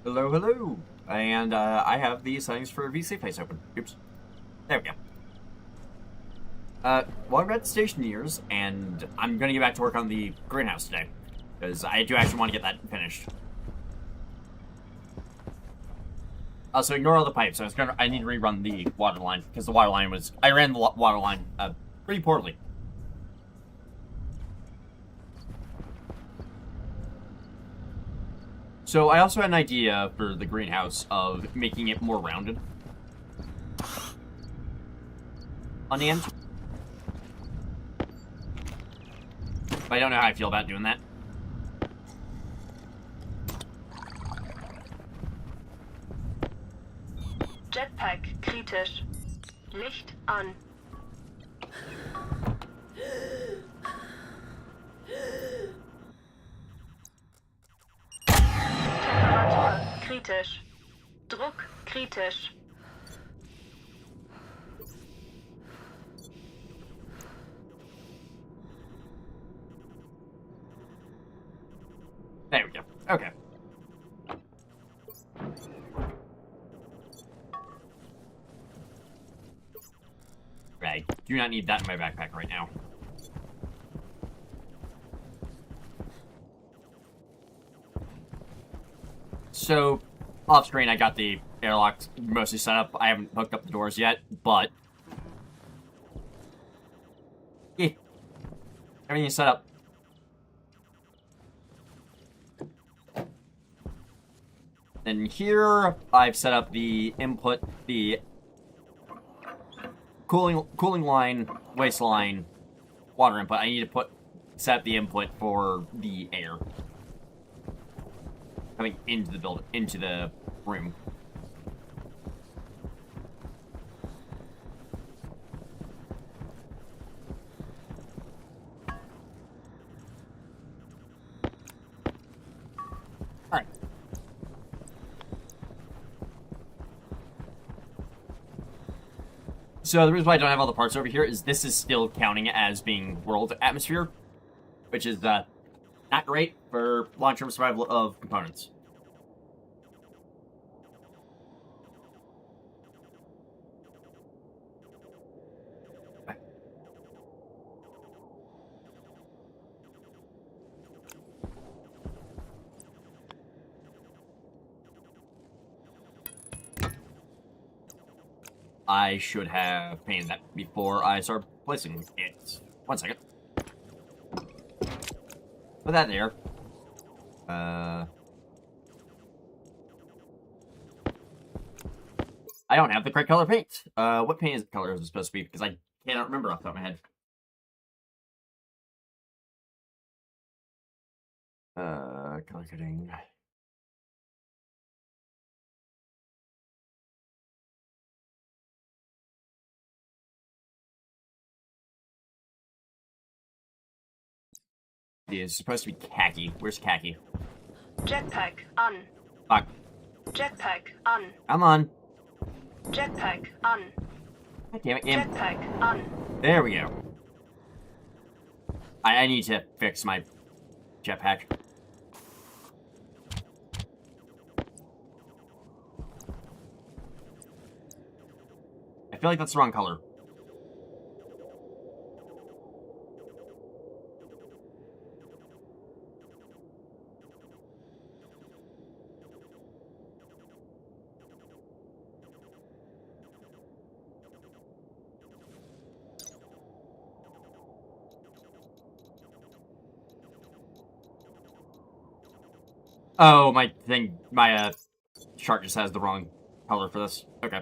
Hello, hello. And I have the settings for VC Face open. Oops. There we go. Well, I'm at Stationeers, and I'm gonna get back to work on the greenhouse today. Because I do actually want to get that finished. So ignore all the pipes. I need to rerun the water line, because the water line was... I ran the water line pretty poorly. So I also had an idea for the greenhouse of making it more rounded on the end. But I don't know how I feel about doing that. Jetpack kritisch. Licht an. Temperatur kritisch. Druck kritisch. There we go. Okay. I do not need that in my backpack right now. So, off screen, I got the airlock mostly set up. I haven't hooked up the doors yet, but... yeah. Everything's set up. Then here, I've set up the input, the cooling line, waste line, water input. I need to set up the input for the air coming into the building, into the room. All right. So the reason why I don't have all the parts over here is this is still counting as being world atmosphere, which is not great for long-term survival of components. I should have painted that before I started placing it. 1 second. Put that there. I don't have the correct color paint. What paint color is it supposed to be? Because I cannot remember off the top of my head. Color coding. It is supposed to be khaki. Where's khaki? Jetpack an. Fuck. Jetpack an. Come on. Jetpack an. God damn it, game. Jetpack an. There we go. I need to fix my jetpack. I feel like that's the wrong color. Oh, my thing, my chart just has the wrong color for this. Okay.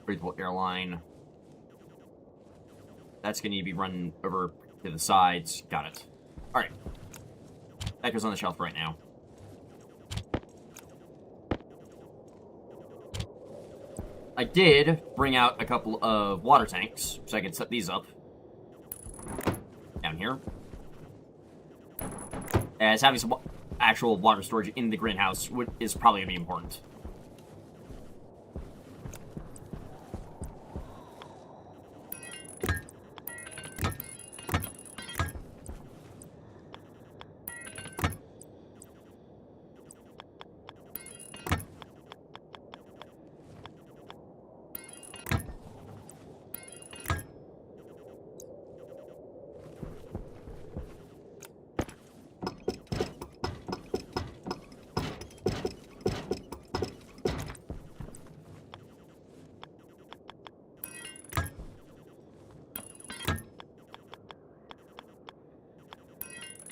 Breathable airline. That's gonna need to be run over to the sides. Got it. Alright. That goes on the shelf right now. I did bring out a couple of water tanks, so I can set these up. Down here. As having some actual water storage in the greenhouse is probably going to be important.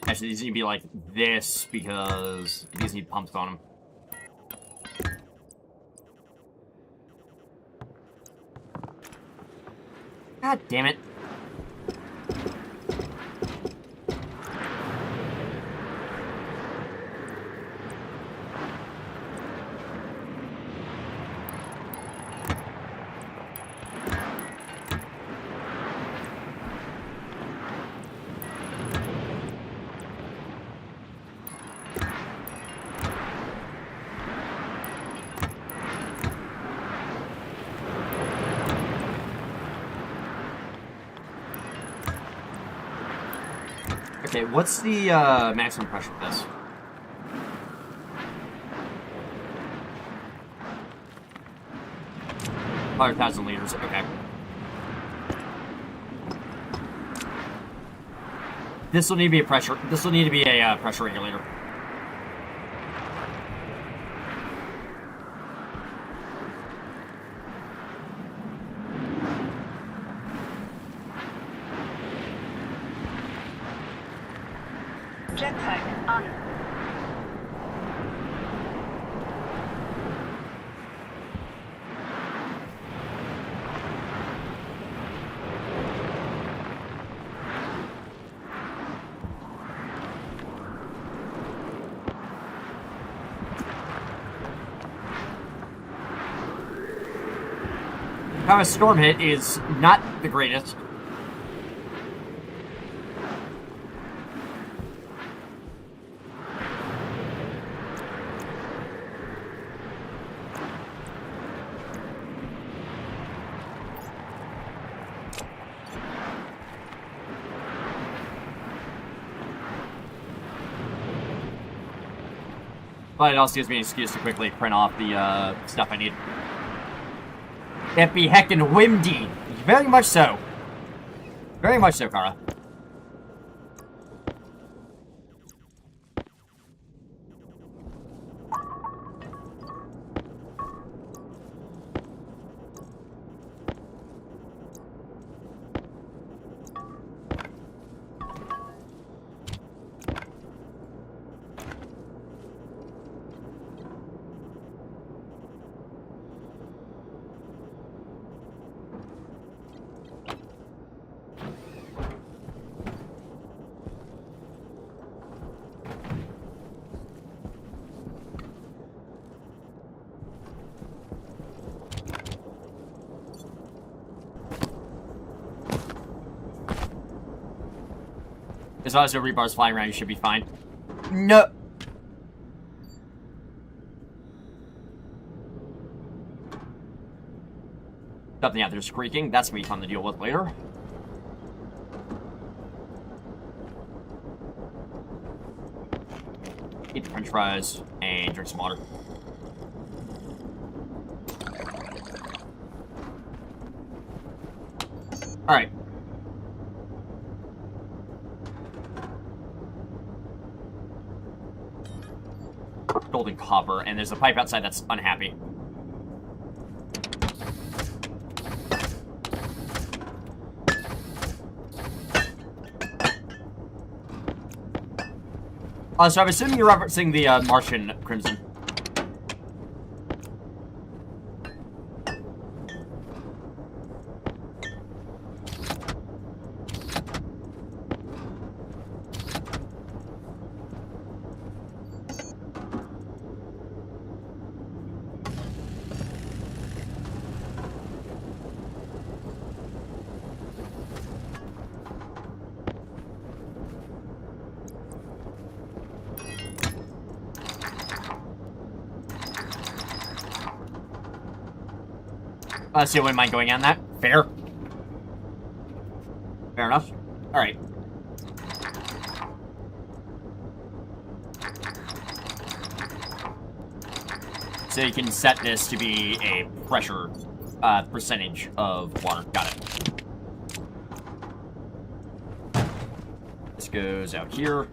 Actually, these need to be like this because these need pumps on them. God damn it. Okay, what's the maximum pressure for this? Five 1,000 liters, okay. This will need to be a pressure regulator. Jetpack an. How a storm hit is not the greatest. But it also gives me an excuse to quickly print off the stuff I need. It be heckin' windy. Very much so. Very much so, Kara. As long as no rebars flying around, you should be fine. No. Something out there squeaking. That's gonna be fun to deal with later. Eat the french fries and drink some water. Alright. Golden copper, and there's a pipe outside that's unhappy. So I'm assuming you're referencing the Martian Crimson. So you wouldn't mind going on that? Fair. Fair enough. Alright. So you can set this to be a pressure percentage of water. Got it. This goes out here.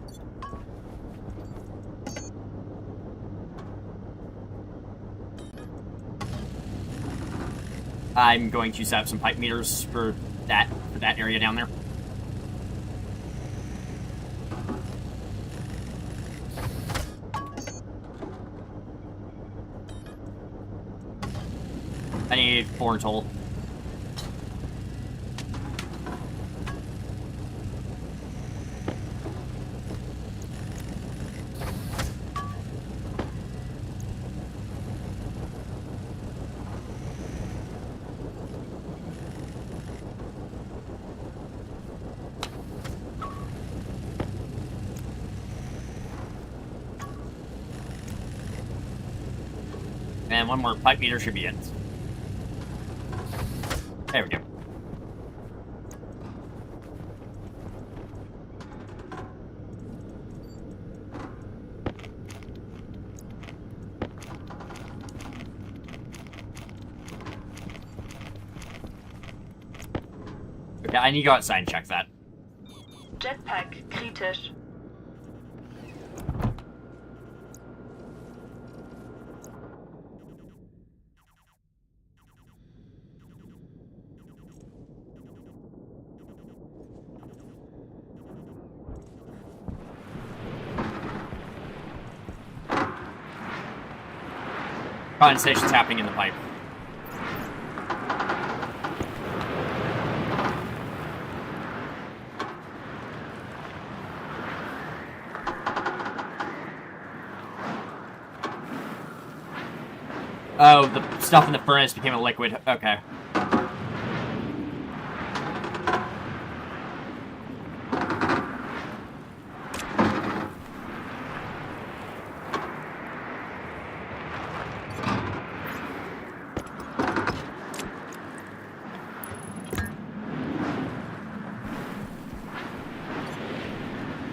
I'm going to set up some pipe meters for that area down there. I need 4 in total. And 1 more pipe meter should be in. There we go. Okay, I need to go outside and check that. Jetpack kritisch. Condensation's happening in the pipe. Oh, the stuff in the furnace became a liquid. Okay.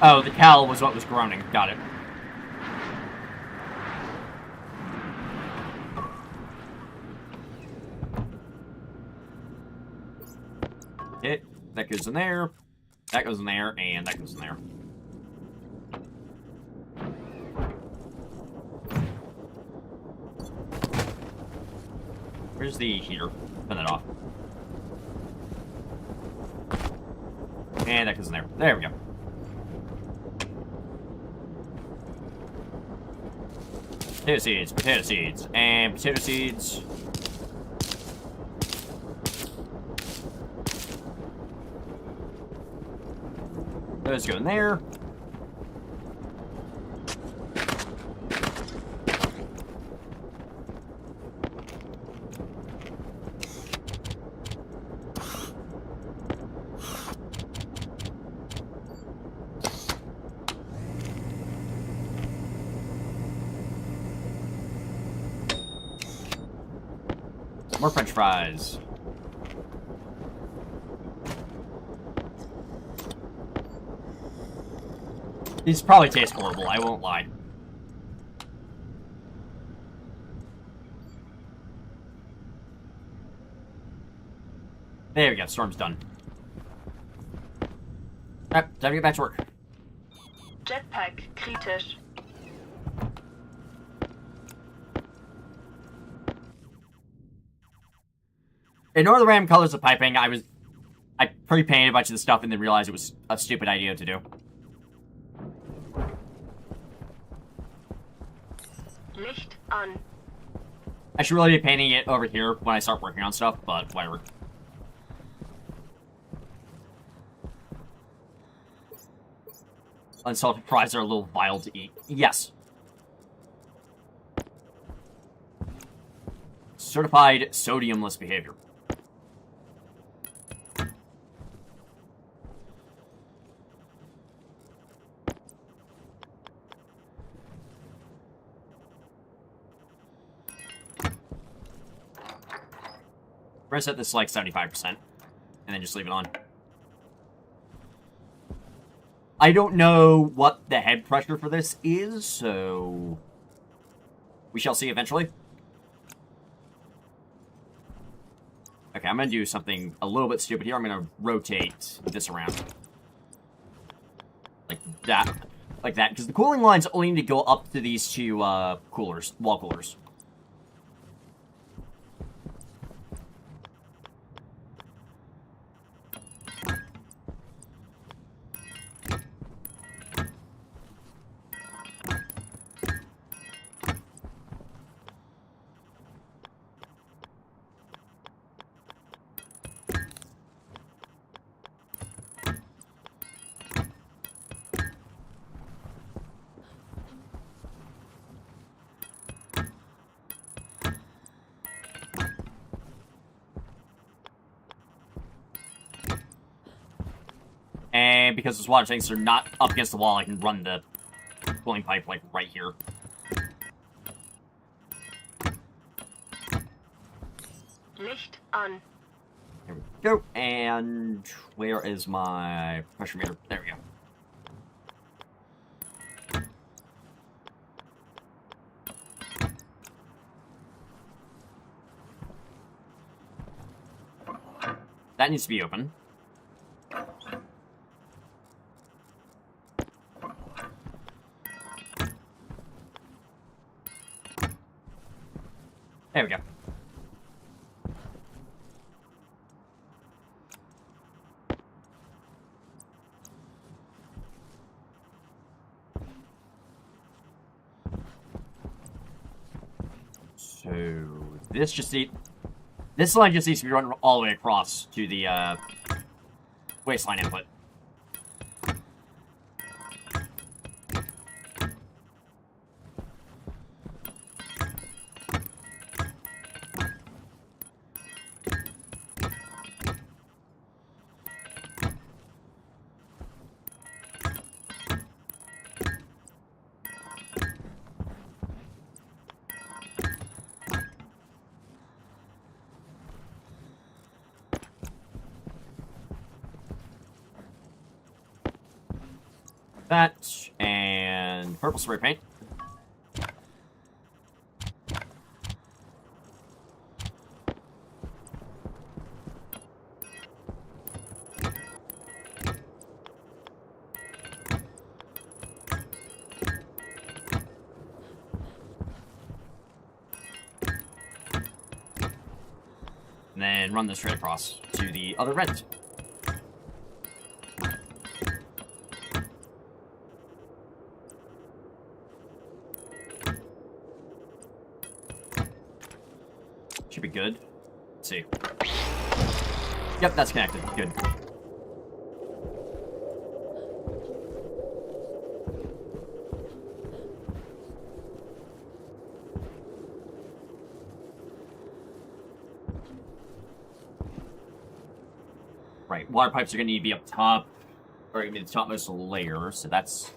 Oh, the cowl was what was groaning. Got it. Okay, that goes in there, that goes in there, and that goes in there. Where's the heater? Turn that off. And that goes in there. There we go. Potato seeds, and potato seeds. Those go in there. more French fries. These probably taste horrible, I won't lie. There we go, storm's done. Alright, time to get back to work. Jetpack kritisch. Ignore the random colors of piping. I pre-painted a bunch of the stuff and then realized it was a stupid idea to do. Licht an. I should really be painting it over here when I start working on stuff, but whatever. Unsalted fries are a little vile to eat. Yes. Certified sodiumless behavior. We're gonna set this to like 75%, and then just leave it on. I don't know what the head pressure for this is, so we shall see eventually. Okay, I'm gonna do something a little bit stupid here. I'm gonna rotate this around. Like that. Like that, because the cooling lines only need to go up to these two coolers, wall coolers. And because those water tanks are not up against the wall, I can run the cooling pipe, like, right here. Licht an. There we go. And where is my pressure meter? There we go. That needs to be open. There we go. So this line just needs to be run all the way across to the waistline input. That, and purple spray paint. And then run this straight across to the other vent. Should be good. Let's see. Yep, that's connected. Good. Right, water pipes are going to need to be up top, or going to be the topmost layer, so that's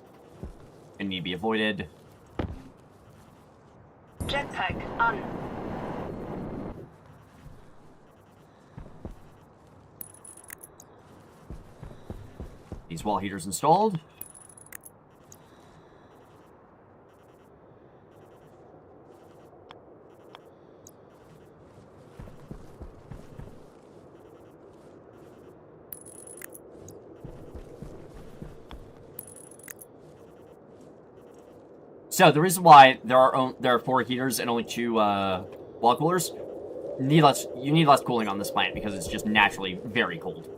going to need to be avoided. Jetpack an. wall heaters installed. So the reason why there are 4 heaters and only 2 wall coolers, you need less cooling on this plant because it's just naturally very cold.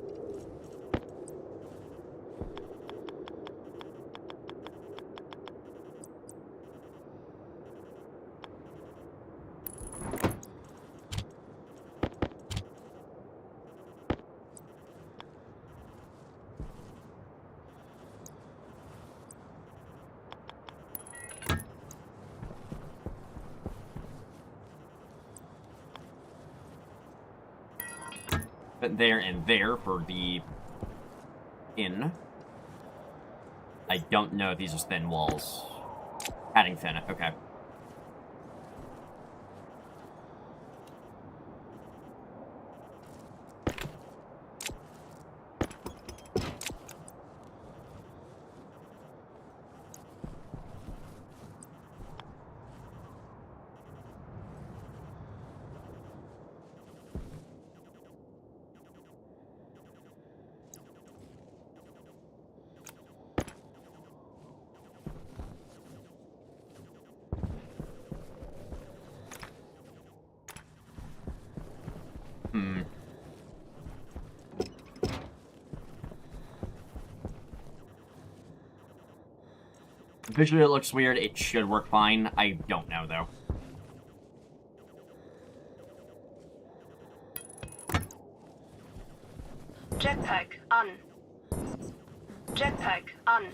But there and there for the inn. I don't know if these are thin walls. Padding thin, okay. Visually it looks weird. It should work fine. I don't know, though. Jetpack on. Jetpack on.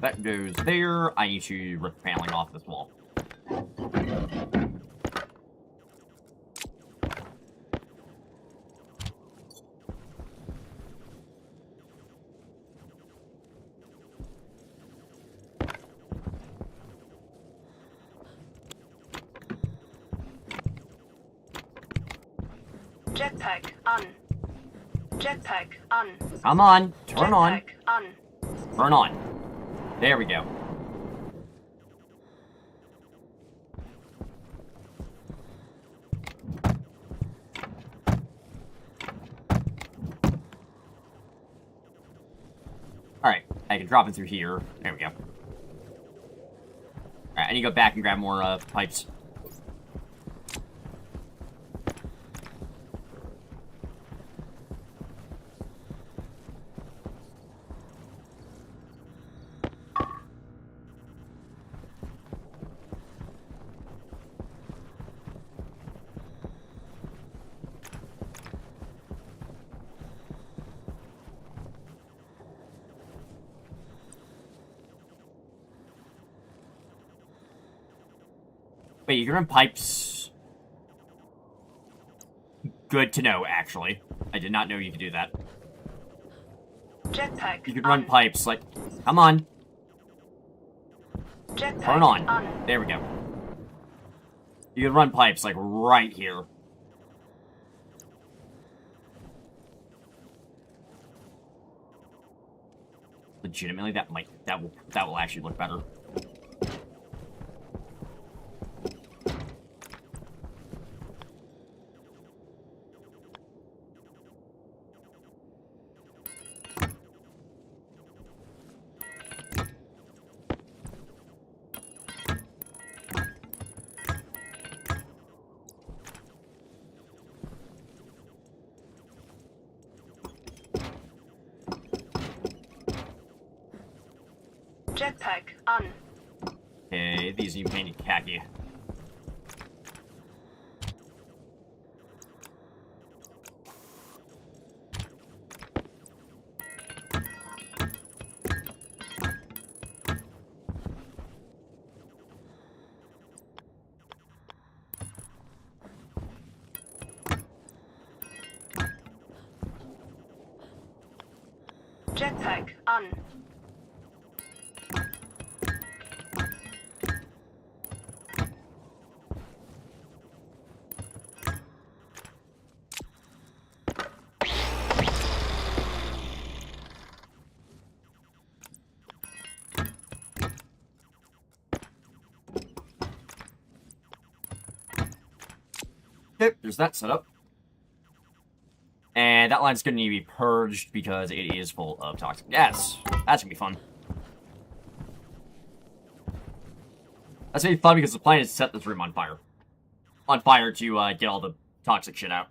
That goes there. I need to rip paneling off this wall. Jetpack on. Jetpack on. Come on. Turn on. Jetpack on. Turn on. There we go. Alright, I can drop it through here. There we go. Alright, I need to go back and grab more pipes. Wait, you can run pipes? Good to know, actually. I did not know you could do that. Jetpack You could run pipes, like... Come on. Jetpack Turn on. There we go. You can run pipes, like, right here. Legitimately, that will actually look better. Jetpack on. Okay, these you painted khaki. Jetpack on. Okay, there's that set up. And that line's going to need to be purged because it is full of toxic gas. That's going to be fun. That's going to be fun because the plan is to set this room on fire. On fire to get all the toxic shit out.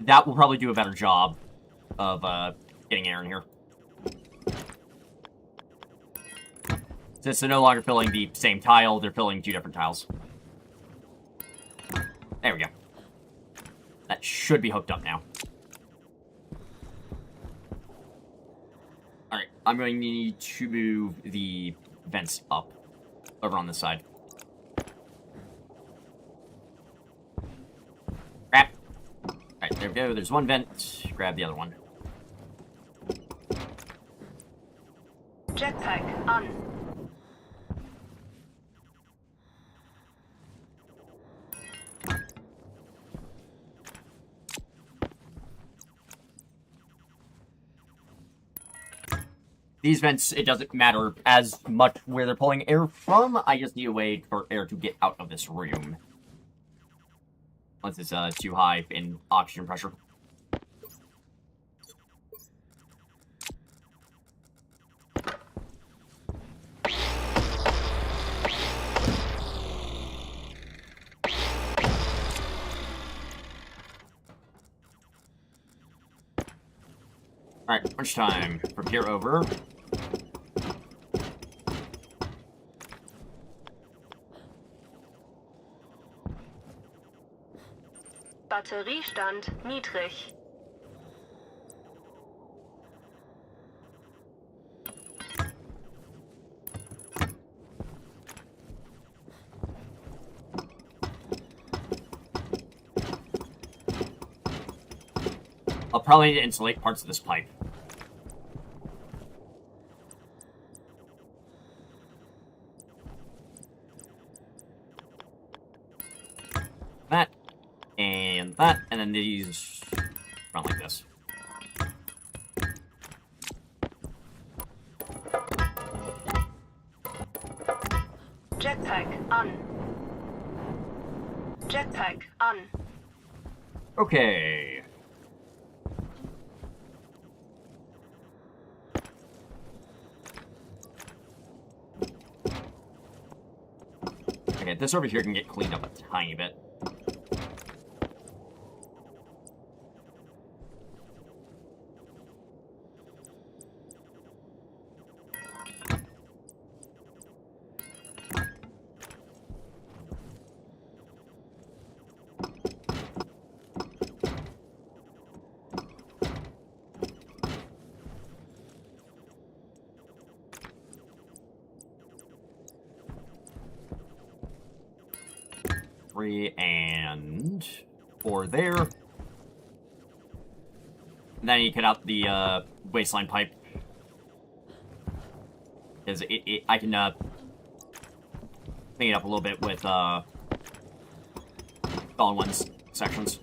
That will probably do a better job of getting air in here. Since they're no longer filling the same tile, they're filling 2 different tiles. There we go. That should be hooked up now. Alright, I'm going to need to move the vents up over on this side. Crap. Alright, there we go. There's one vent. Grab the other one. Jetpack on. These vents, it doesn't matter as much where they're pulling air from. I just need a way for air to get out of this room. Once it's too high in oxygen pressure. Alright, lunchtime. From here over. Batteriestand niedrig. I'll probably need to insulate parts of this pipe. That. And that. And then these run like this. Jetpack on. Jetpack on. Okay. Okay, this over here can get cleaned up a tiny bit. And 4 there. And then you cut out the waistline pipe. Because I can clean it up a little bit with all in one sections.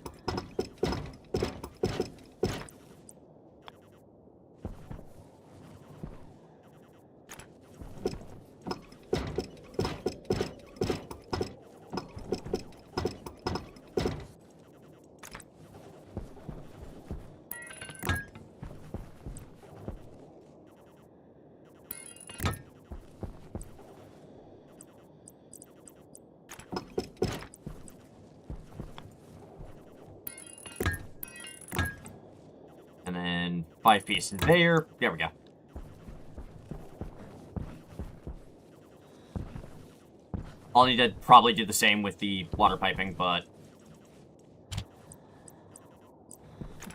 And then 5 pieces there. There we go. I'll need to probably do the same with the water piping, but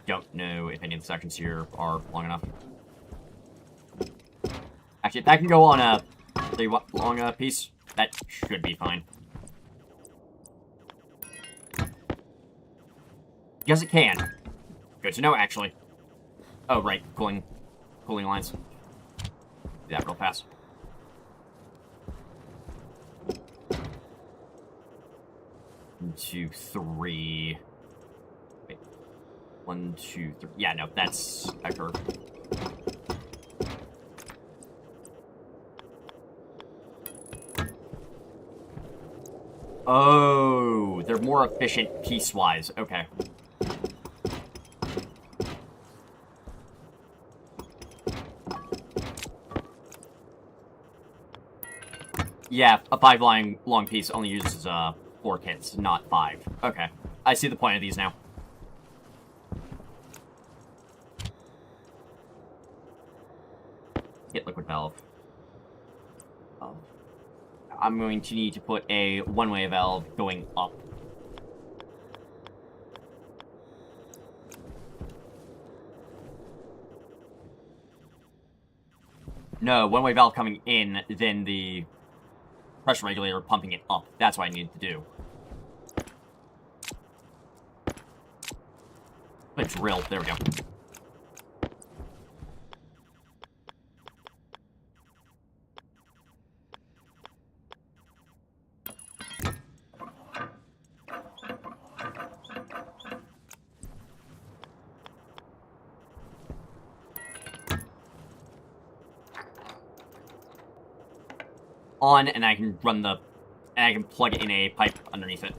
don't know if any of the sections here are long enough. Actually, if that can go on a really long piece, that should be fine. Yes, it can. Good to know, actually. Oh, right. Cooling lines. Do that real fast. One, two, three. Wait. 1, 2, 3. Yeah, no, that's a curve. Oh, they're more efficient piece-wise. Okay. Yeah, a 5-line long piece only uses 4 kits, not 5. Okay. I see the point of these now. Hit liquid valve. Oh. I'm going to need to put a one-way valve going up. No, one-way valve coming in, then the pressure regulator pumping it up. That's what I need to do. A drill. There we go. On, and I can run the... and I can plug in a pipe underneath it.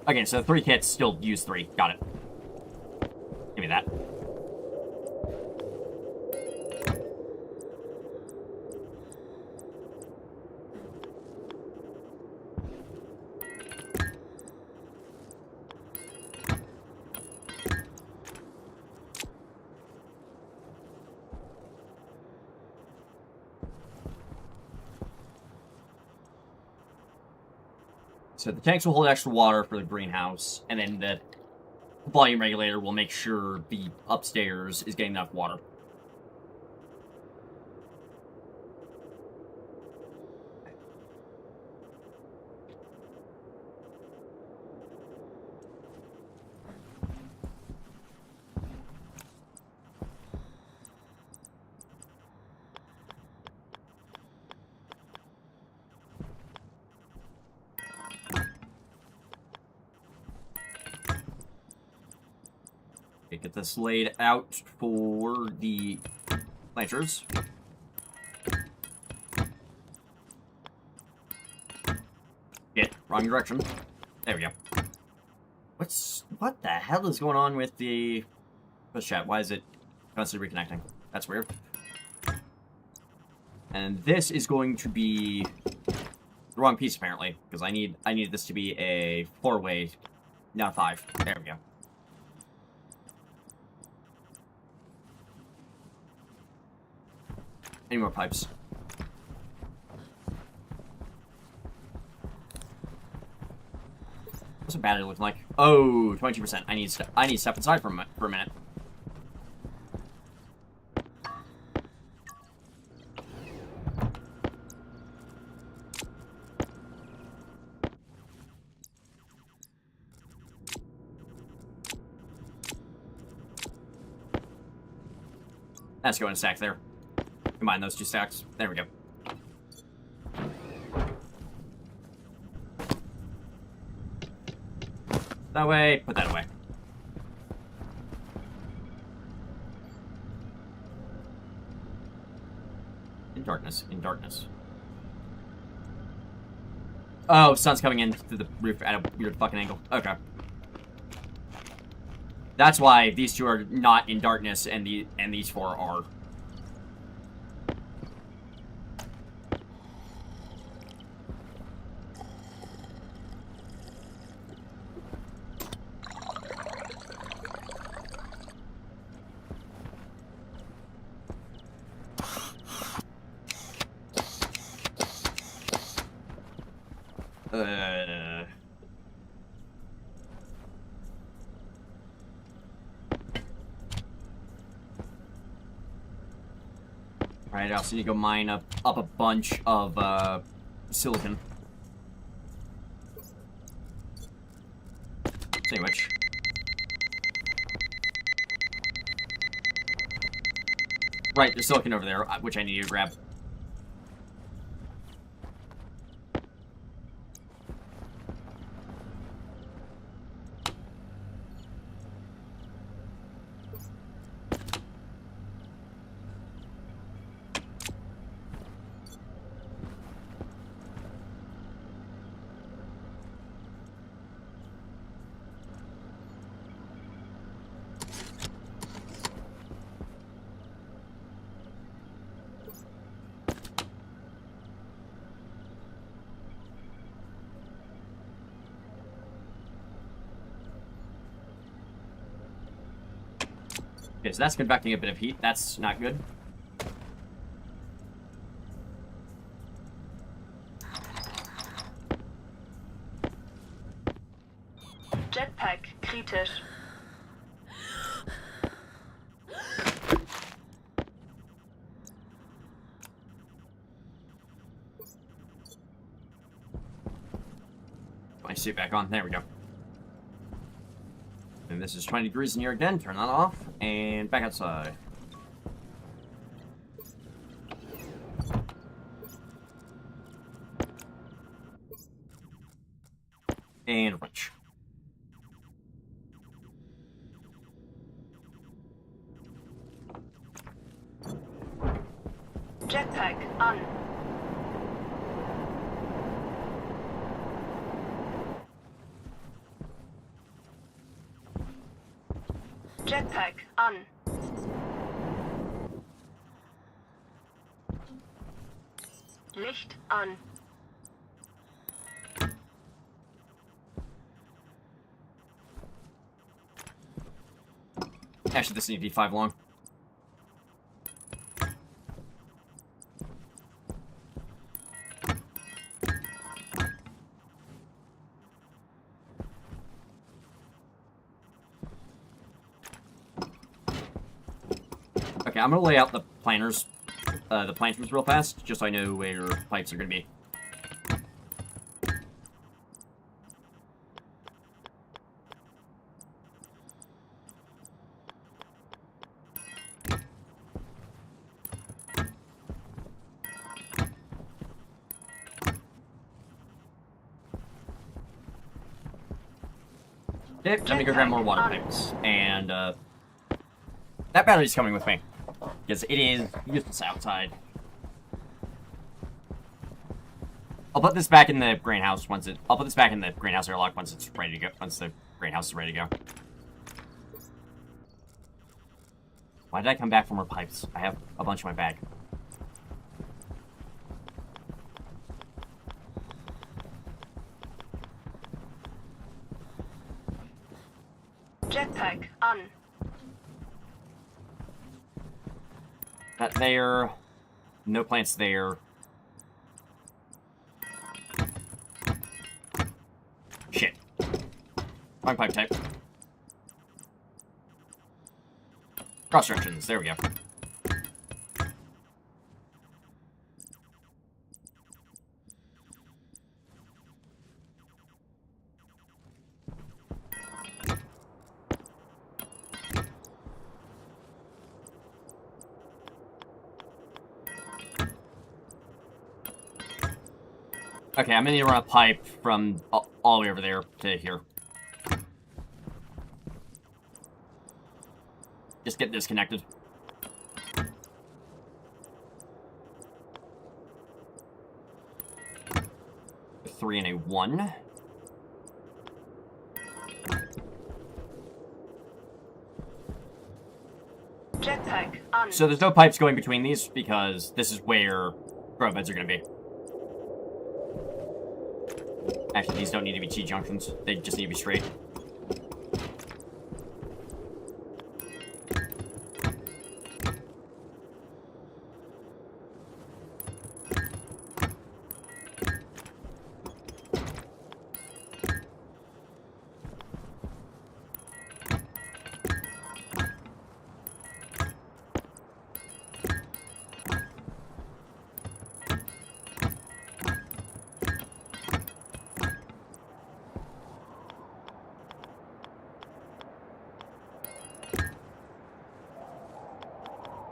Okay, so 3 kits still use 3. Got it. Give me that. So the tanks will hold extra water for the greenhouse, and then the volume regulator will make sure the upstairs is getting enough water. Get this laid out for the planters. Get wrong direction. There we go. What the hell is going on with the push chat? Why is it constantly reconnecting? That's weird. And this is going to be the wrong piece apparently, because I need this to be a 4-way, not a 5. There we go. Any more pipes? What's the battery looking like? Oh, 22%. I need to step inside for a minute. Let's go in a stack there. Combine those 2 stacks. There we go. That way, put that away. In darkness, in darkness. Oh, sun's coming in through the roof at a weird fucking angle. Okay. That's why these 2 are not in darkness and these 4 are. Alright, I also need to go mine up a bunch of silicon. Speaking of which. Right, there's silicon over there, which I need to grab. Okay, so that's convecting a bit of heat. That's not good. Jetpack kritisch. Put my suit back on. There we go. And this is 20 degrees in here again. Turn that off. And back outside. And wrench. Jetpack an. Jetpack an. Licht an. Actually, this needs to be 5 long. Okay, I'm gonna lay out the planters, the planters real fast, just so I know where your pipes are gonna be. Okay, let me go grab more water pipes. And, that battery's coming with me. Because it is useless outside. I'll put this back in the greenhouse once it... I'll put this back in the greenhouse airlock once it's ready to go. Once the greenhouse is ready to go. Why did I come back for more pipes? I have a bunch in my bag. Jetpack an. That there. No plants there. Shit. Wrong pipe type. Cross directions. There we go. Okay, I'm gonna need to run a pipe from all the way over there to here. Just get this connected. A 3 and a 1. Jetpack an. So there's no pipes going between these because this is where grow beds are gonna be. Actually, these don't need to be T-junctions. They just need to be straight.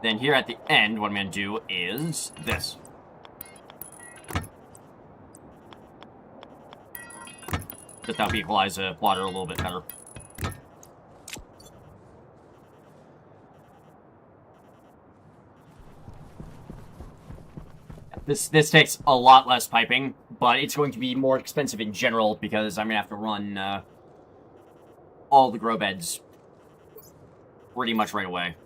Then here at the end, what I'm going to do is this. Just help equalize the water a little bit better. This takes a lot less piping, but it's going to be more expensive in general because I'm going to have to run all the grow beds pretty much right away.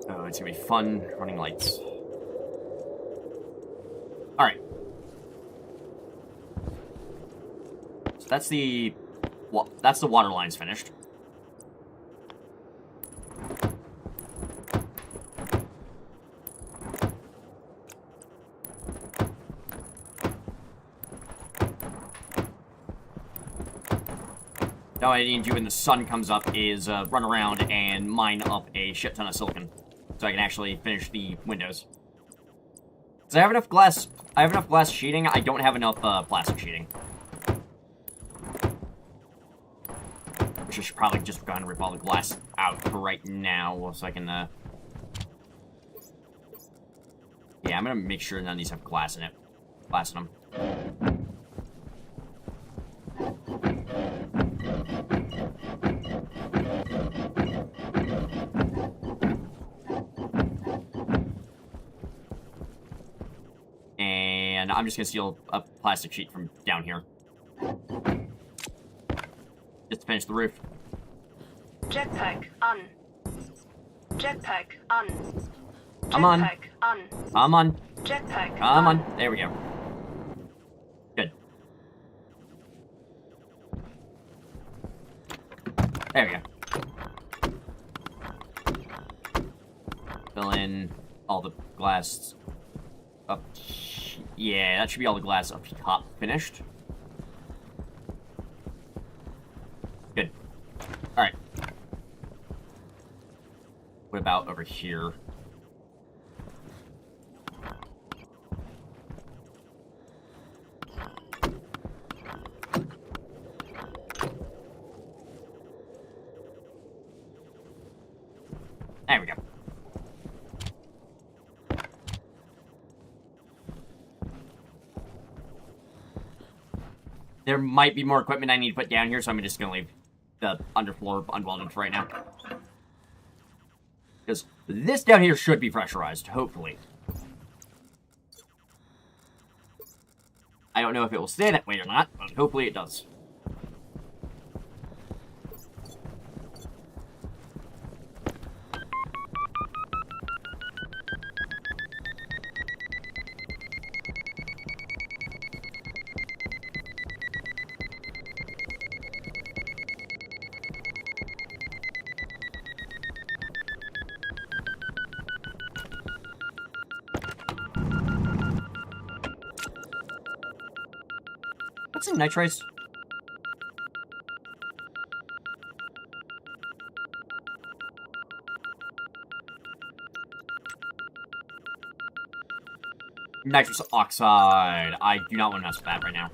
So it's going to be fun running lights. Alright. So that's the water lines finished. Now what I need to do when the sun comes up is run around and mine up a shit ton of silicon, so I can actually finish the windows. So I have enough glass. I have enough glass sheeting. I don't have enough plastic sheeting. Which I should probably just go ahead and rip all the glass out for right now, so I can. Yeah, I'm gonna make sure none of these have glass in it. Glass in them. And I'm just gonna steal a plastic sheet from down here. Just to finish the roof. Jetpack on. Jetpack on. Come on. Jetpack on. Come on. Jetpack Come on. There we go. Good. There we go. Fill in all the glass up. Yeah, that should be all the glass up top finished. Good. Alright. What about over here? There we go. There might be more equipment I need to put down here, so I'm just going to leave the underfloor unwelded for right now. Because this down here should be pressurized, hopefully. I don't know if it will stay that way or not, but hopefully it does. What's in nitrites? Nitrous oxide. I do not want to mess with that right now.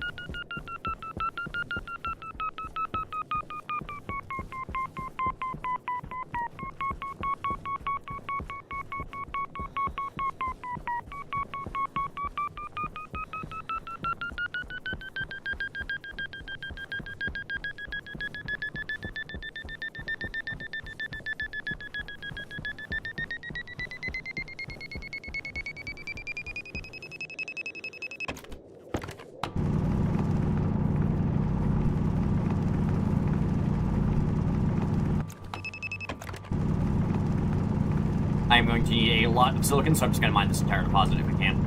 I'm going to need a lot of silicon, so I'm just going to mine this entire deposit if I can.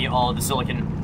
all the silicon.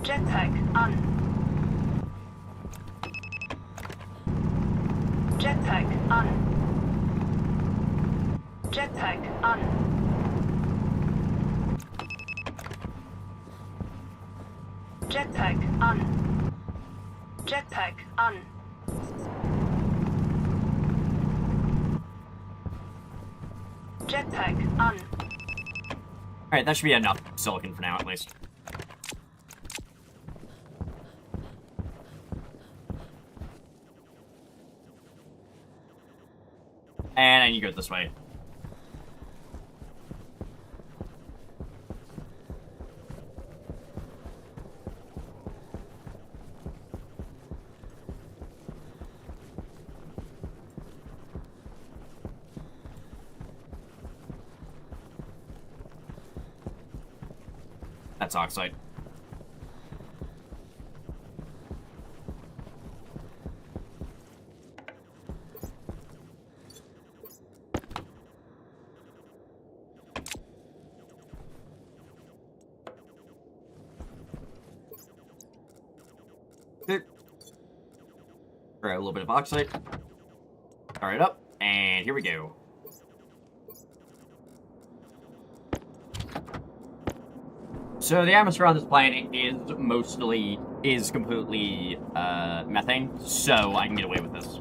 Jetpack an. Jetpack an. Jetpack an. Jetpack an. Jetpack an. Jetpack an. Alright, that should be enough silicon for now, at least. And I need to go this way. That's oxide. Grab a little bit of oxide. Fire it up, and here we go. So the atmosphere on this planet is completely methane, so I can get away with this.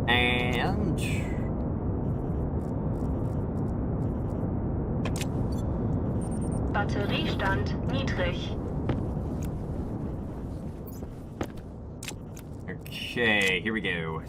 And Batteriestand niedrig. okay, here we go.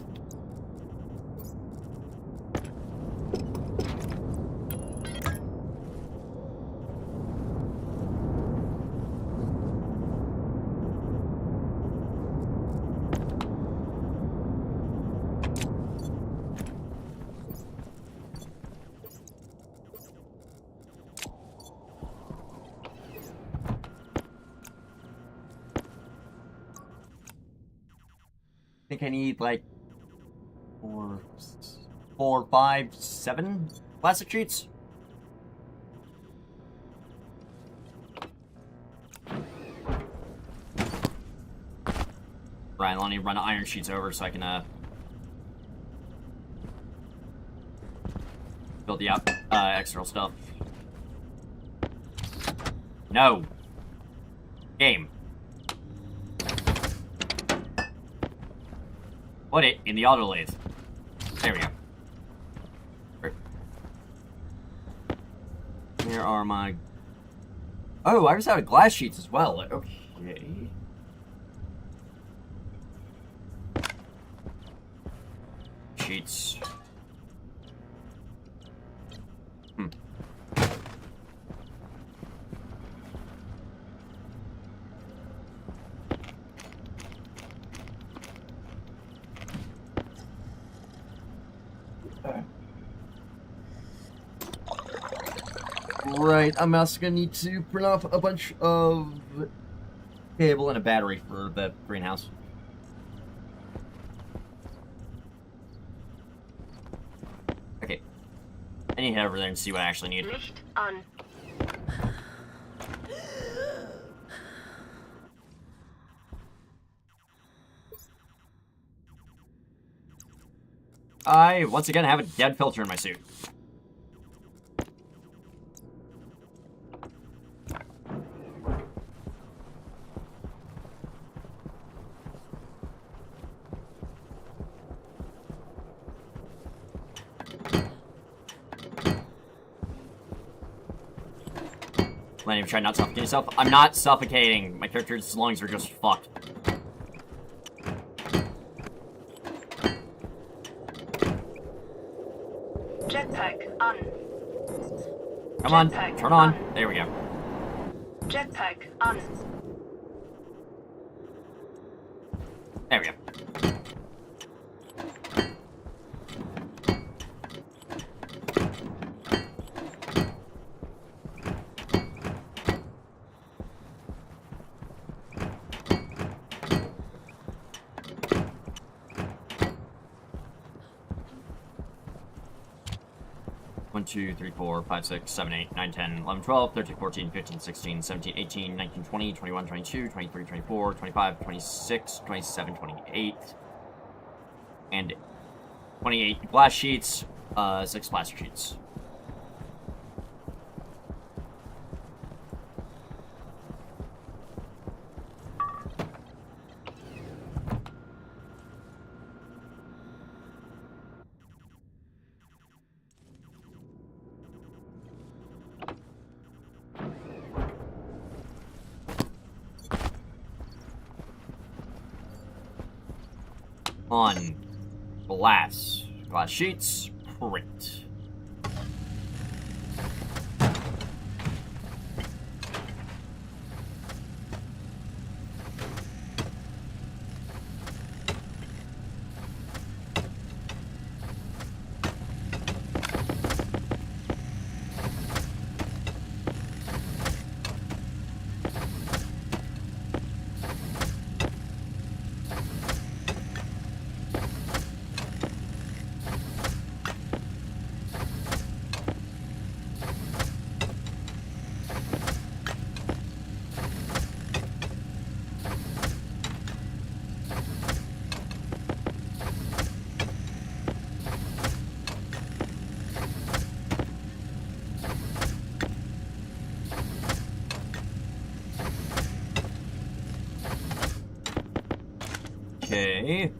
I think I need like 4, 5, 7 plastic sheets. Right, I'll need to run iron sheets over so I can build the external stuff. No. Game. Put it in the auto lathe. There we go. Where are my... Oh, I just have glass sheets as well. Okay. Sheets. Right, I'm also gonna need to print off a bunch of cable and a battery for the greenhouse. Okay. I need to head over there and see what I actually need. Licht an. I, once again, have a dead filter in my suit. Lenny, try not to suffocate yourself. I'm not suffocating. My character's lungs are just fucked. Jetpack on. Come on, Jetpack turn on. on. There we go. Jetpack on. There we go. One, 2, 3, 4, 5, 6, 7, 8, 9, 10, 11, 12, 13, 14, 15, 16, 17, 18, 19, 20, 21, 22, 23, 24, 25, 26, 27, 28, and 28 glass sheets, 6 plastic sheets. On glass sheets, print. Okay.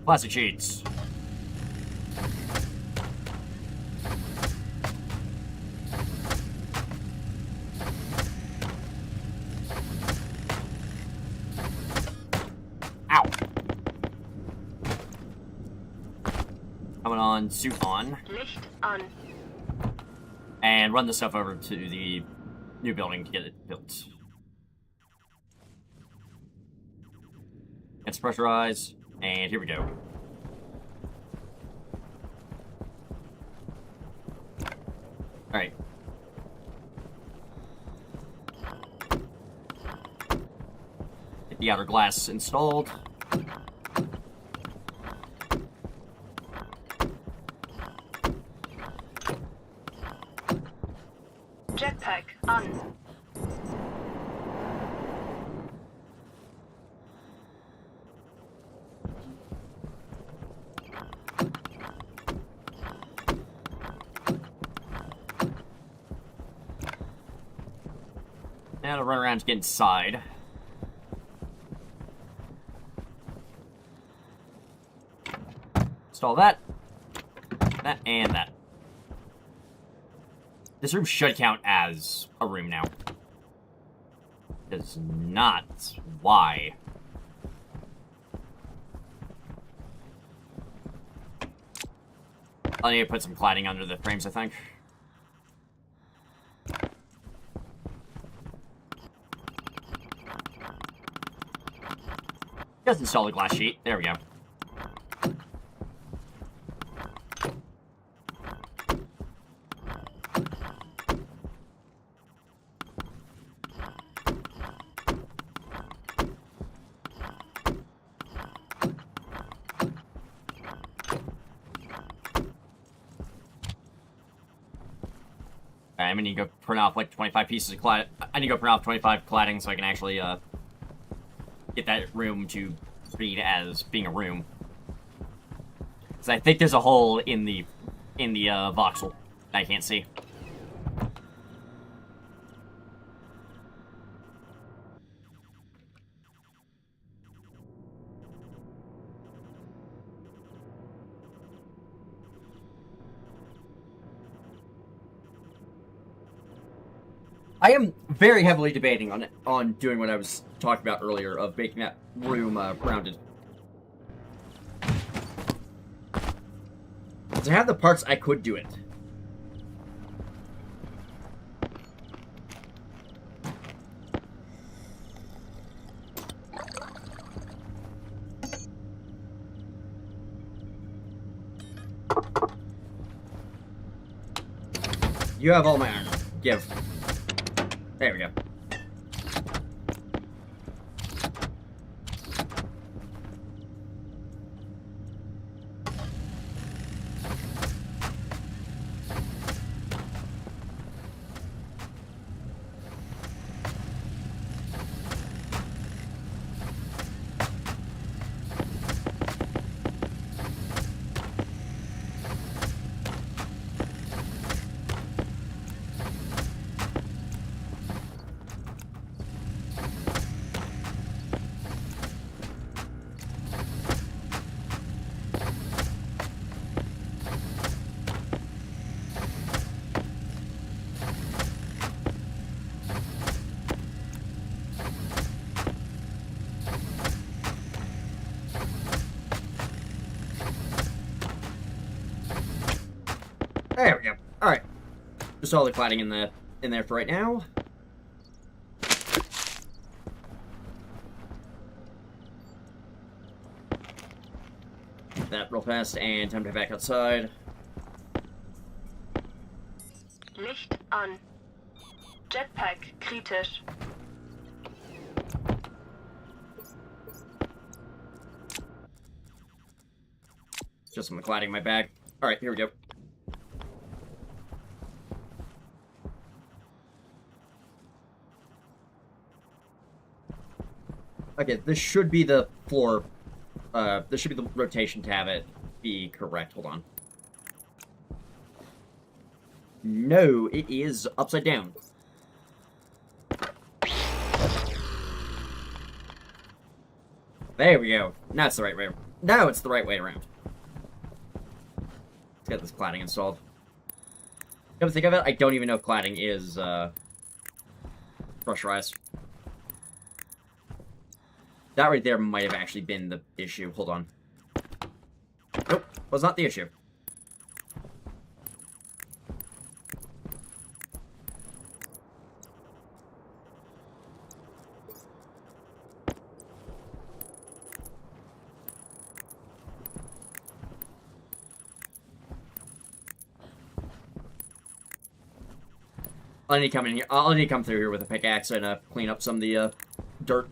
Plastic sheets. Ow. Coming on, suit on. Licht on. And run the stuff over to the new building to get it built. Let's pressurize, and here we go. Alright. Get the outer glass installed. Jetpack on. Now to run around to get inside. Install that, and that. This room should count as a room now. Does not. Why? I need to put some cladding under the frames, I think. Just install the glass sheet. There we go. I'm gonna go print off like 25 pieces of clad. I need to go print off 25 cladding so I can actually get that room to read as being a room. So I think there's a hole in the voxel I can't see. I am very heavily debating on doing what I was talking about earlier of making that room rounded. Because I have the parts I could do it. You have all my iron. Give. There we go. There we go. Alright. Just all the cladding in there for right now. That real fast, and time to head back outside. Licht an. Jetpack kritisch. Just some cladding in my bag. Alright, here we go. Okay, this should be the floor. This should be the rotation to have it be correct. Hold on. No, it is upside down. There we go. Now it's the right way. Now it's the right way around. Let's get this cladding installed. Come to think of it, I don't even know if cladding is pressurized. That right there might have actually been the issue. Hold on. Nope, was not the issue. I need to come in here. I'll need to come through here with a pickaxe and clean up some of the dirt.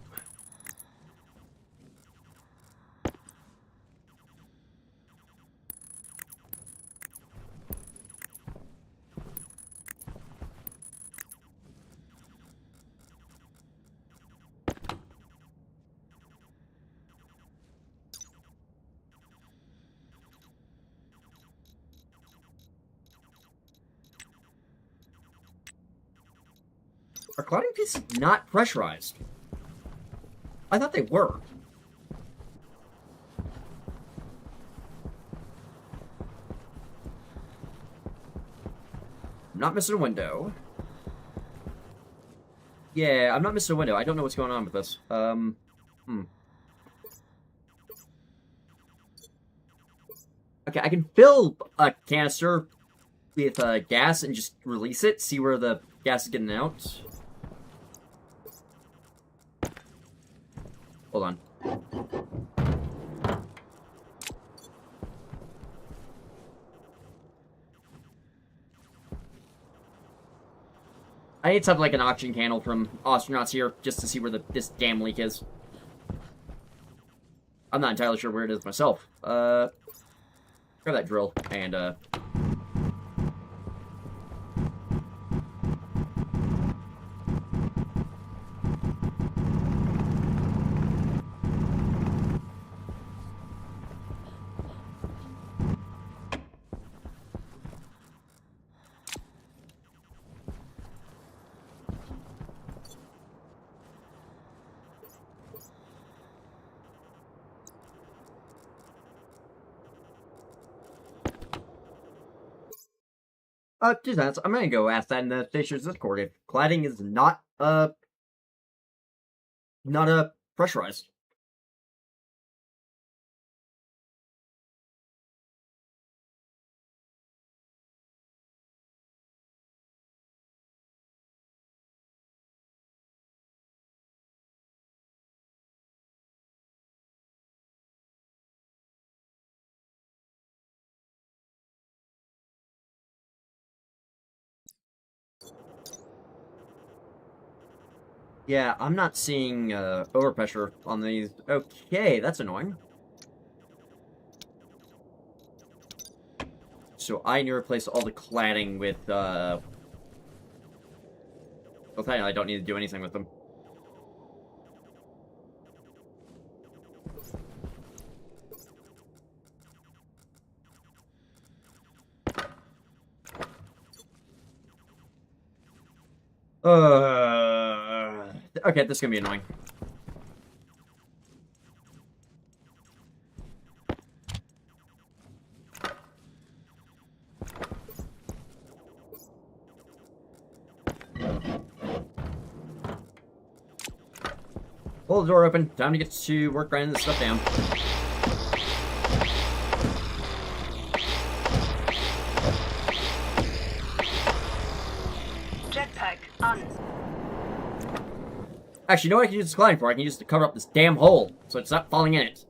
Are cladding pieces not pressurized? I thought they were. I'm not missing a window. Yeah, I'm not missing a window. I don't know what's going on with this. Okay, I can fill a canister with gas and just release it, see where the gas is getting out. Hold on. I need to have like an oxygen candle from astronauts here just to see where this damn leak is. I'm not entirely sure where it is myself. Grab that drill and Two cents. I'm gonna go ask that in the Stationeers Discord if cladding is not pressurized. Yeah, I'm not seeing overpressure on these. Okay, that's annoying. So I need to replace all the cladding with well, I don't need to do anything with them. Okay, this is gonna be annoying. Pull the door open. Time to get to work grinding this stuff down. Jetpack on. Actually, you know what I can use this cladding for? I can use it to cover up this damn hole, so it's not falling in it.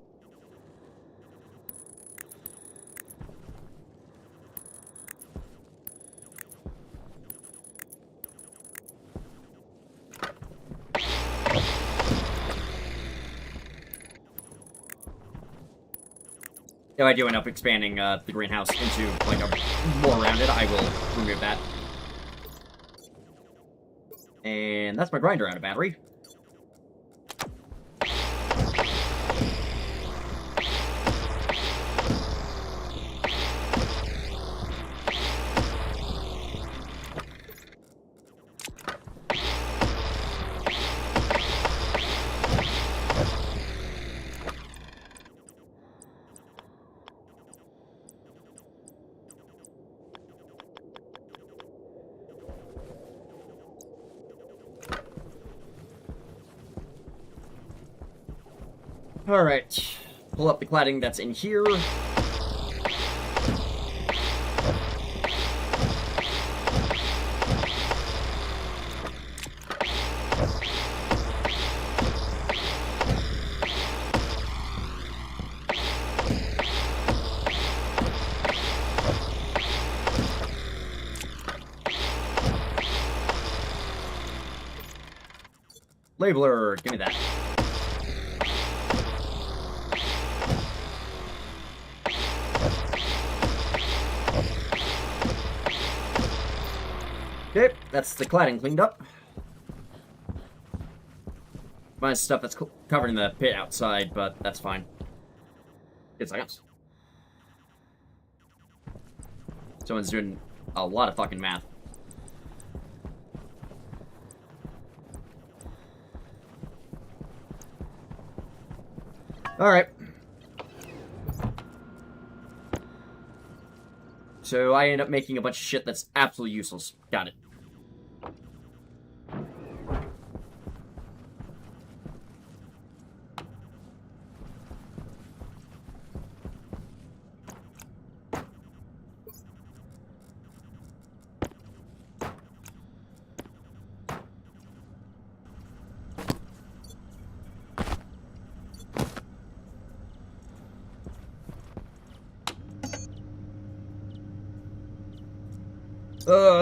If I do end up expanding the greenhouse into like a more rounded, I will remove that. And that's my grinder out of battery. Alright. Pull up the cladding that's in here. Labeler, give me that. Okay, that's the cladding cleaned up. Minus stuff that's covered in the pit outside, but that's fine. 10 seconds. Someone's doing a lot of fucking math. Alright. So I end up making a bunch of shit that's absolutely useless. Got it.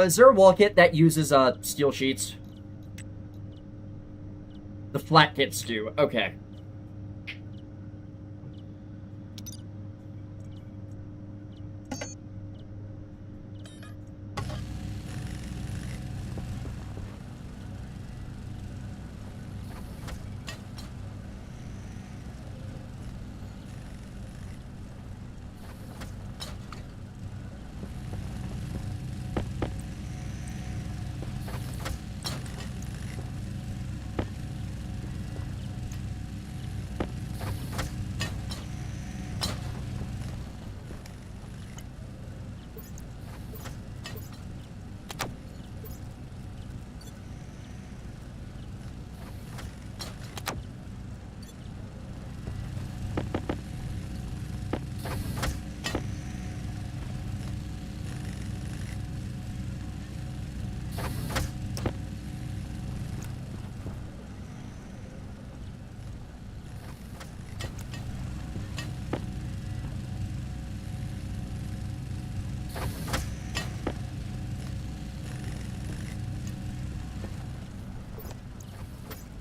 Is there a wall kit that uses, steel sheets? The flat kits do. Okay.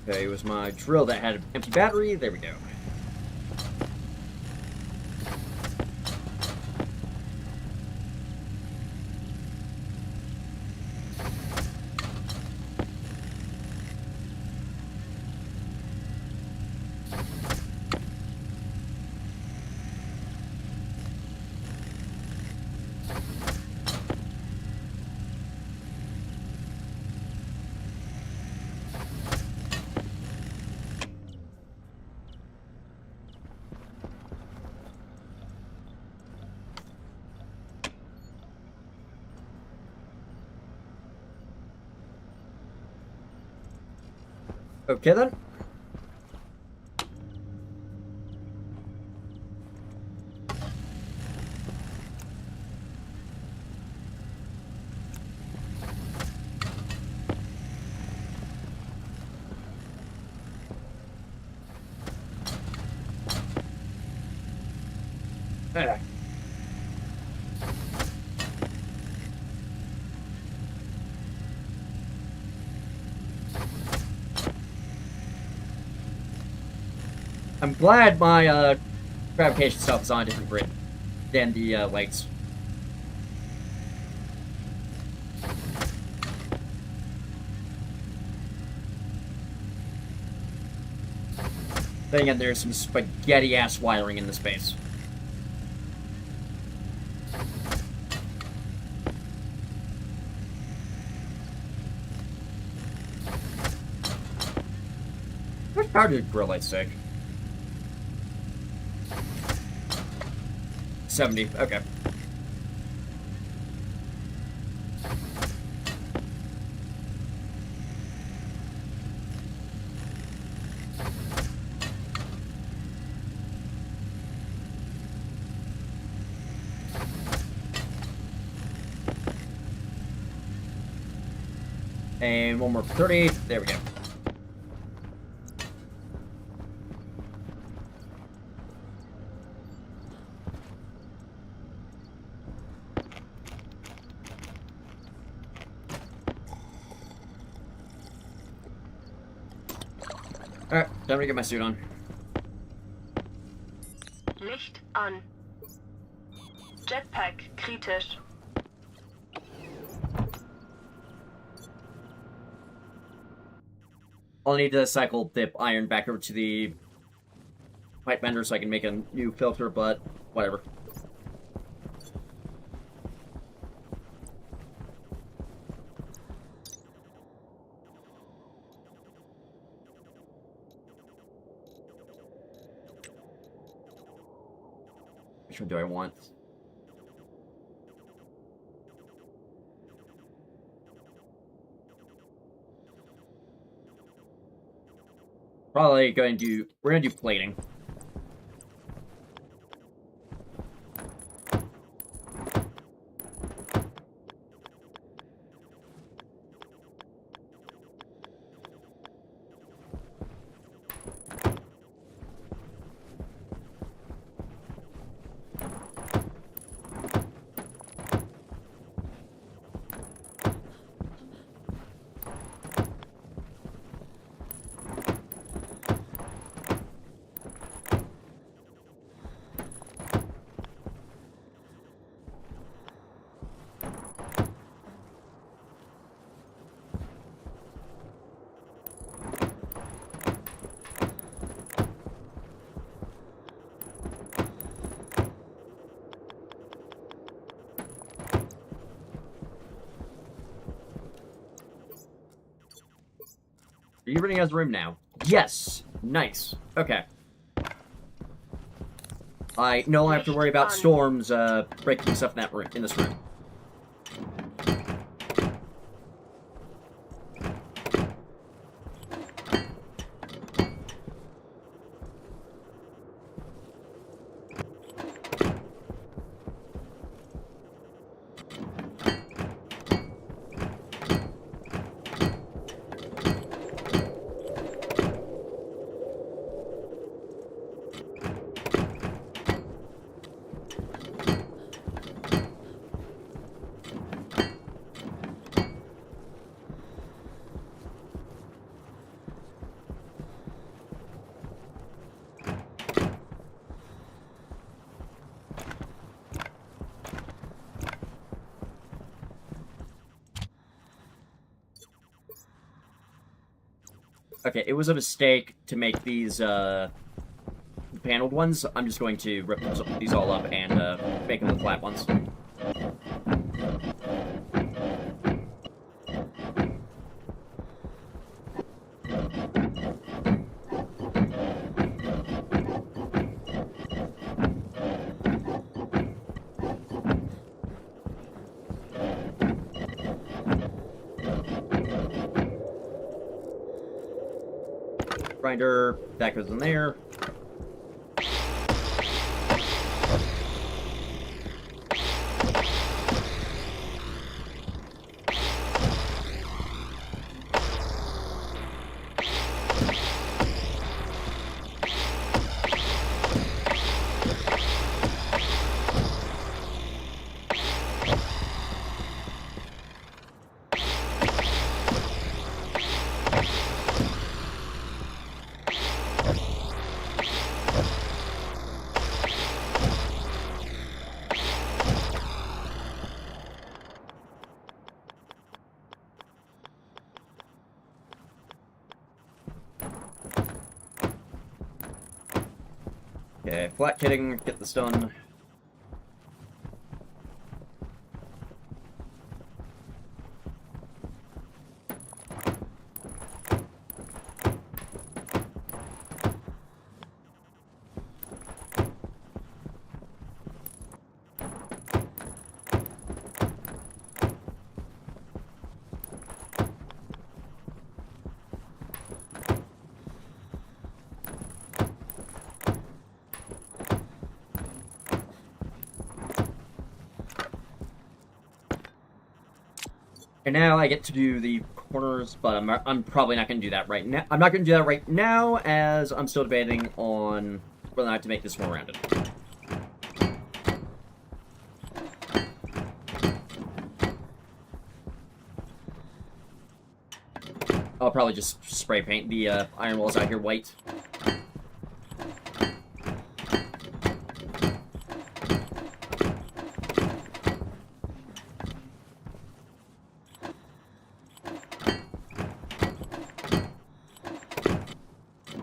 Okay, it was my drill that had an empty battery. There we go. Okay then. Ah. I'm glad my fabrication stuff is on a different grid than the lights. Then again, there's some spaghetti-ass wiring in the space. How much power did the grill lights take? 70, okay. And one more for 30. There we go. Alright, time to get my suit on. Licht an. Jetpack kritisch. I'll need to cycle dip iron back over to the pipe bender so I can make a new filter, but whatever. Which one do I want? Probably going to do... We're going to do plating. Are you running out of room now? Yes! Nice. Okay. I no longer have to worry about storms breaking stuff in that room, in this room. Okay, it was a mistake to make these, paneled ones. I'm just going to rip these all up and, make them the flat ones. Grinder, that goes in there. Okay, flat kitting, get this done. And now I get to do the corners, but I'm probably not going to do that right now. I'm not going to do that right now, as I'm still debating on whether or not to make this more rounded. I'll probably just spray paint the iron walls out here white.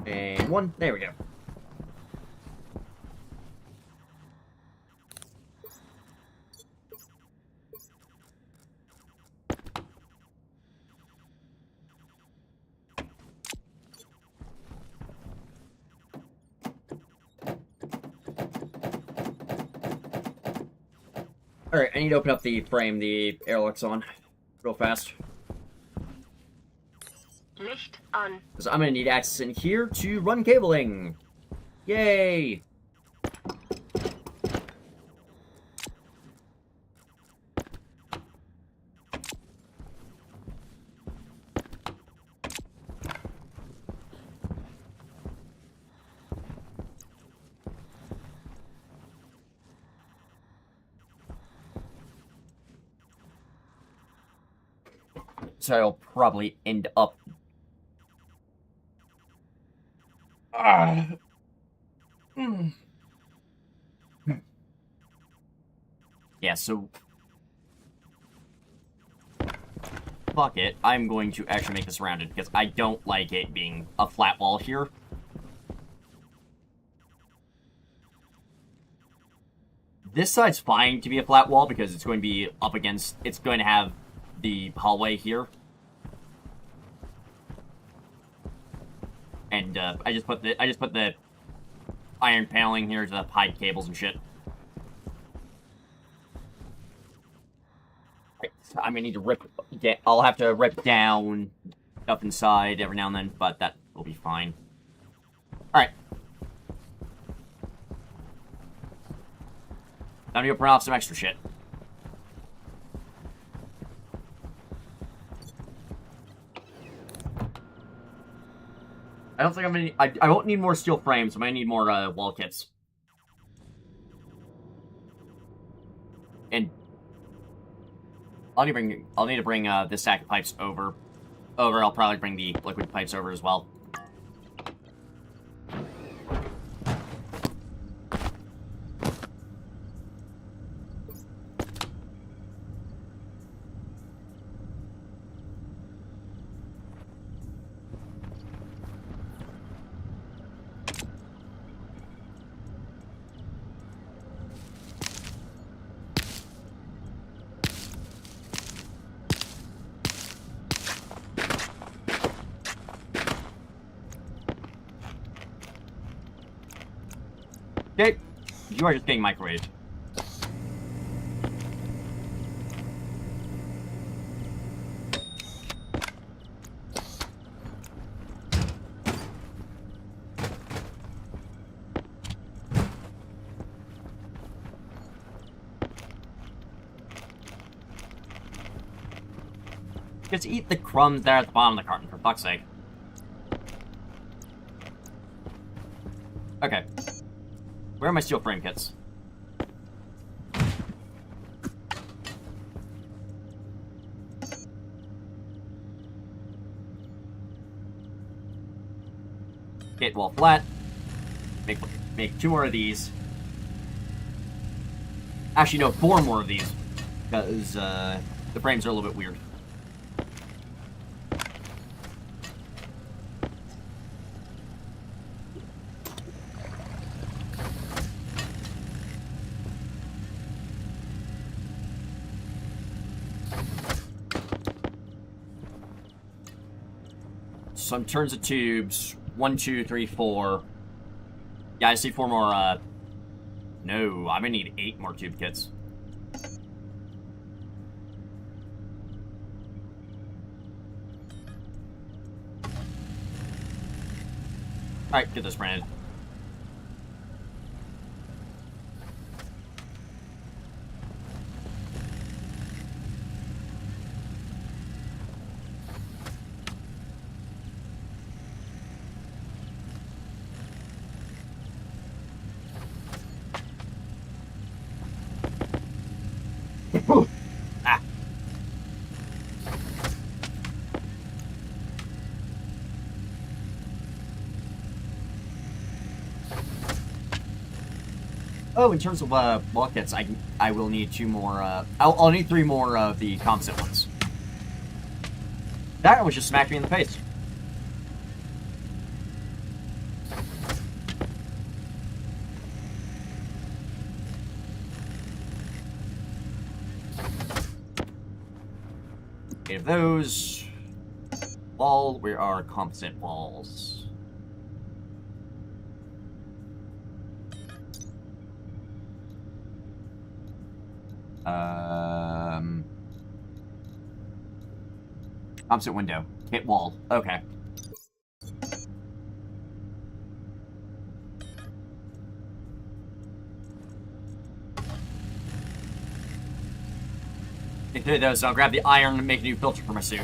And one. There we go. Alright, I need to open up the frame the airlock's on real fast. Licht an. Because I'm going to need access in here to run cabling. Yay! So I'll probably end up... Yeah, so... Fuck it. I'm going to actually make this rounded, because I don't like it being a flat wall here. This side's fine to be a flat wall, because it's going to be up against... It's going to have the hallway here. And, I just put the iron paneling here to hide cables and shit. I'm gonna need to rip... I'll have to rip down stuff inside every now and then, but that will be fine. Alright. Time to go print off some extra shit. I don't think I'm gonna... I won't need more steel frames, I'm gonna need more, wall kits. And... I'll need to bring this stack of pipes over. I'll probably bring the liquid pipes over as well. You are just getting microwaved. Just eat the crumbs there at the bottom of the carton, for fuck's sake. Okay. Where are my steel frame kits? Gate wall flat. Make 2 more of these. Actually, no, 4 more of these. Because, the frames are a little bit weird. Some turns of tubes. 1, 2, 3, 4. Yeah, I see 4 more, No, I'm gonna need 8 more tube kits. Alright, get this branded. Ah. Oh, in terms of wall kits, I will need 2 more. I'll need 3 more of the composite ones. That was just smacked me in the face. Of those, wall, where are composite walls? Composite window, hit wall. Okay. Into those, so I'll grab the iron and make a new filter for my suit.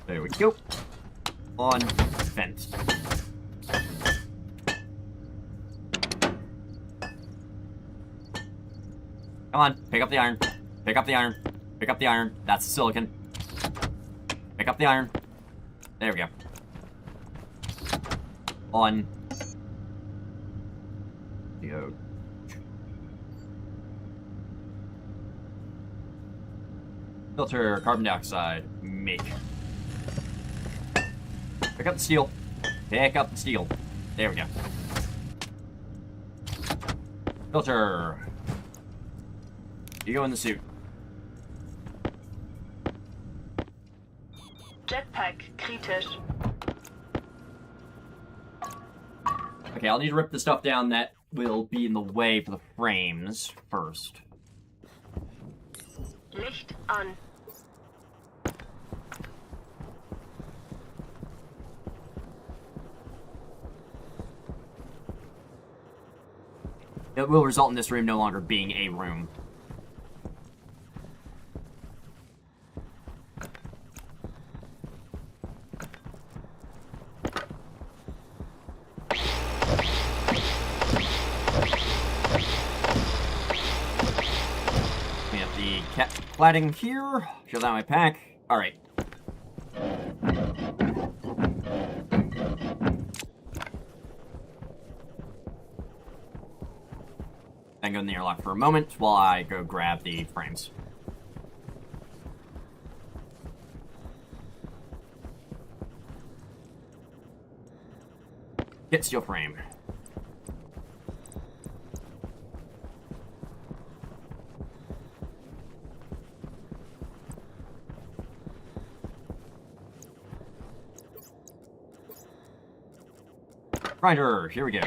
There we go. On vent. Come on, pick up the iron. Pick up the iron. Pick up the iron. That's the silicon. Pick up the iron. There we go. On. Go. Filter carbon dioxide. Make. Pick up the steel. Pick up the steel. There we go. Filter. You go in the suit. Jetpack kritisch. Okay, I'll need to rip the stuff down that will be in the way for the frames first. Licht an. It will result in this room no longer being a room. We have the cladding here. Show that my pack. Alright. Then go in the airlock for a moment while I go grab the frames. Get steel frame. Grinder, here we go.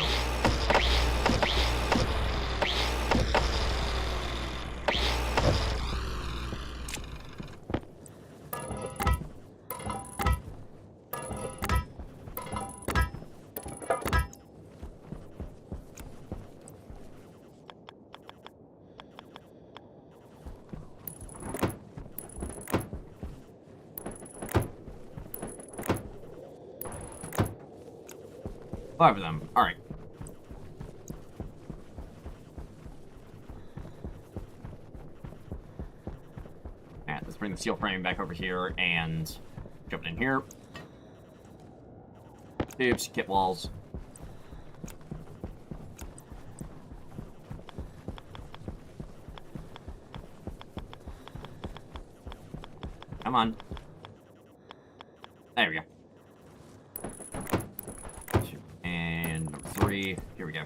Five of them. Alright. Alright, let's bring the steel frame back over here and jump in here. Tubes, kit walls. Come on. There we go. And number 3. Here we go.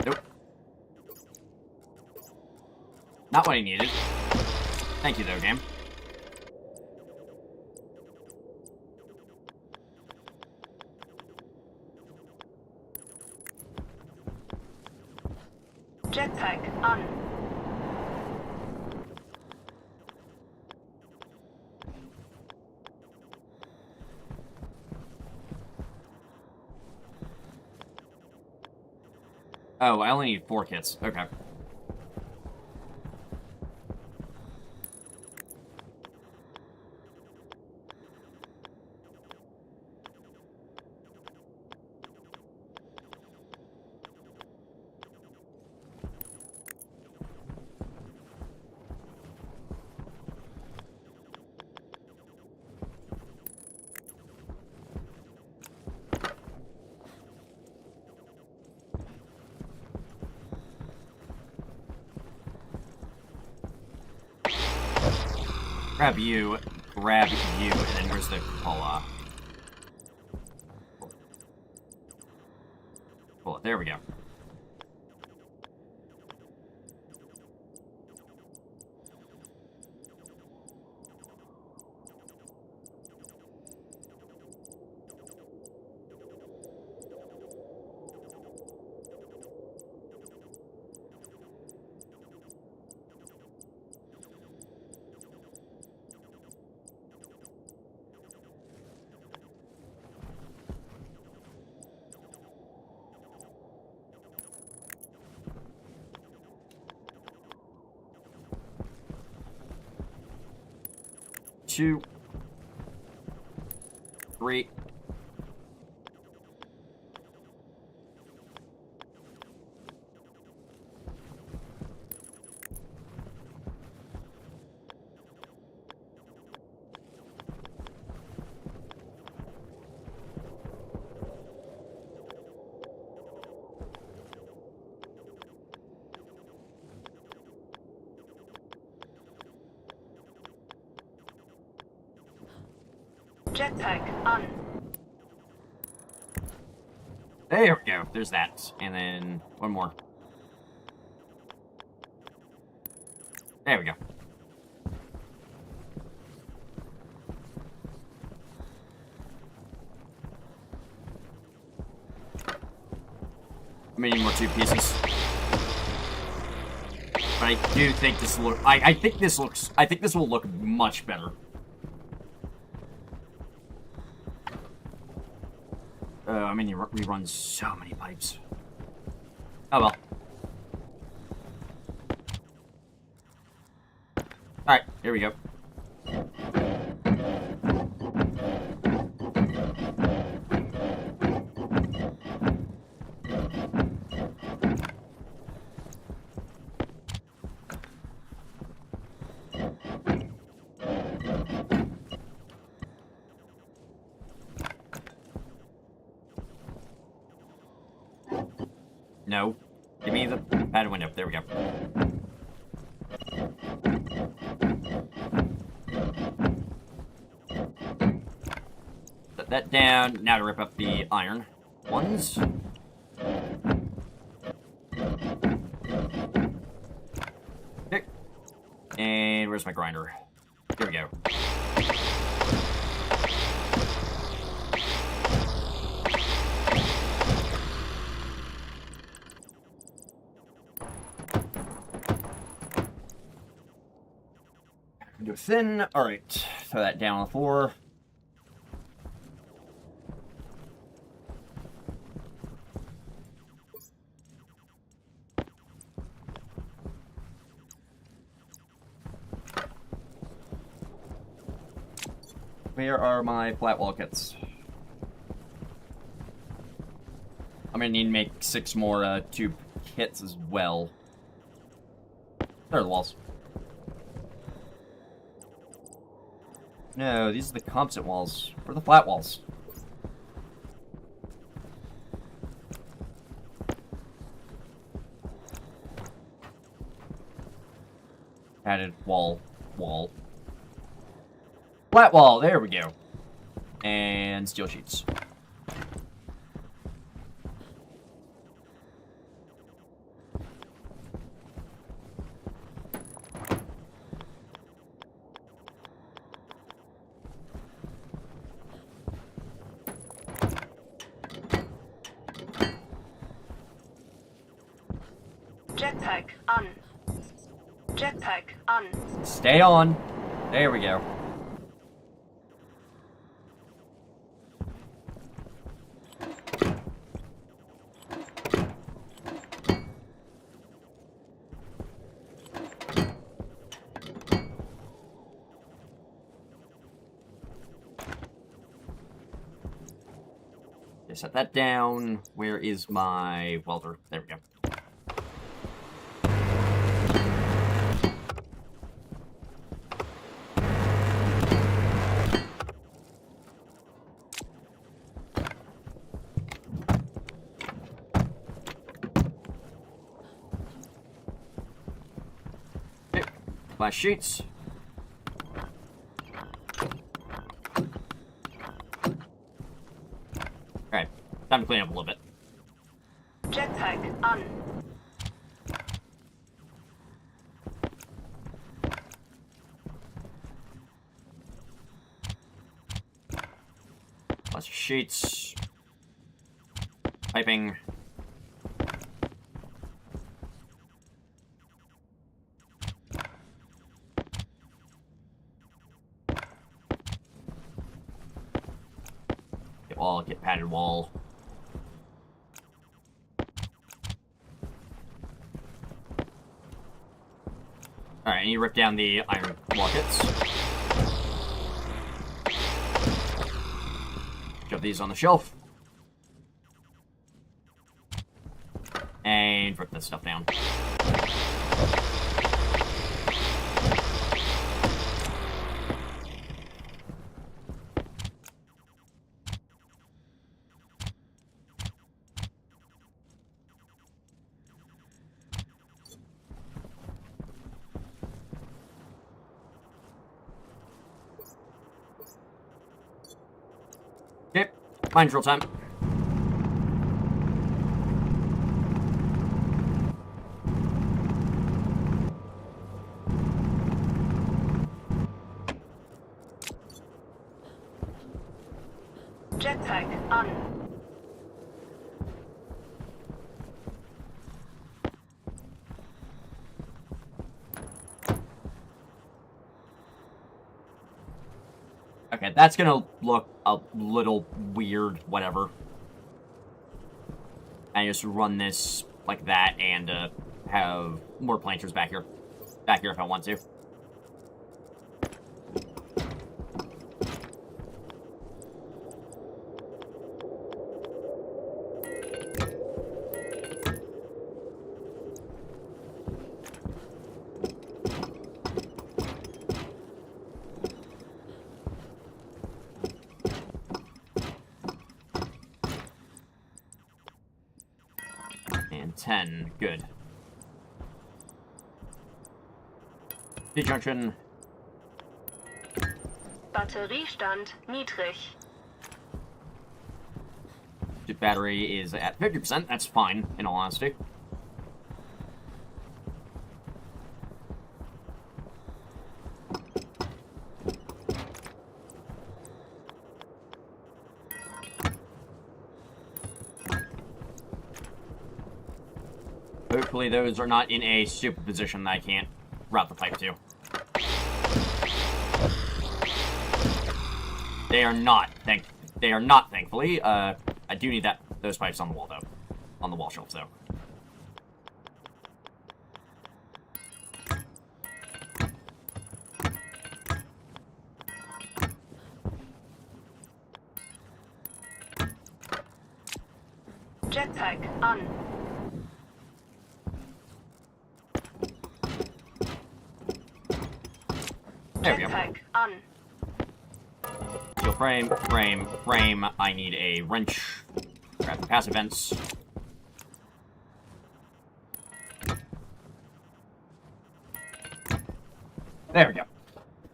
Nope. Not what I needed. Thank you, though, game. Jetpack on. Oh, I only need 4 kits. Okay. Grab you, and then where's the cupola? Pull it. There we go. Two, 3. Jetpack on. There we go. There's that. And then one more. There we go. Maybe more 2 pieces. But I do think this look. I think this looks. I think this will look much better. I mean, we run so many pipes. Oh well. Alright, here we go. No. Give me the padded window. There we go. Set that down. Now to rip up the iron ones. Okay. And where's my grinder? Here we go. Window thin. Alright. Throw that down on the floor. Where are my flat wall kits? I'm gonna need to make 6 more tube kits as well. There are the walls. No, these are the composite walls. Where are the flat walls? Added wall. Flat wall, there we go. And steel sheets. Jetpack on. Jetpack on. Stay on. There we go. Set that down. Where is my welder? There we go. Okay, my sheets. Time to clean up a little bit. Jetpack on. Lots of sheets. Piping. Get wall, get padded wall. Alright, I need to rip down the iron buckets. Shove these on the shelf. And rip this stuff down. Okay, mind drill time. Jetpack on. Okay, that's gonna look a little weird, whatever. I just run this like that and have more planters back here if I want to. And 10. Good. D-junction. Batteriestand niedrig. The battery is at 50%. That's fine, in all honesty. Hopefully those are not in a stupid position that I can't route the pipe to. They are not, thankfully. I do need those pipes on the wall, though. On the wall shelves, though. Jetpack an. There we go. Jetpack an. Steel frame. I need a wrench. Grab the passive vents. There we go.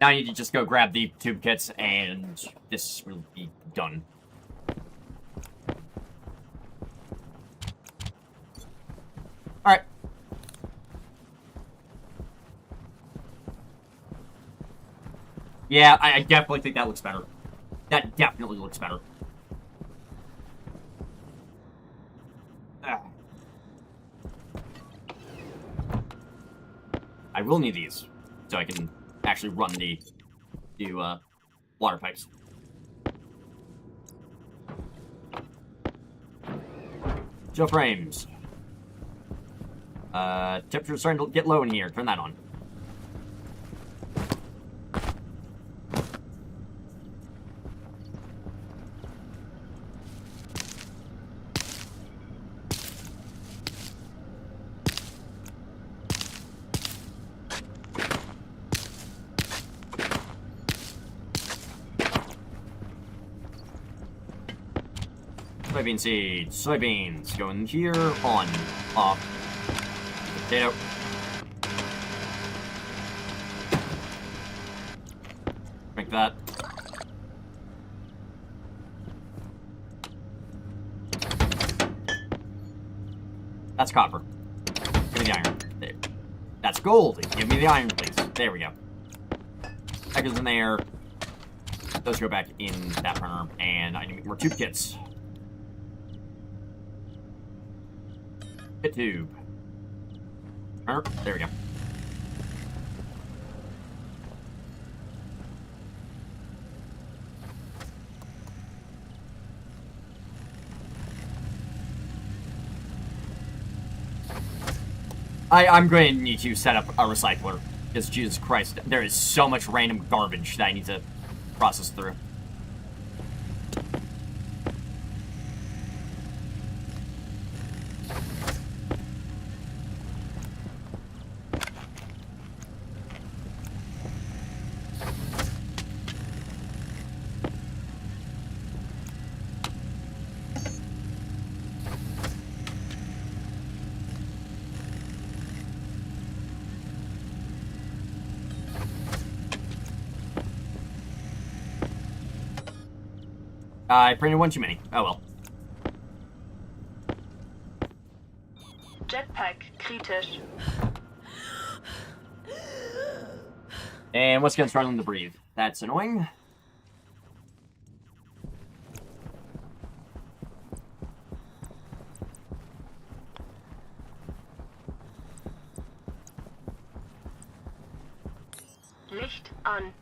Now I need to just go grab the tube kits, and this will be done. Alright. Yeah, I definitely think that looks better. That definitely looks better. I will need these, so I can actually run the water pipes. Steel frames. Temperature's starting to get low in here. Turn that on. Soybean seeds. Soybeans. Go in here. On. Off. Potato. Make that. That's copper. Give me the iron. There. That's gold. Give me the iron, please. There we go. That goes in there. Those go back in that printer. And I need more tube kits. Hit tube. There we go. I'm going to need to set up a recycler. Because, Jesus Christ, there is so much random garbage that I need to process through. I printed one too many. Oh well. Jetpack kritisch. And what's gonna struggle to breathe? That's annoying. Licht an.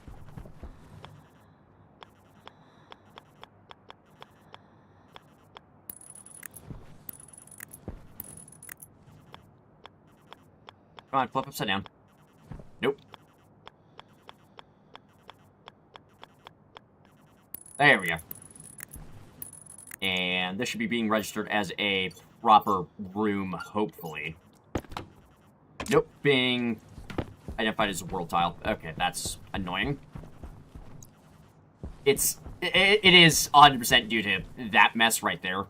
Come on, flip upside down. Nope. There we go. And this should be being registered as a proper room, hopefully. Nope, being identified as a world tile. Okay, that's annoying. It is 100% due to that mess right there.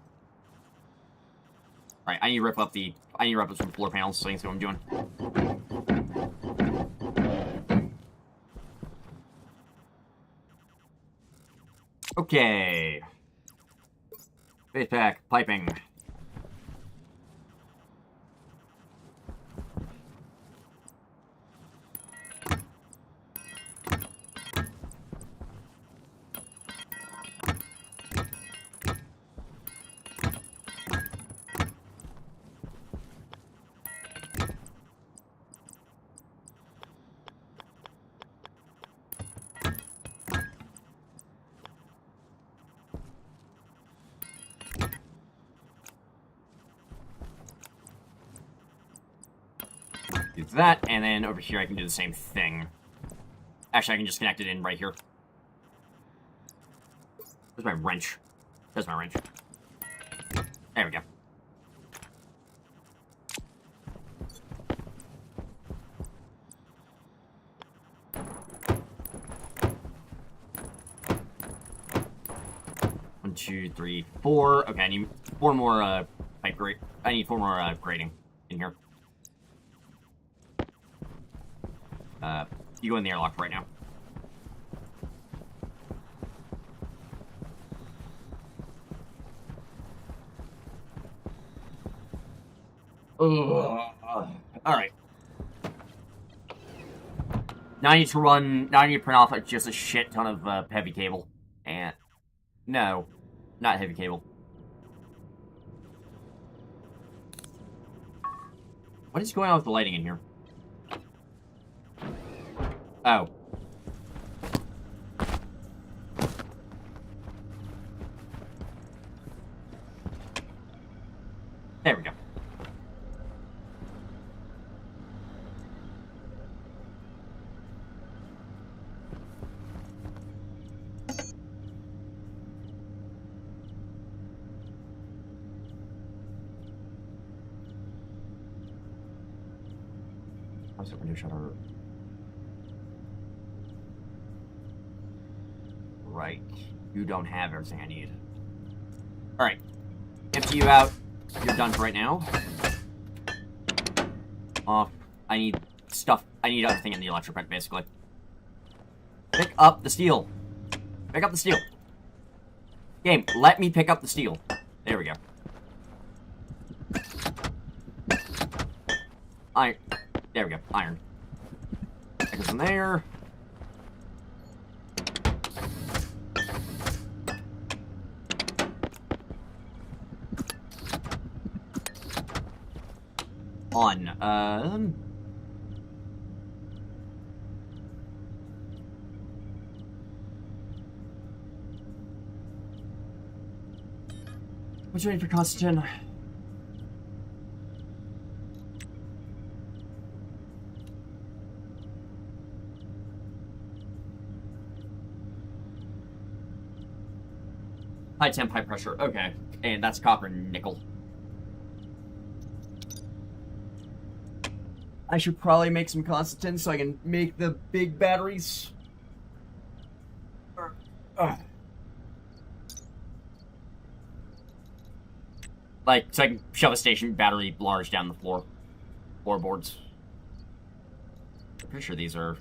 Alright, I need to rip up some floor panels so you can see what I'm doing. Okay. Face pack, piping. Do that, and then over here I can do the same thing. Actually, I can just connect it in right here. Where's my wrench? There's my wrench. There we go. One, two, three, four. Okay, I need four more pipe grate. I need four more grating in here. You go in the airlock right now. Alright. Now I need to run... Now I need to print off just a shit ton of heavy cable. And... No. Not heavy cable. What is going on with the lighting in here? Oh. There we go. How's the window shutter? Right. You don't have everything I need. Alright. Empty you out. You're done for right now. I need stuff. I need everything in the electric print, basically. Pick up the steel. Pick up the steel. Game, let me pick up the steel. There we go. Iron. There we go. Iron. That goes in there. On. What's ready for Constantine? High temp, high pressure. Okay. And that's copper and nickel. I should probably make some Constantine so I can make the big batteries. Like, so I can shove a station battery large down the floorboards. I'm pretty sure these are...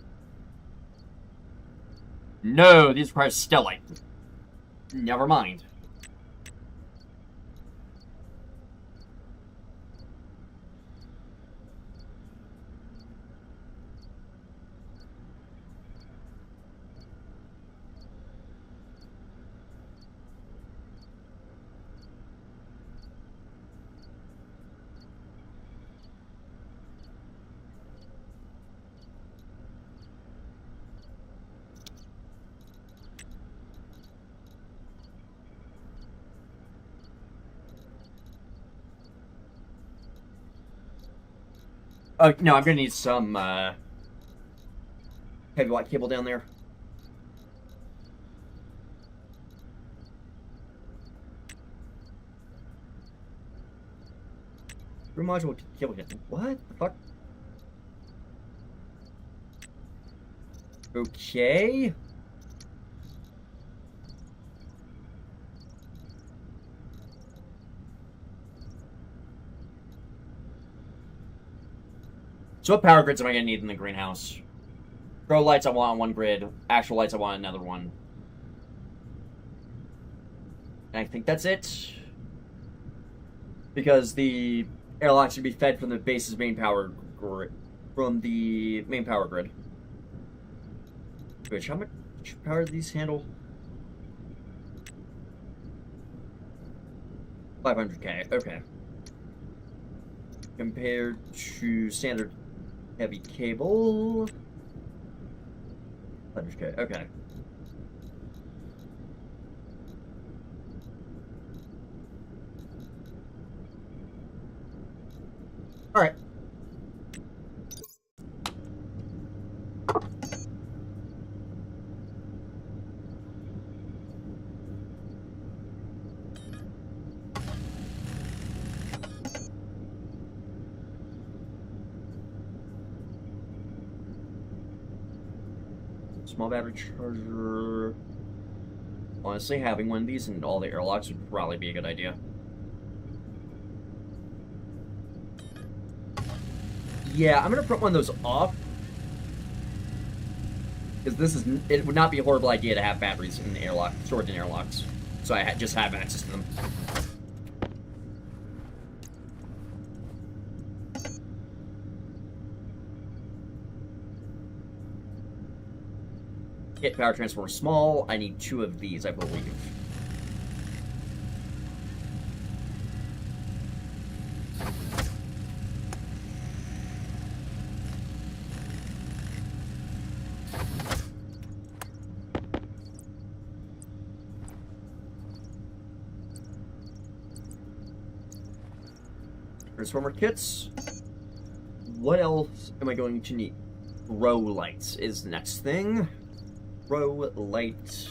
No, these require stellite. Never mind. No, I'm gonna need some, heavy white cable down there. Room module cable. What the fuck? Okay. So what power grids am I going to need in the greenhouse? Grow lights I want on one grid. Actual lights I want on another one. And I think that's it. Because the airlocks can be fed from the base's main power grid. From the main power grid. Which, how much power do these handle? 500k, okay. Compared to standard heavy cable... 500k, okay. Alright. Small battery charger. Honestly, having one of these in all the airlocks would probably be a good idea. Yeah, I'm gonna put one of those off. Because this is, it would not be a horrible idea to have batteries in the airlock, stored in airlocks. So I just have access to them. Hit power transformer small. I need 2 of these, I believe. Transformer kits. What else am I going to need? Row lights is the next thing. Row light.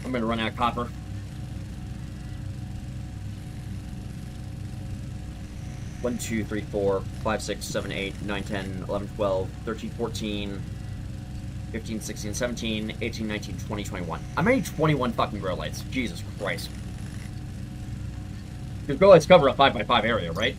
I'm gonna run out of copper. One, 2, 3, 4, 5, 6, 7, 8, 9, 10, 11, 12, 13, 14, 15, 16, 17, 18, 19, 20, 21. I'm gonna need 21 fucking grow lights. Jesus Christ. Because grow lights cover a 5x5 area, right?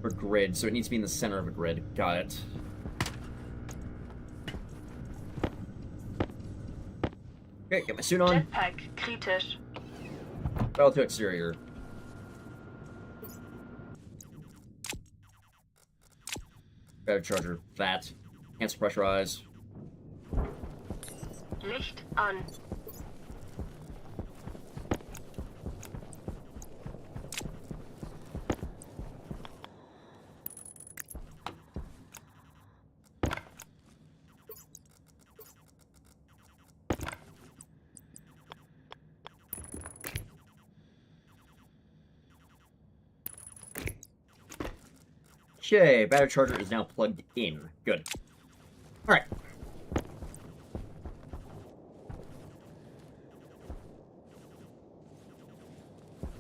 For grid, so it needs to be in the center of a grid. Got it. Okay, get my suit on. Jetpack kritisch. Battle to exterior. Battery charger, that. Cancel pressurize. Licht an. Okay, battery charger is now plugged in. Good. Alright.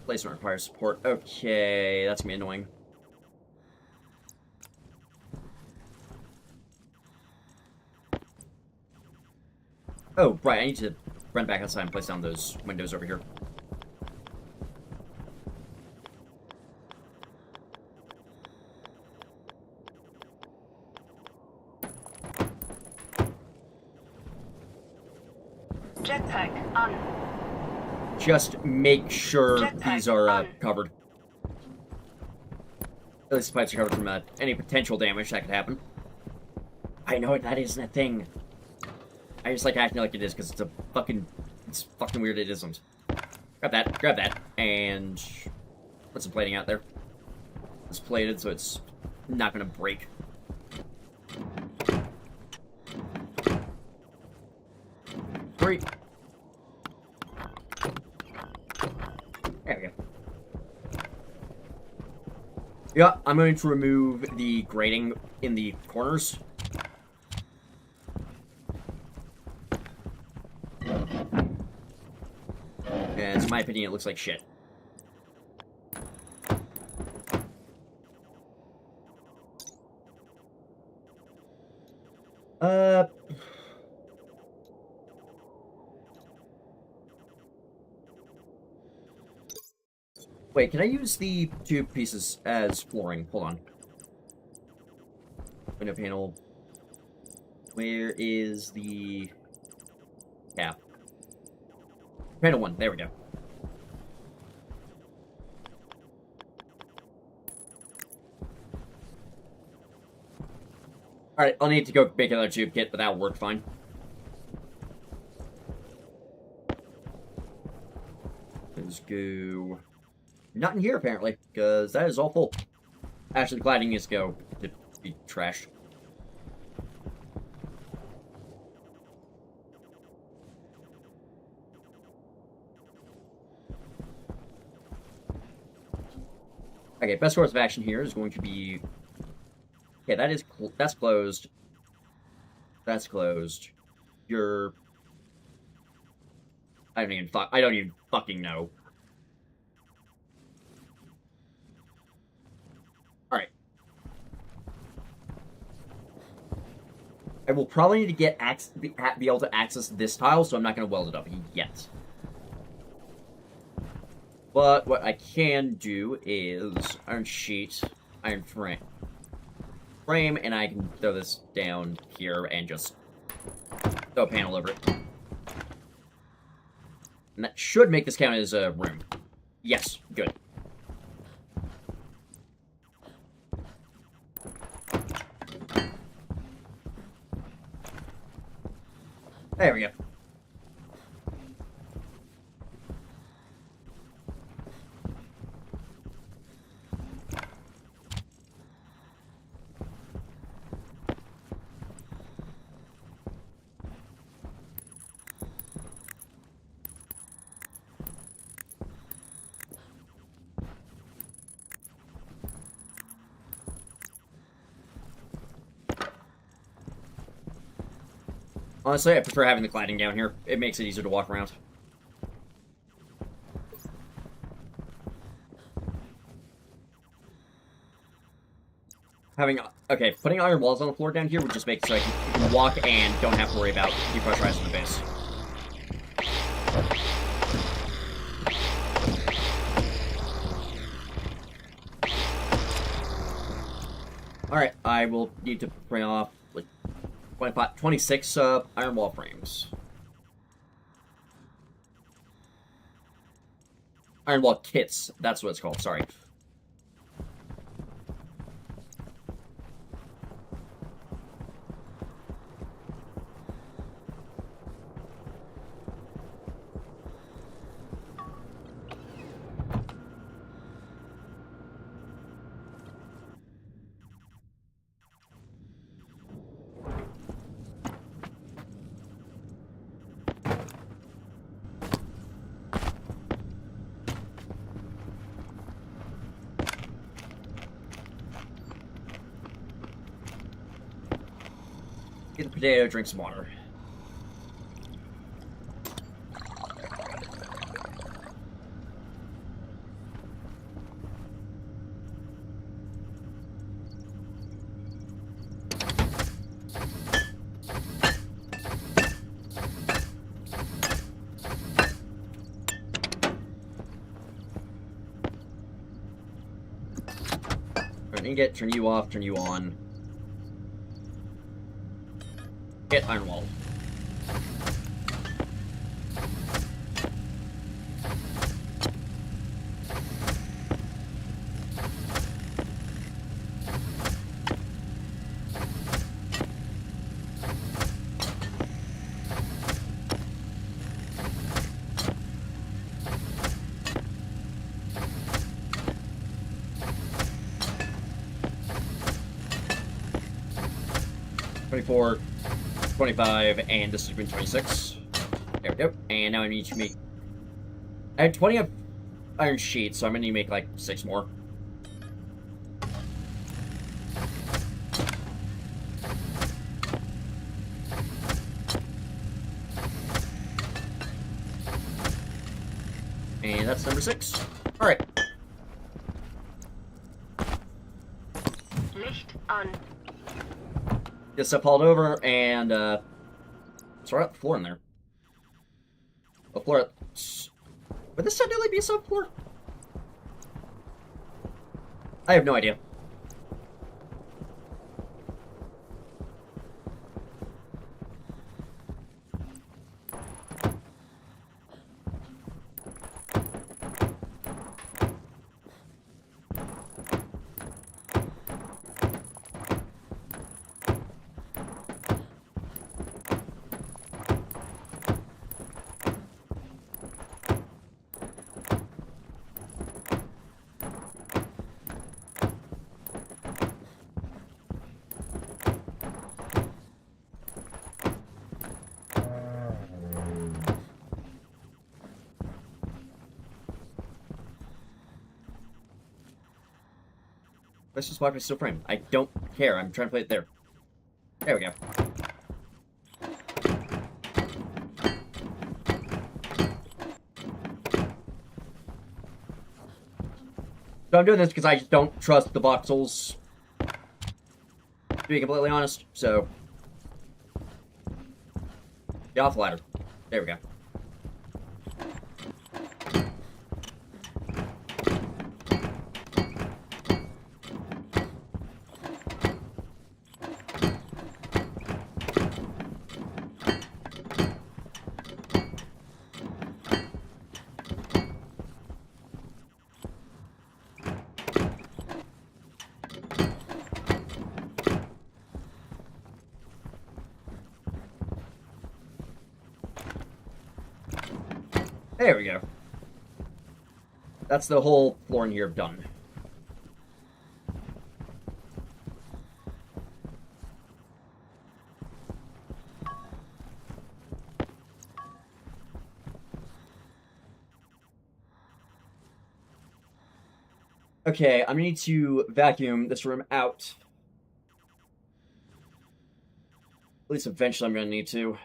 Placement requires support. Okay, that's gonna be annoying. Oh, right, I need to run back outside and place down those windows over here. Jetpack on. Just make sure Jetpack these are on. covered. At least the pipes are covered from any potential damage that could happen. I know that isn't a thing. I just like acting like it is because it's fucking weird it isn't. Grab that, and put some plating out there. It's plated so it's not gonna break. Three. There we go. Yeah, I'm going to remove the grating in the corners. Yeah, in my opinion, it looks like shit. Wait, can I use the two pieces as flooring? Hold on. Window panel. Where is the cap? Panel 1, there we go. Alright, I'll need to go make another tube kit, but that'll work fine. Let's go... Not in here, apparently, because that is all full. Actually, the cladding needs to go to be trashed. Okay, best course of action here is going to be... Okay, that's closed. That's closed. I don't even fucking know. Alright. I will probably need to be able to access this tile, so I'm not going to weld it up yet. But what I can do is iron sheet, iron frame, and I can throw this down here and just throw a panel over it. And that should make this count as a room. Yes, good. There we go. Honestly, I prefer having the cladding down here. It makes it easier to walk around. Putting iron walls on the floor down here would just make it so I can walk and don't have to worry about depressurizing the base. Alright, I will need to bring off, like, 26 iron wall frames. Iron wall kits, that's what it's called, sorry. Get the potato, drink some water. Turn you off, turn you on. Get iron wall. .24, 25, and this has been 26. There we go. And now I need to make... I had 20 of iron sheets, so I'm gonna need to make like 6 more. And that's number 6. Alright. Licht an. Get stuff hauled over, and, sort out the floor in there. The floor... Would this technically be a subfloor? I have no idea. Let's just watch my still frame. I don't care. I'm trying to play it there. There we go. So I'm doing this because I just don't trust the voxels, to be completely honest. So, get off the ladder. There we go. There we go. That's the whole floor in here done. Okay, I'm gonna need to vacuum this room out. At least eventually I'm gonna need to.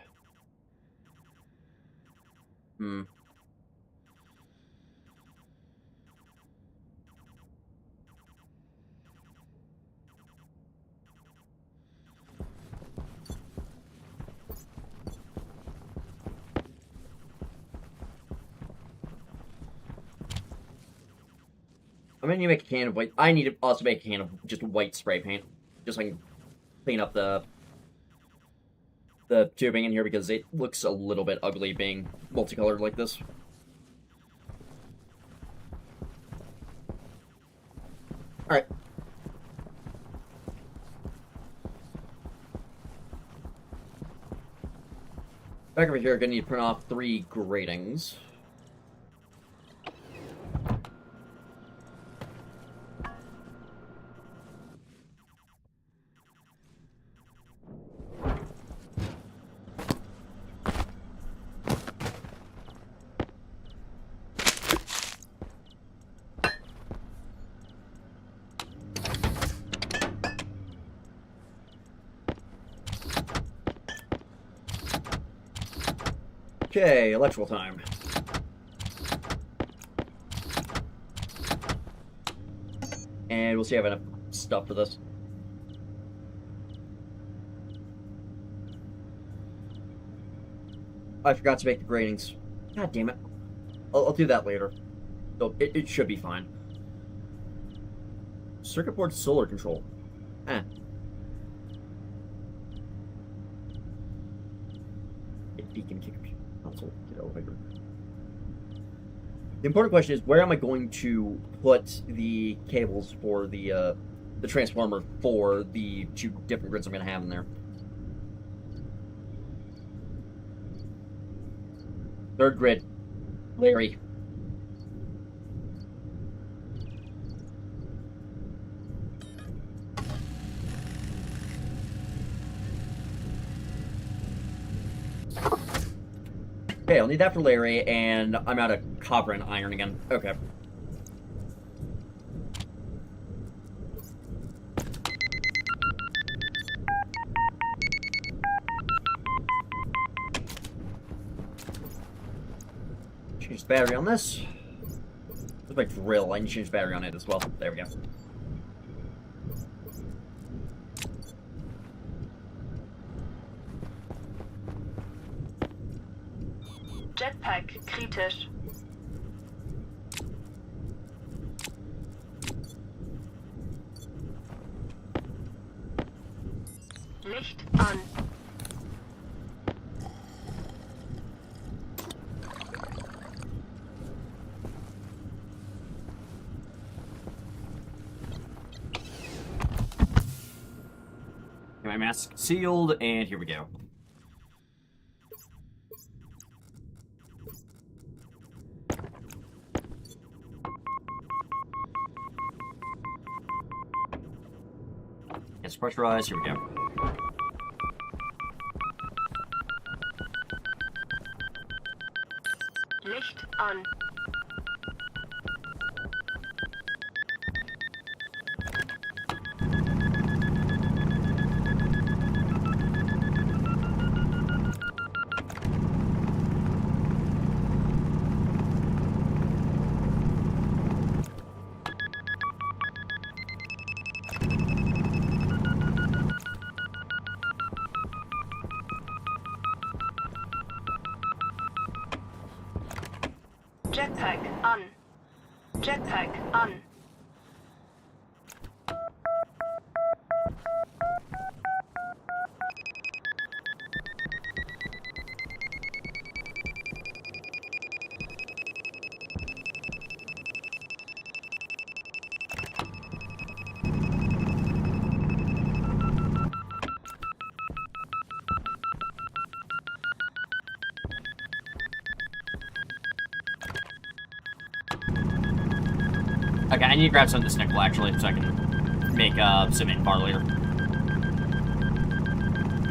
I'm gonna need to make a can of white. I need to also make a can of just white spray paint, just so I can clean up the tubing in here because it looks a little bit ugly being multicolored like this. All right. Back over here, gonna need to print off 3 gratings. Okay, electrical time. And we'll see if I have enough stuff for this. I forgot to make the gratings. God damn it. I'll do that later. So it should be fine. Circuit board solar control. Beacon kicker console. Get over here. The important question is, where am I going to put the cables for the transformer for the 2 different grids I'm going to have in there? Third grid. Larry. Okay, I'll need that for Larry, and I'm out of copper and iron again. Okay. Change the battery on this. Where's my drill? I need to change the battery on it as well. There we go. Jetpack kritisch. Licht an. My mask sealed, and here we go. It's pressurized, here we go. Licht an. Jetpack an. Jetpack an. Okay, I need to grab some of this nickel, actually, so I can make cement bar later.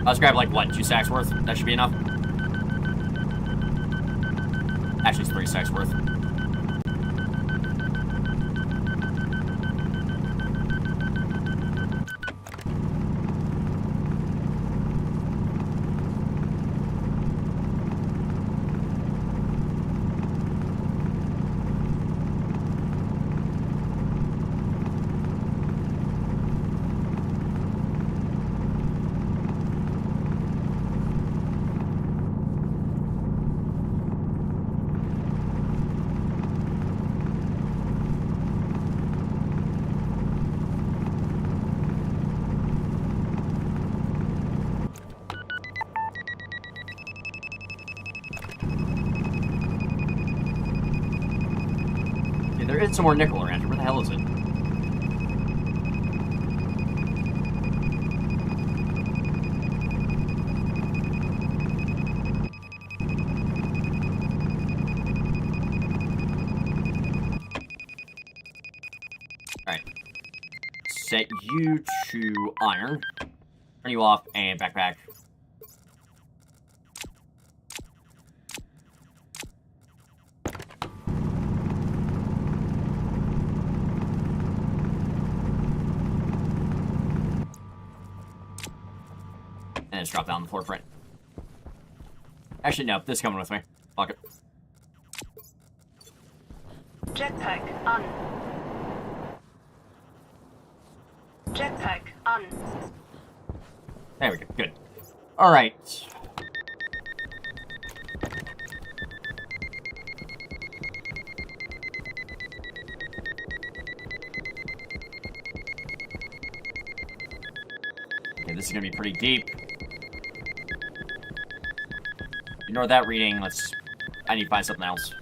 Let's grab, like, what, 2 stacks worth? That should be enough. Actually, it's 3 stacks worth. There is some more nickel around here. Where the hell is it? Alright. Set you to iron. Turn you off, and backpack. And just drop down the floor print. Actually, no. This is coming with me. Fuck it. Jetpack an. Jetpack an. There we go. Good. Alright. Okay, this is gonna be pretty deep. Ignore that reading. I need to find something else.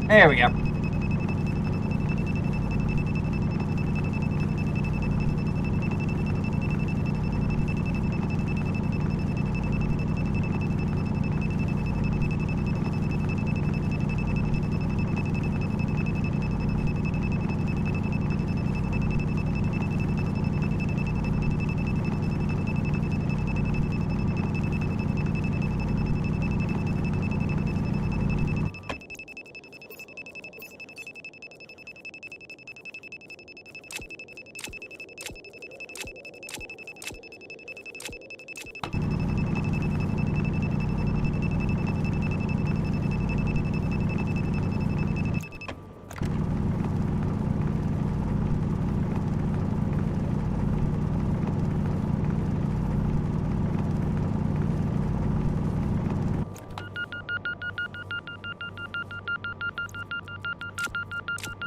There we go.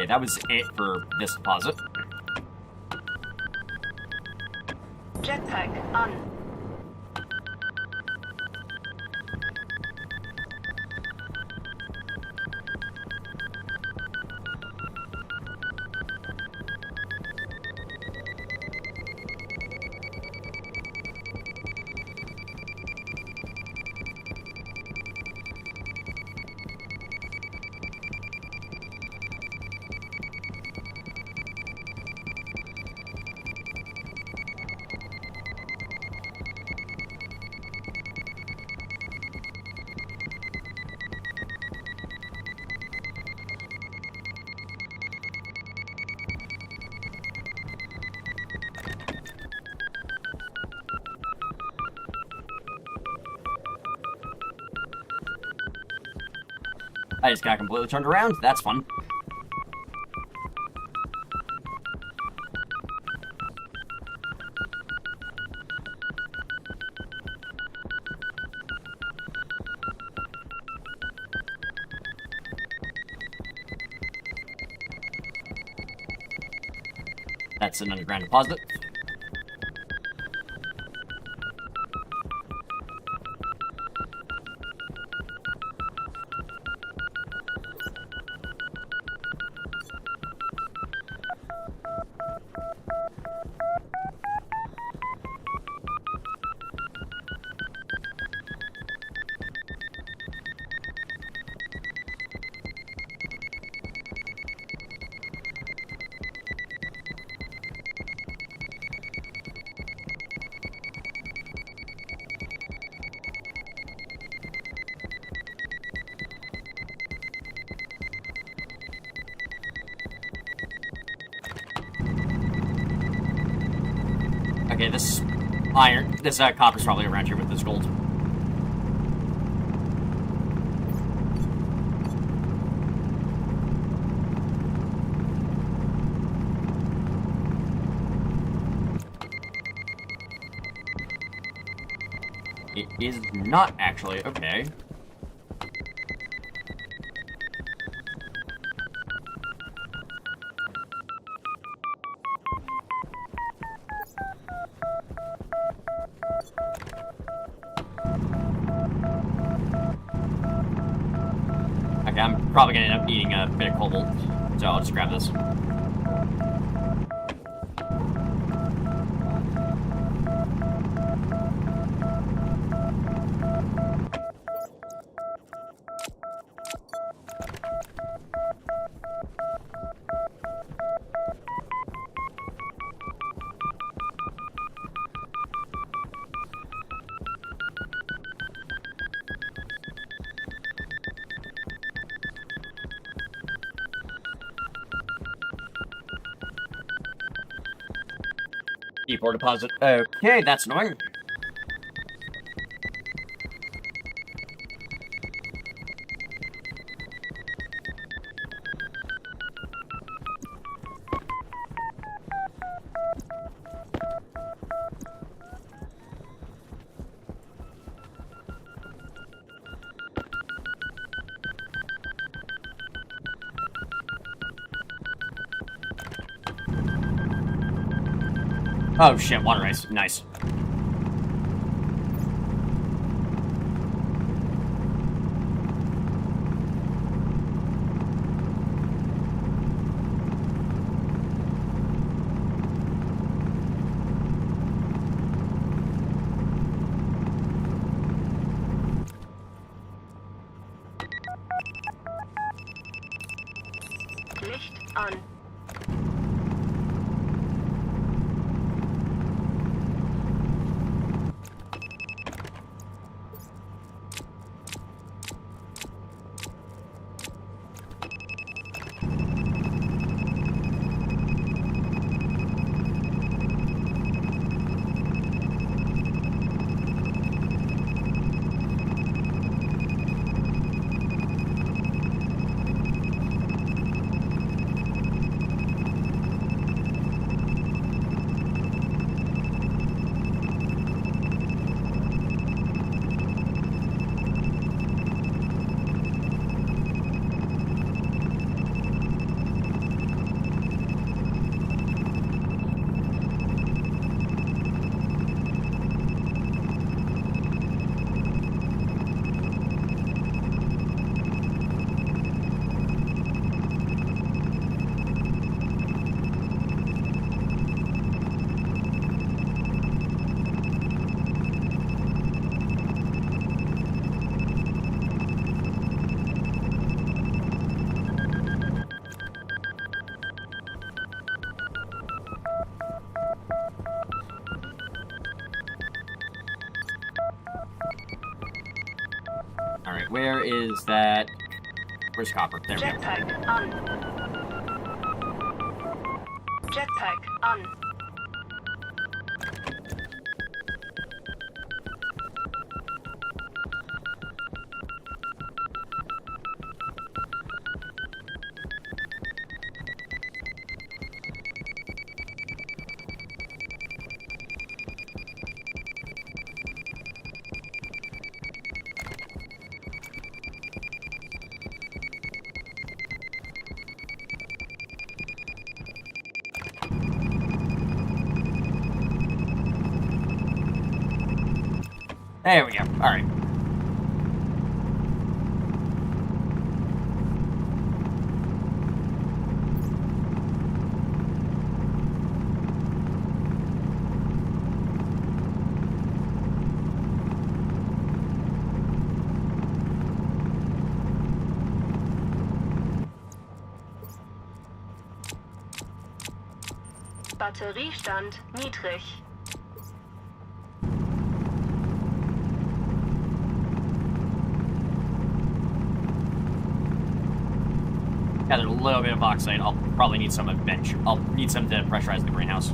that was it for this deposit. Jetpack on. I just got completely turned around. That's fun. That's an underground deposit. Okay, this copper's probably around here with this gold. It is not actually, okay. Okay, I'm probably gonna end up eating a bit of cobalt, so I'll just grab this. E4 deposit. Okay, that's annoying. Oh shit, water ice. Nice. Licht an. Alright, where is that? Where's copper? There we go. Jetpack on. Jetpack on. There we go. Alright. Batteriestand niedrig. Gathered a little bit of oxide. I'll probably need some eventually. I'll need some to pressurize the greenhouse.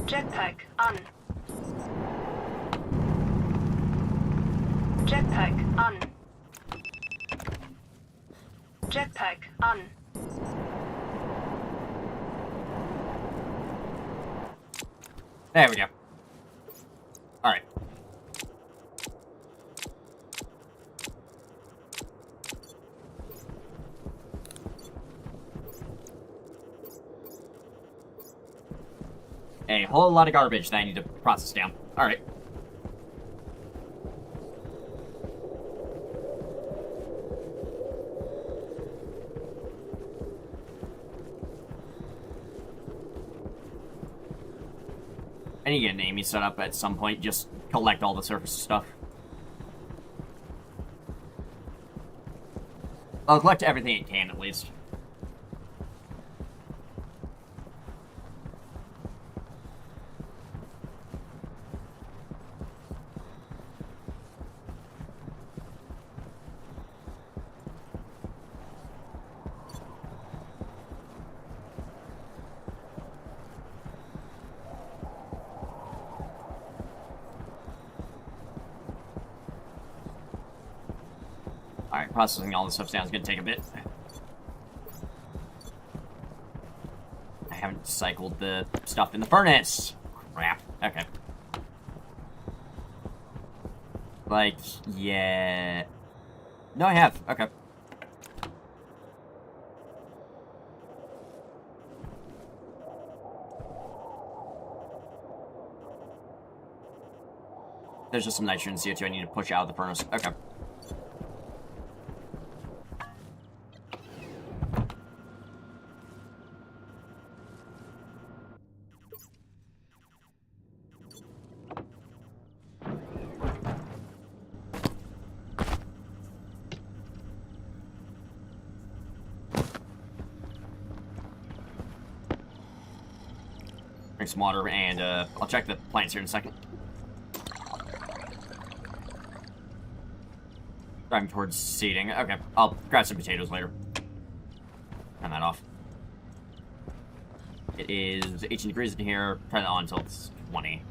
Jetpack on. Jetpack on. Jetpack on. There we go. Alright. A whole lot of garbage that I need to process down. Alright. I need to get an Amy set up at some point, just collect all the surface stuff. I'll collect everything it can, at least. Alright, processing all this stuff down is going to take a bit. I haven't cycled the stuff in the furnace. Crap. Okay. Like, yeah. No, I have. Okay. There's just some nitrogen CO2 I need to push out of the furnace. Okay. Drink some water, and I'll check the plants here in a second. Driving towards seeding. Okay, I'll grab some potatoes later. Turn that off. It is 18 degrees in here. Turn it on until it's 20.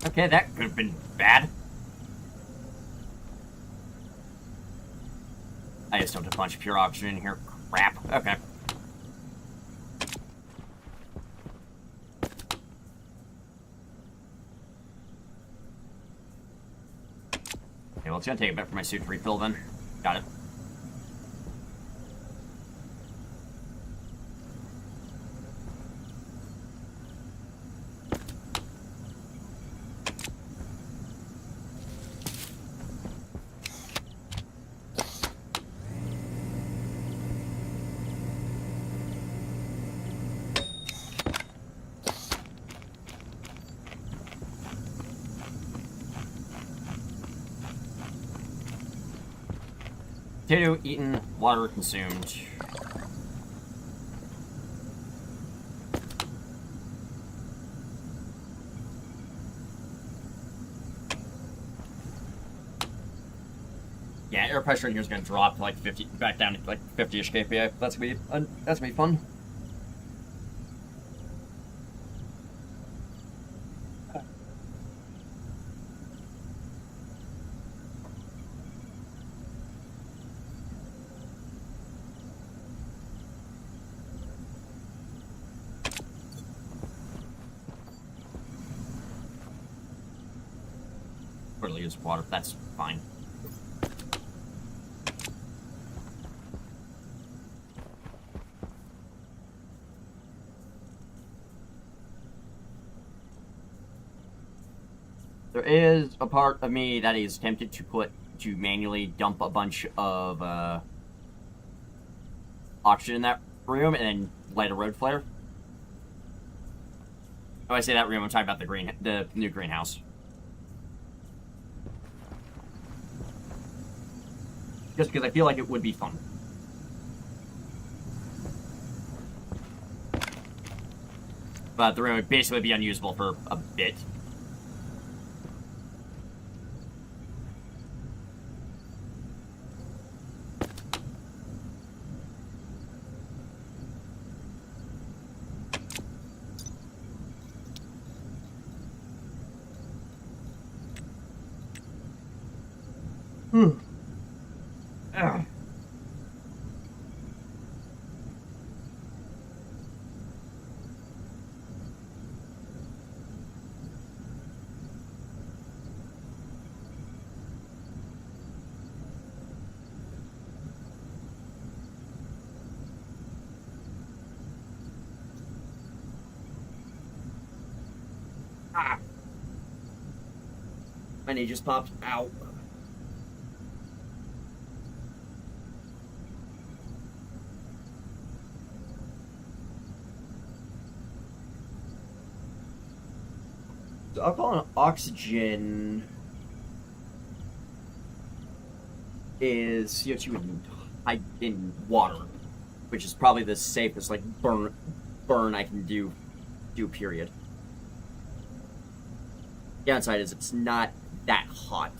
Okay, that could have been bad. I just dumped a bunch of pure oxygen in here. Crap. Okay. Okay, well, it's gonna take a bit for my suit to refill then. Got it. Potato eaten, water consumed. Yeah, air pressure in here is gonna drop to like 50, back down to like 50-ish kPa. That's gonna be fun. Totally use water. That's fine. There is a part of me that is tempted to manually dump a bunch of oxygen in that room and then light a road flare. When I say that room, I'm talking about the new greenhouse. Just because I feel like it would be fun. But the room would basically be unusable for a bit. Ugh. Ah. My knee just popped out. So alcohol and oxygen is CO2 in water, which is probably the safest like burn I can do period. The downside is it's not that hot.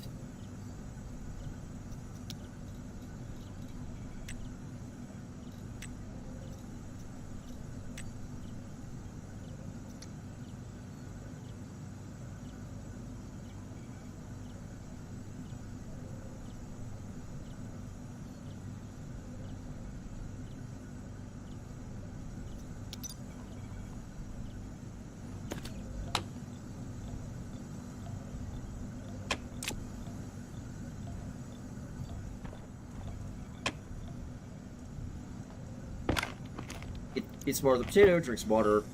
It eats more of the potato, drinks water,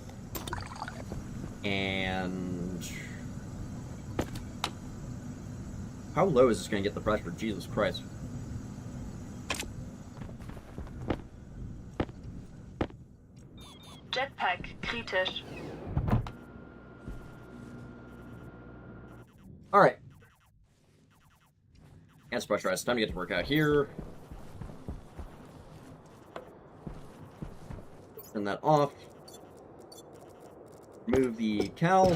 and how low is this going to get the pressure? Jesus Christ. Jetpack kritisch. Alright. Gas pressurized. Time to get to work out here. Turn that off. Remove the cowl.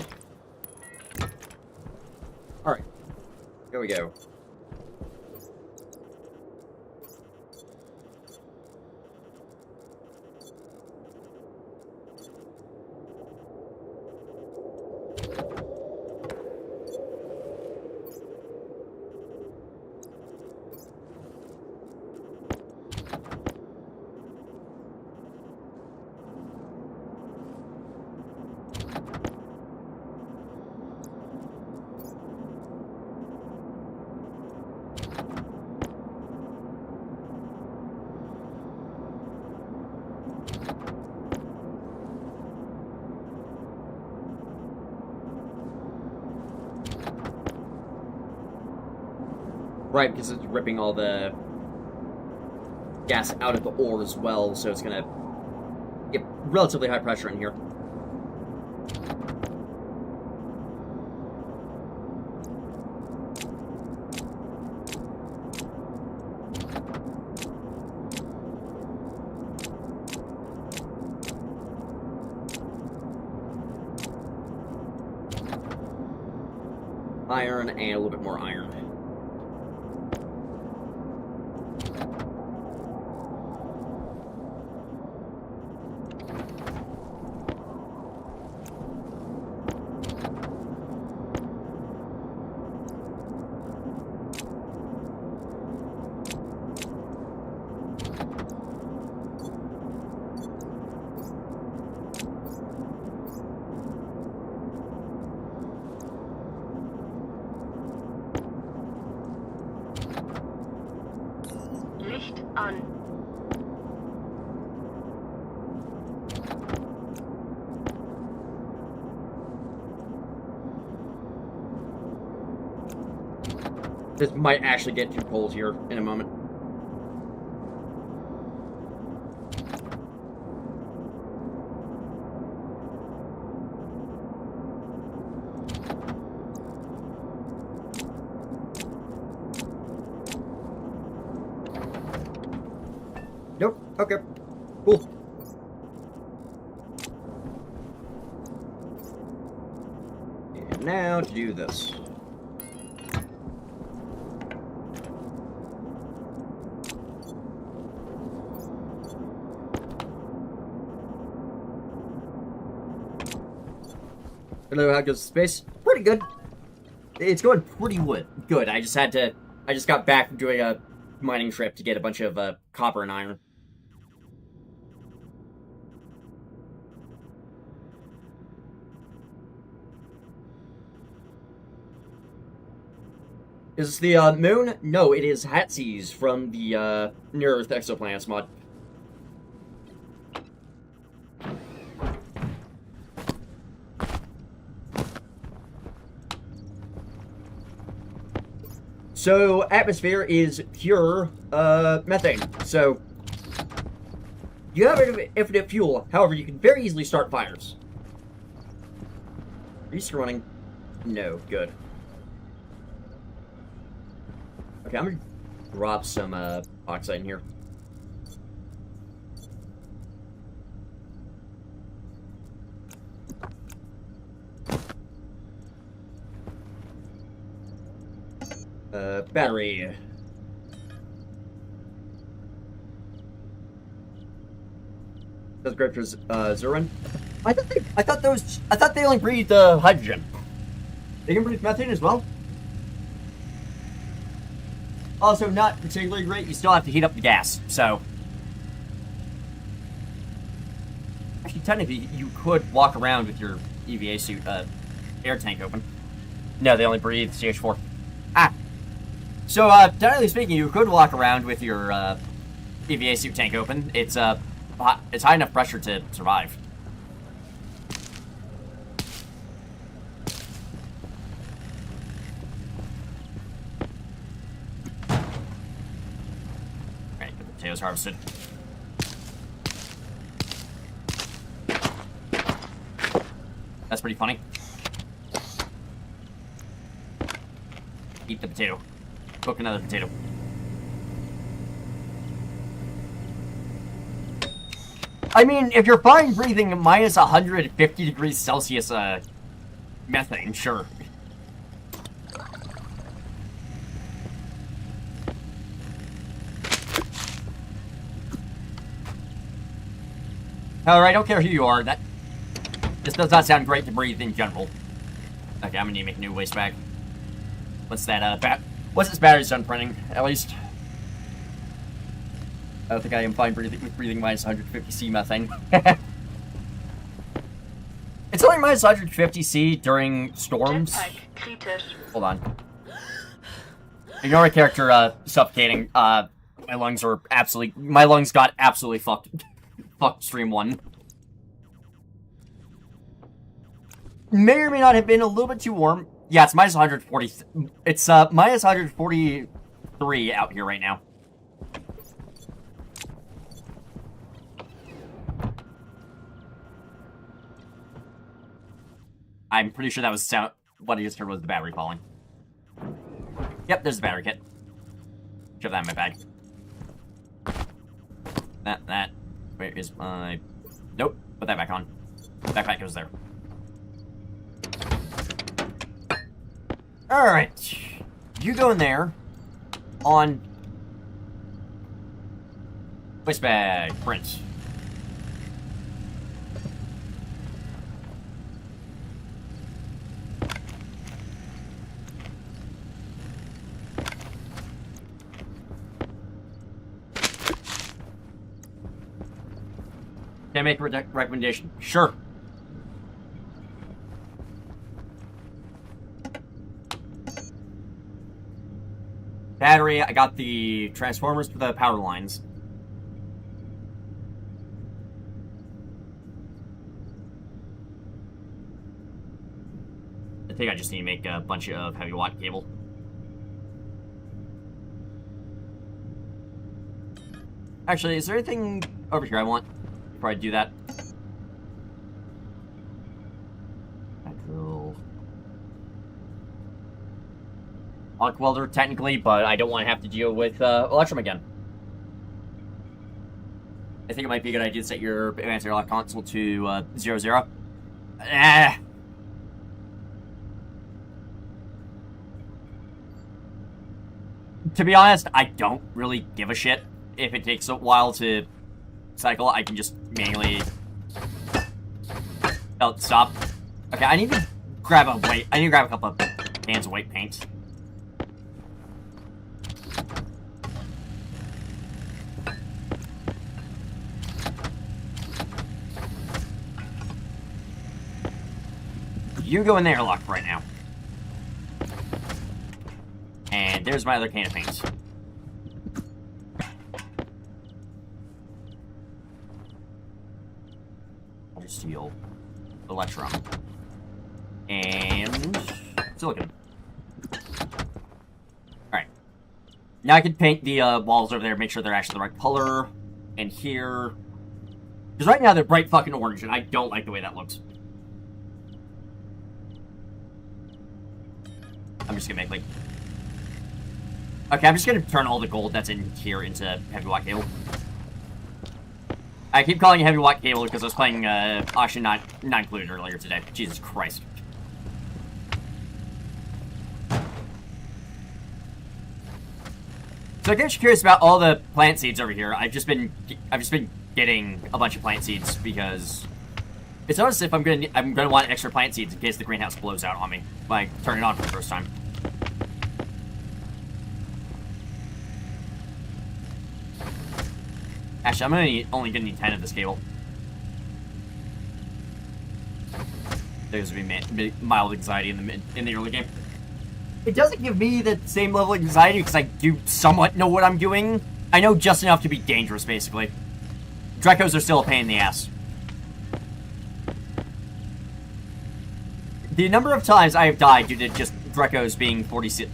Alright. Here we go. Right, because it's ripping all the gas out of the ore as well, so it's gonna get relatively high pressure in here. Iron and a little bit more iron. Licht an. This might actually get too cold here in a moment. Nope. Okay. Cool. And now to do this. Hello, how goes space? Pretty good. It's going pretty good. I just got back from doing a mining trip to get a bunch of copper and iron. Is this the moon? No, it is Hatseas from the Near Earth Exoplanets mod. So, atmosphere is pure methane. So, you have infinite fuel. However, you can very easily start fires. Are you still running? No, good. Okay, I'm gonna drop some oxide in here. Battery. Those grifters, Zurin. I thought they only breathed hydrogen. They can breathe methane as well. Also, not particularly great. You still have to heat up the gas. So, actually, technically, you could walk around with your EVA suit, air tank open. No, they only breathe CH4. Ah. So, technically speaking, you could walk around with your EVA suit tank open. It's high enough pressure to survive. Alright, get the potatoes harvested. That's pretty funny. Eat the potato. Cook another potato. I mean, if you're fine breathing minus 150 degrees Celsius methane, sure. However, I don't care who you are. This does not sound great to breathe in general. Okay, I'm gonna need to make a new waste bag. What's that, what's this battery done printing, at least? I don't think I am fine with breathing minus 150 C methane. It's only minus 150 C during storms. Hold on. Ignore my character suffocating. My lungs got absolutely fucked. Fucked stream 1. May or may not have been a little bit too warm. Yeah, it's minus 140. It's minus 140 3 out here right now. I'm pretty sure that was what I just heard was the battery falling. Yep, there's the battery kit. Shove that in my bag. That. Where is my... Nope, put that back on. Backpack goes there. Alright. You go in there on... Waste bag. Print. Can I make a recommendation? Sure. Battery, I got the transformers for the power lines. I think I just need to make a bunch of heavy watt cable. Actually, is there anything over here I want? Before I do that. Drill. Arc welder, technically, but I don't want to have to deal with Electrum again. I think it might be a good idea to set your advanced airlock console to 00. To be honest, I don't really give a shit if it takes a while to cycle. I can just manually... Oh, stop. Okay, I need to grab a white... I need to grab a couple of cans of white paint. You go in there, lock right now. And there's my other can of paint. Steel, Electrum, and silicon. Alright. Now I can paint the walls over there, make sure they're actually the right color. And here... Because right now they're bright fucking orange, and I don't like the way that looks. I'm just gonna make, like... Okay, I'm just gonna turn all the gold that's in here into heavy watt cable. I keep calling it heavy watt cable because I was playing Auction not included earlier today. Jesus Christ. So I guess you're curious about all the plant seeds over here. I've just been getting a bunch of plant seeds because it's almost as if I'm gonna want extra plant seeds in case the greenhouse blows out on me when I turn it on for the first time. Actually, I'm only gonna need 10 of this cable. There's gonna be mild anxiety in the early game. It doesn't give me the same level of anxiety because I do somewhat know what I'm doing. I know just enough to be dangerous, basically. Drecos are still a pain in the ass. The number of times I have died due to just Drecos being 40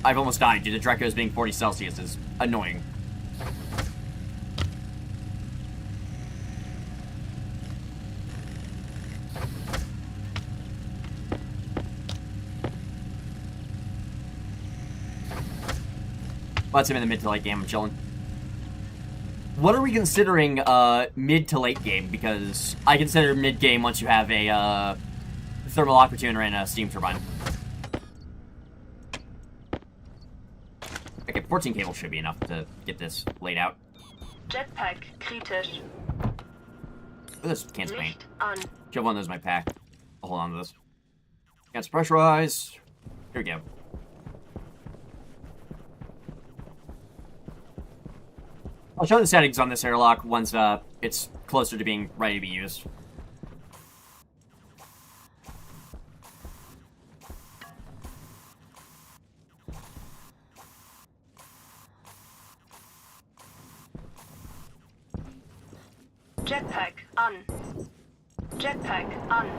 I've almost died due to Drecos being 40 Celsius is annoying. Once I'm in the mid to late game, I'm chilling. What are we considering mid to late game? Because I consider mid game once you have a thermal aqua tuner and a steam turbine. Okay, 14 cables should be enough to get this laid out. Jetpack kritisch. Oh, this can's paint. Licht an. Shove one of those in my pack. I'll hold on to this. Cans pressurize. Here we go. I'll show the settings on this airlock once it's closer to being ready to be used. Jetpack an. Jetpack an.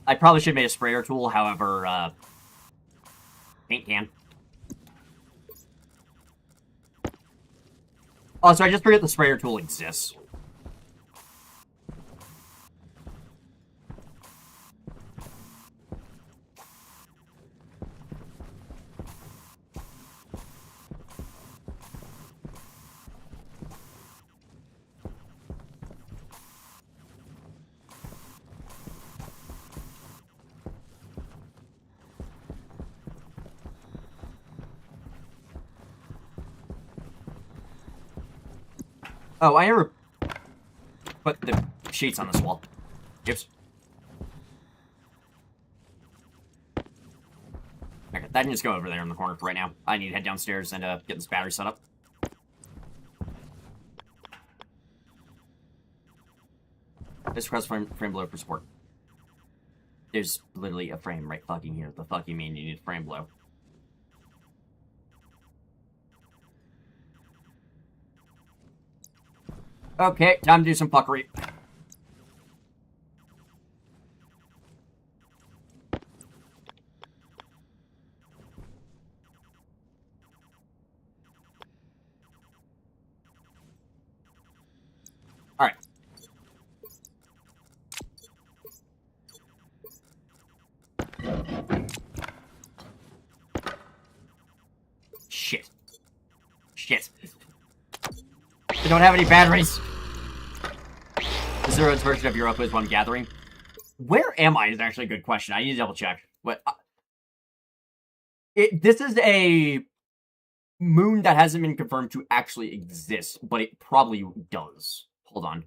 I probably should have made a sprayer tool, however, paint can. Oh, so I just forget the sprayer tool exists. Oh, I never put the sheets on this wall. Oops. Okay, that can just go over there in the corner for right now. I need to head downstairs and get this battery set up. This request frame below for support. There's literally a frame right fucking here. The fuck you mean you need a frame below? Okay, time to do some fuckery. Alright. Shit. Shit. I don't have any batteries. The Zero's version of Europa is what I'm gathering. Where am I is actually a good question. I need to double check. What? This is a moon that hasn't been confirmed to actually exist, but it probably does. Hold on.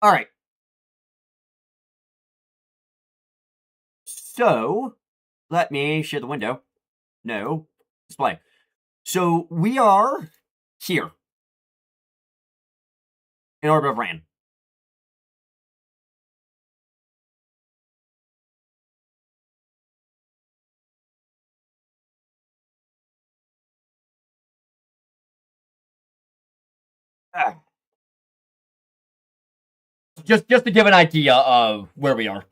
Alright. So, let me share the window. No. Display. So, we are here. In orbit of Ran. Just to give an idea of where we are.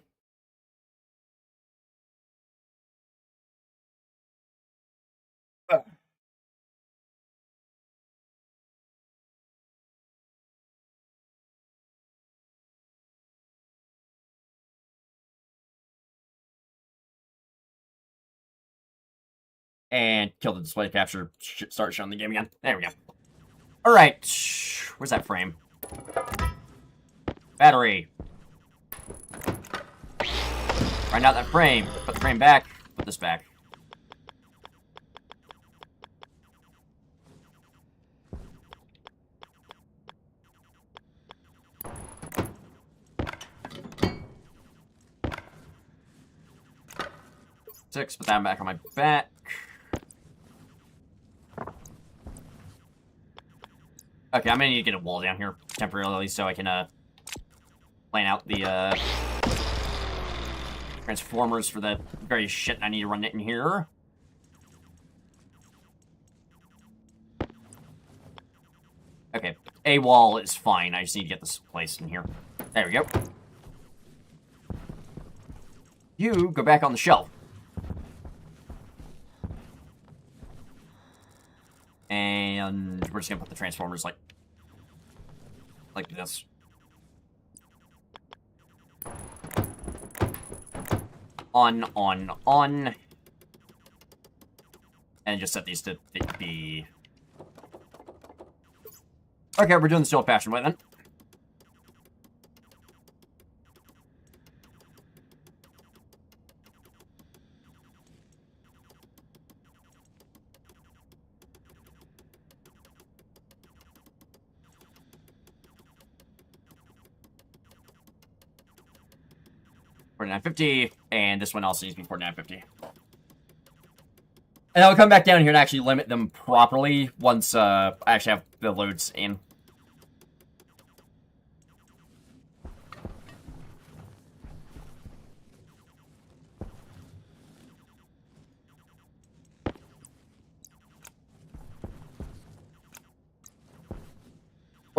And kill the display capture. Start showing the game again. There we go. Alright. Where's that frame? Battery. Find out that frame. Put the frame back. Put this back. Six, put that back on my back. Okay, I'm gonna need to get a wall down here temporarily so I can plan out the transformers for the various shit I need to run it in here. Okay, a wall is fine. I just need to get this placed in here. There we go. You go back on the shelf. And we're just gonna put the transformers like this. On. And just set these to be... Okay, we're doing this the old-fashioned way then. $49.50, and this one also needs to be $49.50. And I'll come back down here and actually limit them properly once I actually have the loads in.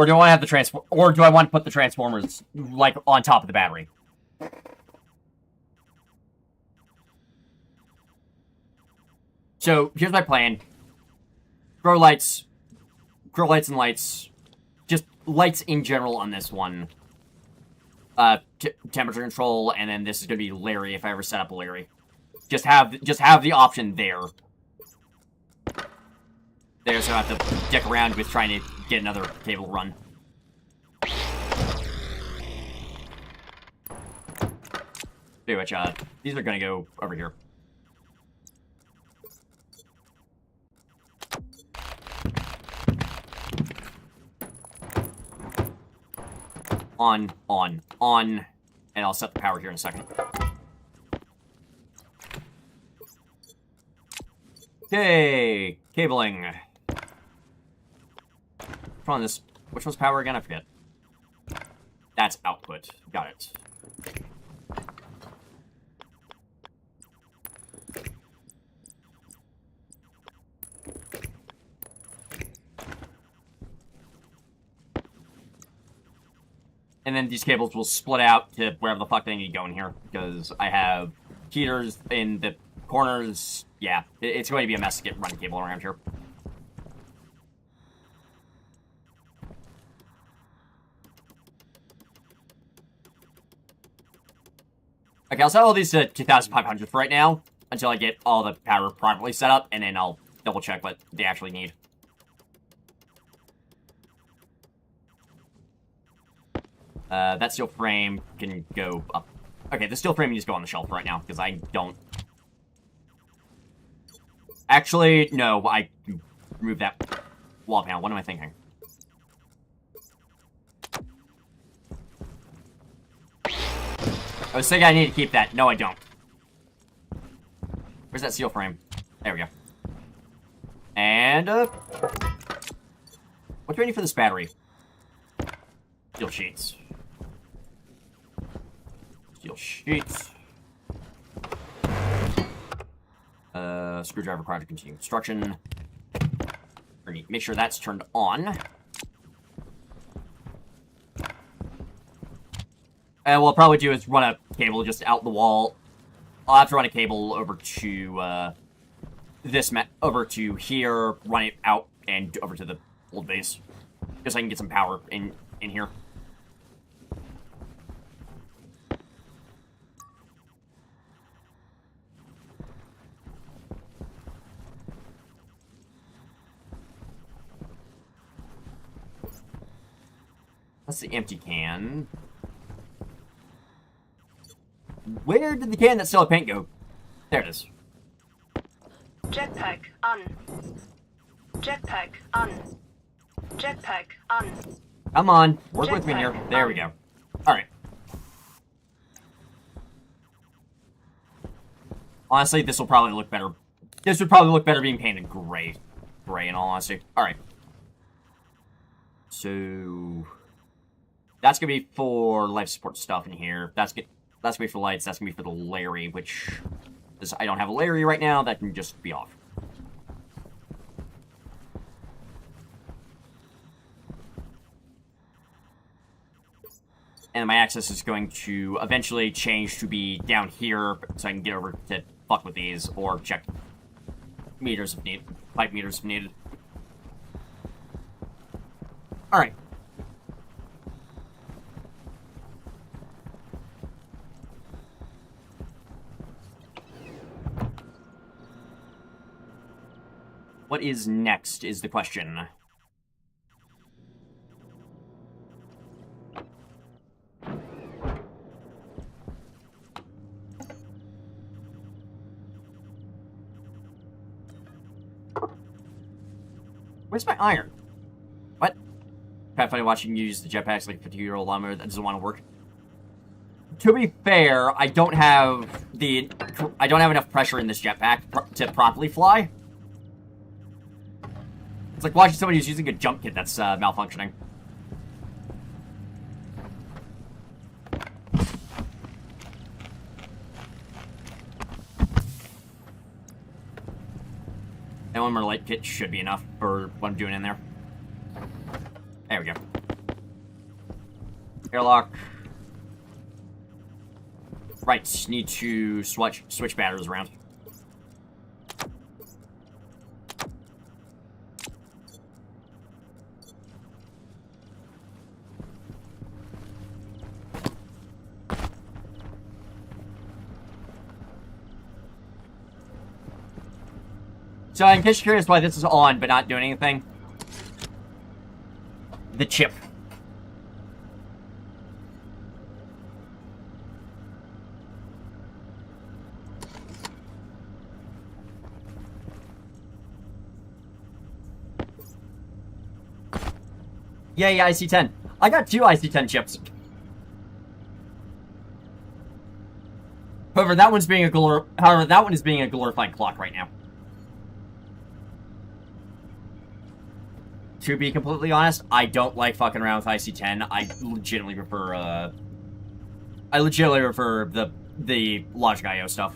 Or do I want to have the or do I want to put the transformers, like, on top of the battery? So, here's my plan. Grow lights and lights. Just lights in general on this one. Temperature control, and then this is going to be Larry if I ever set up a Larry. Just have the option there. There, so I have to dick around with trying to get another cable run. Pretty much, these are gonna go over here. On, and I'll set the power here in a second. Okay, cabling. Which one's power again? I forget. That's output. Got it. And then these cables will split out to wherever the fuck they need to go in here, because I have heaters in the corners. Yeah, it's going to be a mess to get running cable around here. Okay, I'll set all these to 2,500 for right now, until I get all the power properly set up, and then I'll double check what they actually need. That steel frame can go up. Okay, the steel frame needs to go on the shelf right now, because I don't... Actually, no, I can remove that wall panel. What am I thinking? I was thinking I need to keep that. No, I don't. Where's that steel frame? There we go. And, what do I need for this battery? Steel sheets. Steel sheets. Screwdriver required to continue construction. Make sure that's turned on. And what I'll probably do is run a cable just out the wall. I'll have to run a cable over to, over to here, run it out, and over to the old base. Just so I can get some power in here. That's the empty can. Where did the can that's still a paint go? There it is. Jetpack on. Jetpack on. Jetpack on. Come on, work with me here. There we go. Alright. Honestly, this will probably look better. This would probably look better being painted gray. Gray, in all honesty. Alright. So... that's gonna be for life support stuff in here. That's gonna be for lights. That's gonna be for the Larry, which is, I don't have a Larry right now. That can just be off. And my access is going to eventually change to be down here, so I can get over to fuck with these or check meters if needed, pipe meters if needed. All right. What is next is the question. Where's my iron? What? Kind of funny watching you use the jetpacks like a 50-year-old lawnmower that doesn't want to work. To be fair, I don't have enough pressure in this jetpack to properly fly. It's like watching somebody who's using a jump kit that's malfunctioning. And one more light kit should be enough for what I'm doing in there. There we go. Airlock. Right, need to switch batteries around. So, in case you're curious why this is on but not doing anything, the chip. Yay, IC-10. I got 2 IC-10 chips. However, that one is being a glorified clock right now. To be completely honest, I don't like fucking around with IC-10. I legitimately prefer the Logic IO stuff.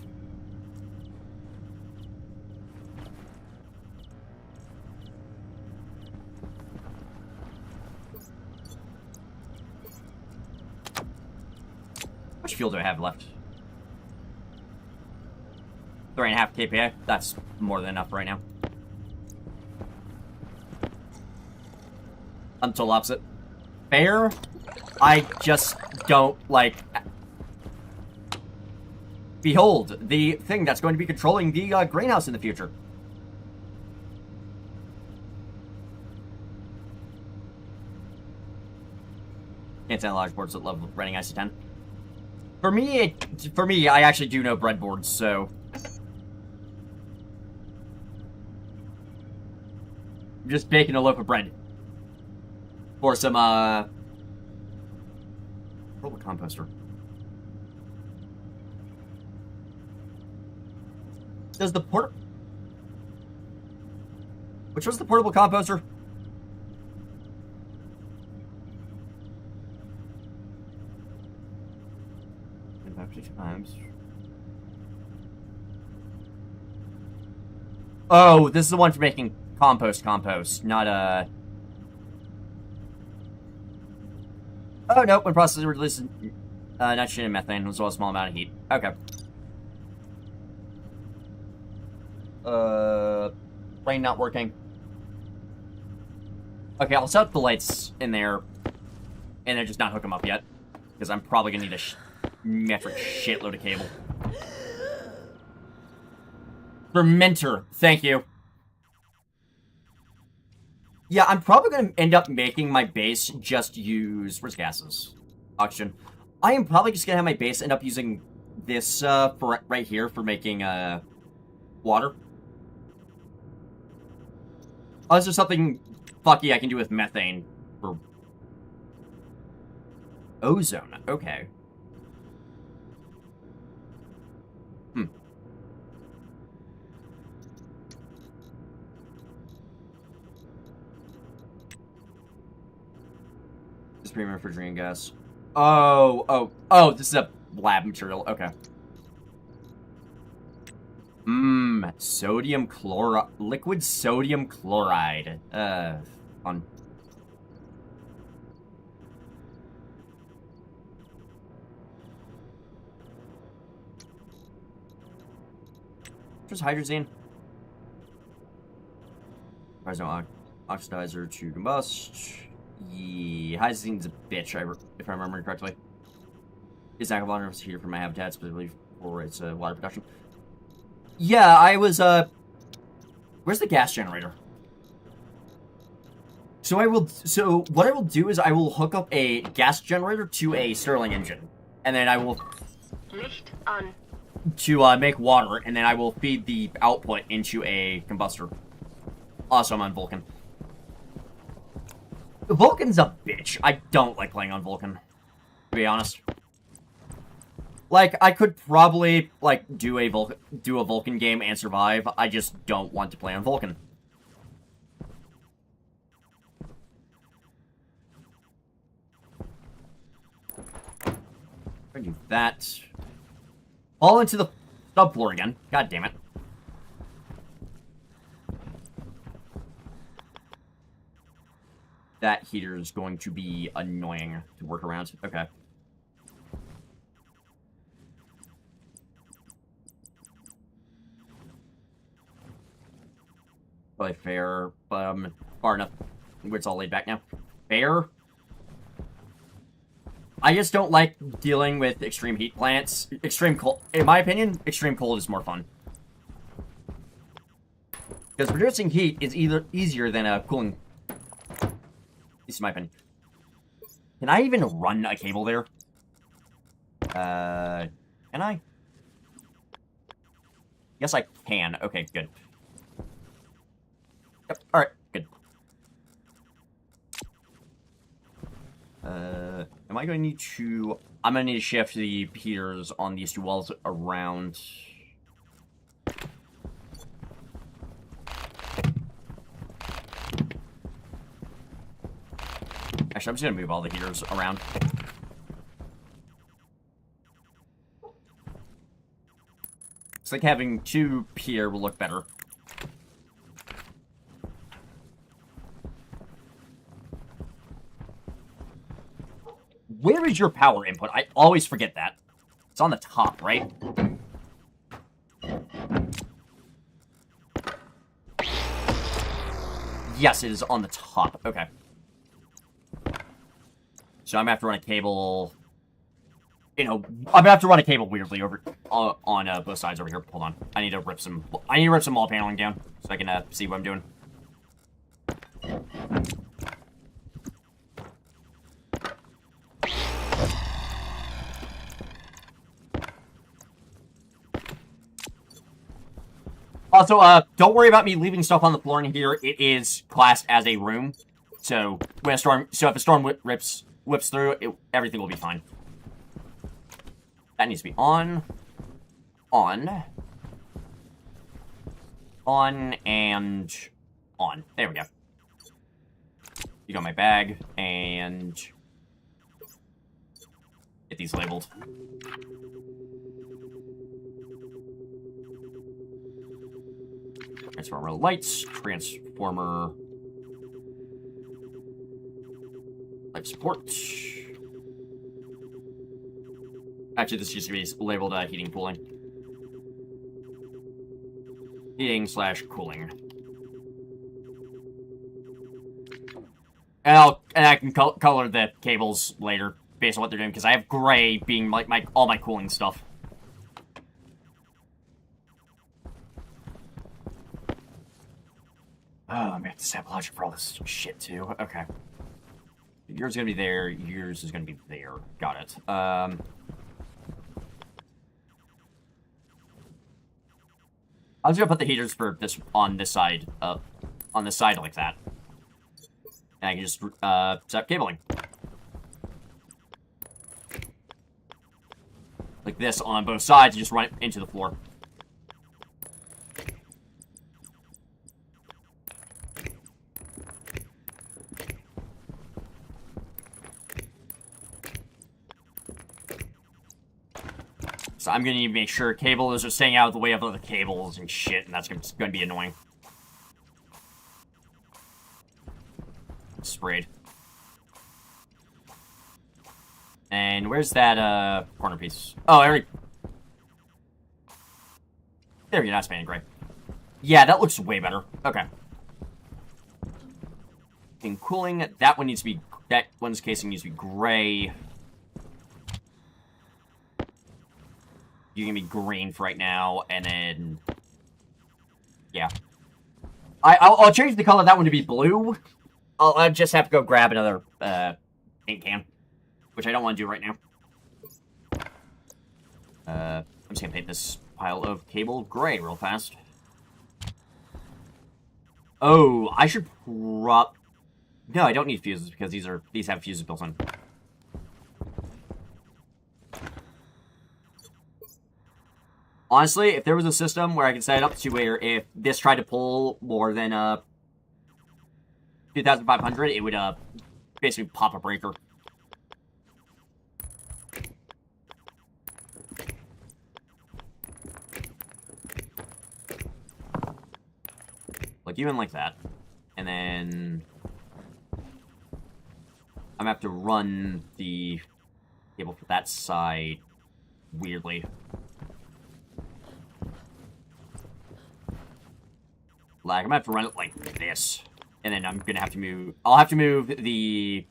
How much fuel do I have left? 3.5 kPa. That's more than enough right now. Until opposite. Fair? I just don't like... Behold, the thing that's going to be controlling the greenhouse in the future. Can't stand logic boards that love running IC-10. For me, I actually do know breadboards, so... I'm just baking a loaf of bread. For some, portable composter. Does the Which was the portable composter? Times. Oh, this is the one for making compost, not Oh, no, when processed, it releases nitrogen and methane, as well as a small amount of heat. Okay. Rain not working. Okay, I'll set up the lights in there, and then just not hook them up yet, because I'm probably gonna need a metric shitload of cable. Fermenter, thank you. Yeah, I'm probably going to end up making my base just use... Where's gases? Oxygen. I am probably just going to have my base end up using this for right here for making water. Oh, is there something fucky I can do with methane for... Ozone, okay. Premium refrigerant gas. Oh, this is a lab material. Okay. Sodium chloride. Liquid sodium chloride. Fun. Just hydrazine. There's no oxidizer to combust. Yeah, hydrazine's a bitch, if I remember correctly. It's active water here for my habitat, specifically for its water production. Yeah, I was, where's the gas generator? So what I will do is I will hook up a gas generator to a Stirling engine. And then I will... Licht on. To, make water, and then I will feed the output into a combustor. Also, I'm on Vulcan. Vulcan's a bitch. I don't like playing on Vulcan, to be honest. Like, I could probably, like, do a Vulcan game and survive. I just don't want to play on Vulcan. I do that. Fall into the subfloor again. God damn it. that heater is going to be annoying to work around. Okay. Probably fair, but far enough where it's all laid back now. Fair? I just don't like dealing with extreme heat plants. Extreme cold, in my opinion, extreme cold is more fun. Because producing heat is either easier than cooling. This is my opinion. Can I even run a cable there? Can I? Yes, I can. Okay, good. Yep, alright, good. Am I going to need to... I'm going to need to shift the heaters on these two walls around... Actually, I'm just going to move all the heaters around. It's like having two here will look better. Where is your power input? I always forget that. It's on the top, right? Yes, it is on the top. Okay. So I'm gonna have to run a cable... You know, I'm gonna have to run a cable weirdly over on both sides over here. Hold on. I need to rip some wall paneling down so I can see what I'm doing. Also, don't worry about me leaving stuff on the floor in here. It is classed as a room, so when if a storm whips through, everything will be fine. That needs to be on, and on. There we go. You got my bag, and get these labeled. Transformer lights, transformer life support. Actually, this used to be labeled heating and cooling. Heating/cooling. And I can color the cables later based on what they're doing because I have gray being like all my cooling stuff. Oh, I'm gonna have to sample logic for all this shit too. Okay. Yours is gonna be there. Yours is gonna be there. Got it. I was gonna put the heaters for this on this side like that, and I can just set up cabling like this on both sides and just run it into the floor. So I'm gonna need to make sure cables are staying out of the way of other cables and shit, and that's gonna be annoying. Sprayed. And where's that corner piece? Oh, there we go. That's painted gray. Yeah, that looks way better. Okay. In cooling, that one's casing needs to be gray. You can be green for right now, and then... Yeah. I'll change the color of that one to be blue. I'll just have to go grab another paint can, which I don't want to do right now. I'm just going to paint this pile of cable gray real fast. Oh, I should No, I don't need fuses because these have fuses built in. Honestly, if there was a system where I could set it up to where if this tried to pull more than 2,500, it would basically pop a breaker. Like even like that, and then I'm gonna have to run the cable for that side weirdly. Like, I'm gonna have to run it like this. And then I'm gonna have to move... I'll have to move the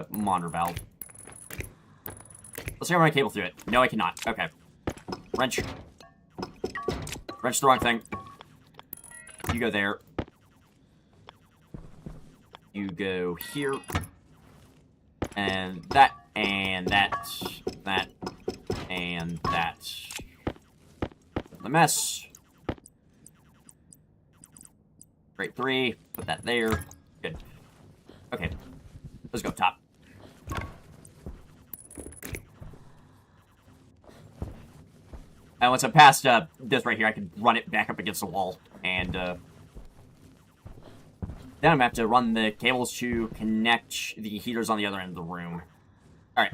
monitor valve. Let's see if I run a cable through it. No, I cannot. Okay. Wrench. Wrench the wrong thing. You go there. You go here. And that, and that, that, and that. The mess. Grade 3. Put that there. Good. Okay. Let's go top. And once I'm past this right here, I can run it back up against the wall. And then I'm going to have to run the cables to connect the heaters on the other end of the room. Alright.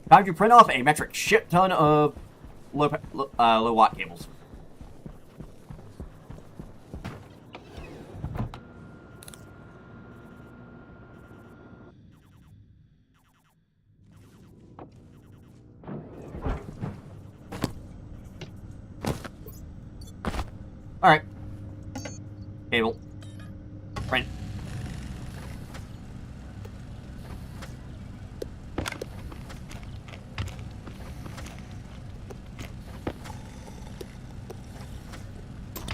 Time to print off a metric shit ton of low watt cables. Alright. Cable. Print.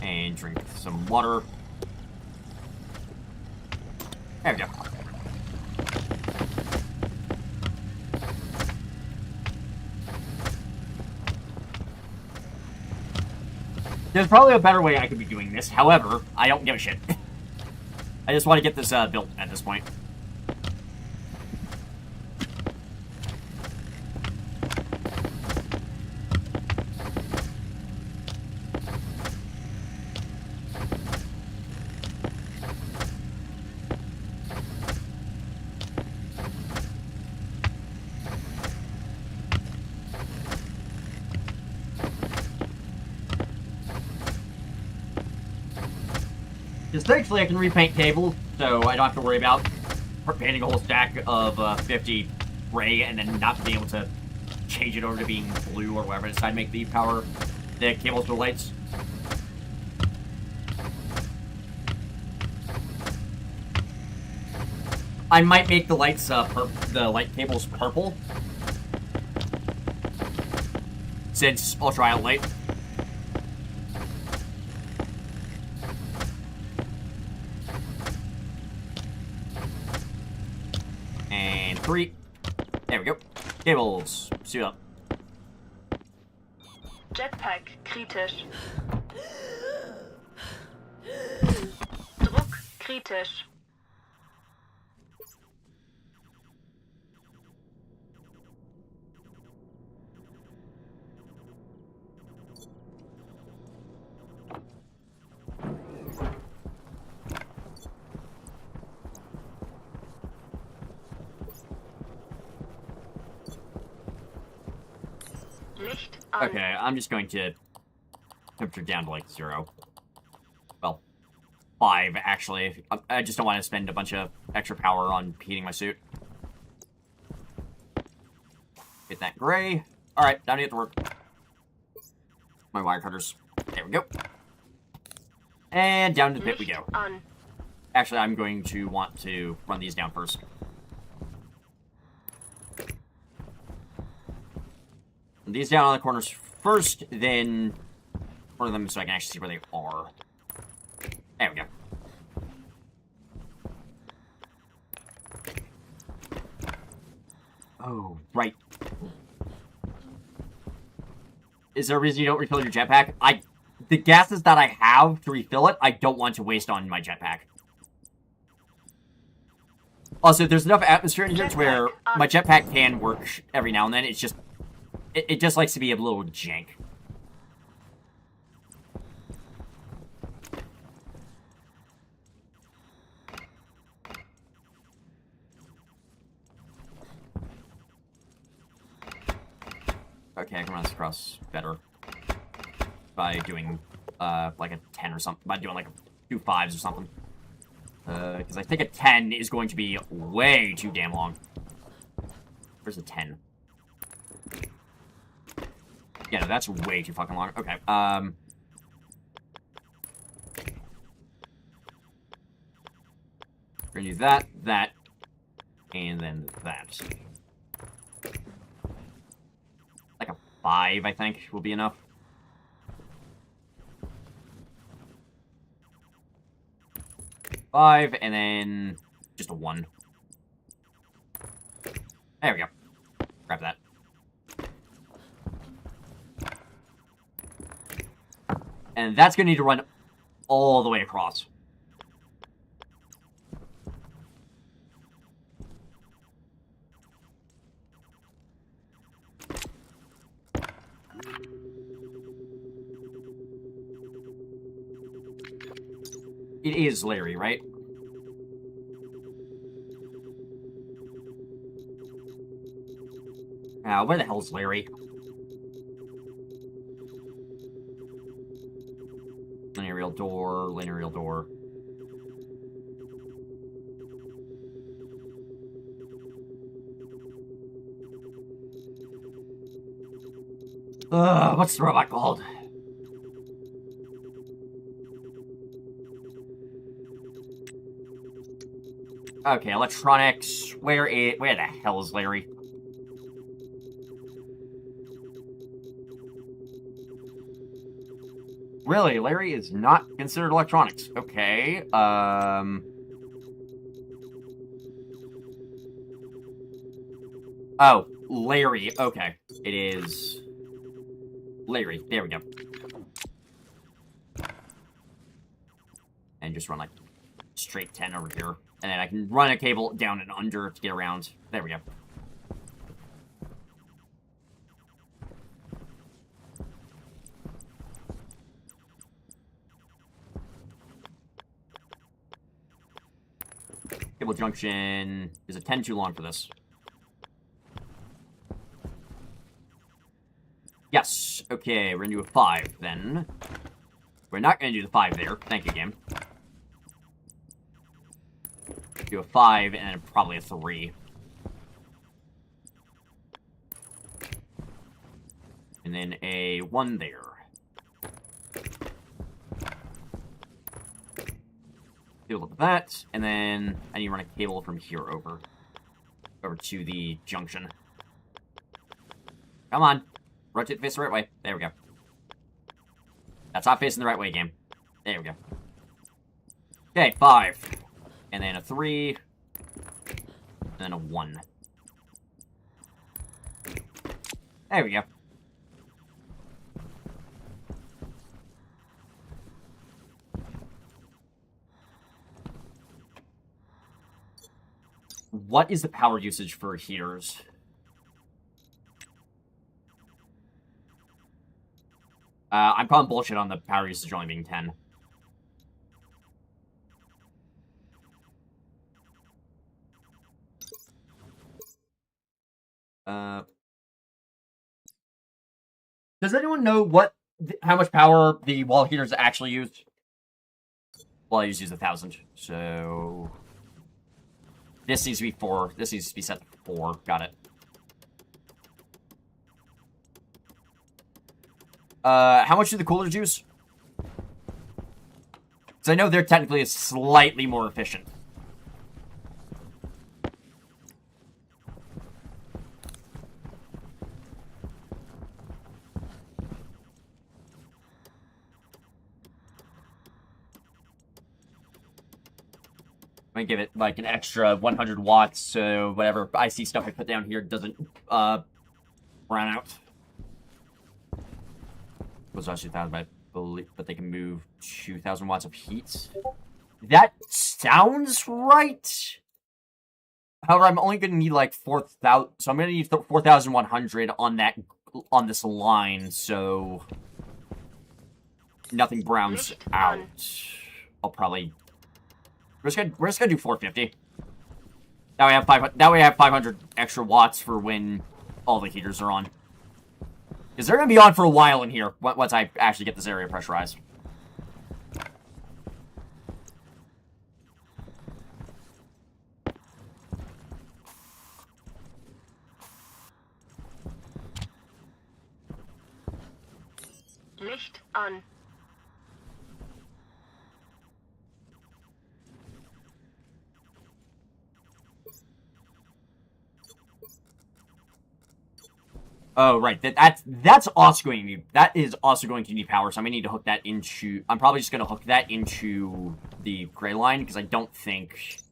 And drink some water. There we go. There's probably a better way I could be doing this. However, I don't give a shit. I just want to get this built at this point. Because thankfully I can repaint cable, so I don't have to worry about painting a whole stack of 50 gray and then not being able to change it over to being blue or whatever I decide to make the cables for lights. I might make the lights, the light cables purple. Since ultraviolet light. And 3. There we go. Cables. Suit up. Jetpack kritisch. Druck kritisch. Licht an. Okay, I'm just going to temperature down to like 0. Well, 5 actually. I just don't want to spend a bunch of extra power on heating my suit. Get that gray. Alright, time to get to work. My wire cutters. There we go. And down to the pit we go. An. Actually, I'm going to want to run these down first. Run these down on the corners first, then corner them so I can actually see where they are. There we go. Oh, right. Is there a reason you don't refill your jetpack? The gases that I have to refill it, I don't want to waste on my jetpack. Also, there's enough atmosphere in here to where my jetpack can work every now and then. It's just... It just likes to be a little jank. Okay, I can run this across better. By doing, like a 10 or something. By doing like 2 5s or something. Because I think a 10 is going to be way too damn long. Where's the 10? Yeah, no, that's way too fucking long. Okay, we're gonna do that, and then that. Like a 5, I think, will be enough. Five, and then just a 1. There we go. Grab that. And that's gonna need to run all the way across. It is Larry, right? Where the hell's Larry? Linear door, linear door. What's the robot called? Okay, electronics. Where the hell is Larry? Really, Larry is not considered electronics. Okay, Oh, Larry. Okay, it is Larry. There we go. And just run like straight 10 over here. And then I can run a cable down and under to get around. There we go. Cable junction is a 10 too long for this. Yes. Okay, we're gonna do a 5 then. We're not gonna do the 5 there. Thank you, game. Do a 5 and then probably a 3. And then a 1 there. Do that, and then I need to run a cable from here over to the junction. Come on. Rotate face the right way. There we go. That's not facing the right way, game. There we go. Okay, 5. And then a 3. And then a 1. There we go. What is the power usage for heaters? I'm calling bullshit on the power usage only being 10. Does anyone know how much power the wall heaters actually use? Well, I just use 1,000, so... This needs to be 4. This needs to be set to 4. Got it. How much do the coolers use? Because I know they're technically slightly more efficient. I'm gonna give it like an extra 100 watts, so whatever IC stuff I put down here doesn't run out. Was actually 2,000, I believe, but they can move 2,000 watts of heat. That sounds right. However, I'm only gonna need like 4,000, so I'm gonna need 4,100 on this line, so nothing browns out. I'll probably. We're just gonna do 450. Now we have 500. Now we have 500 extra watts for when all the heaters are on. Because they're gonna be on for a while in here once I actually get this area pressurized. Licht an. Oh, right. That's also going to need, that is also going to need power, so I'm going to need to hook that into, I'm probably just going to hook that into the gray line, because I don't think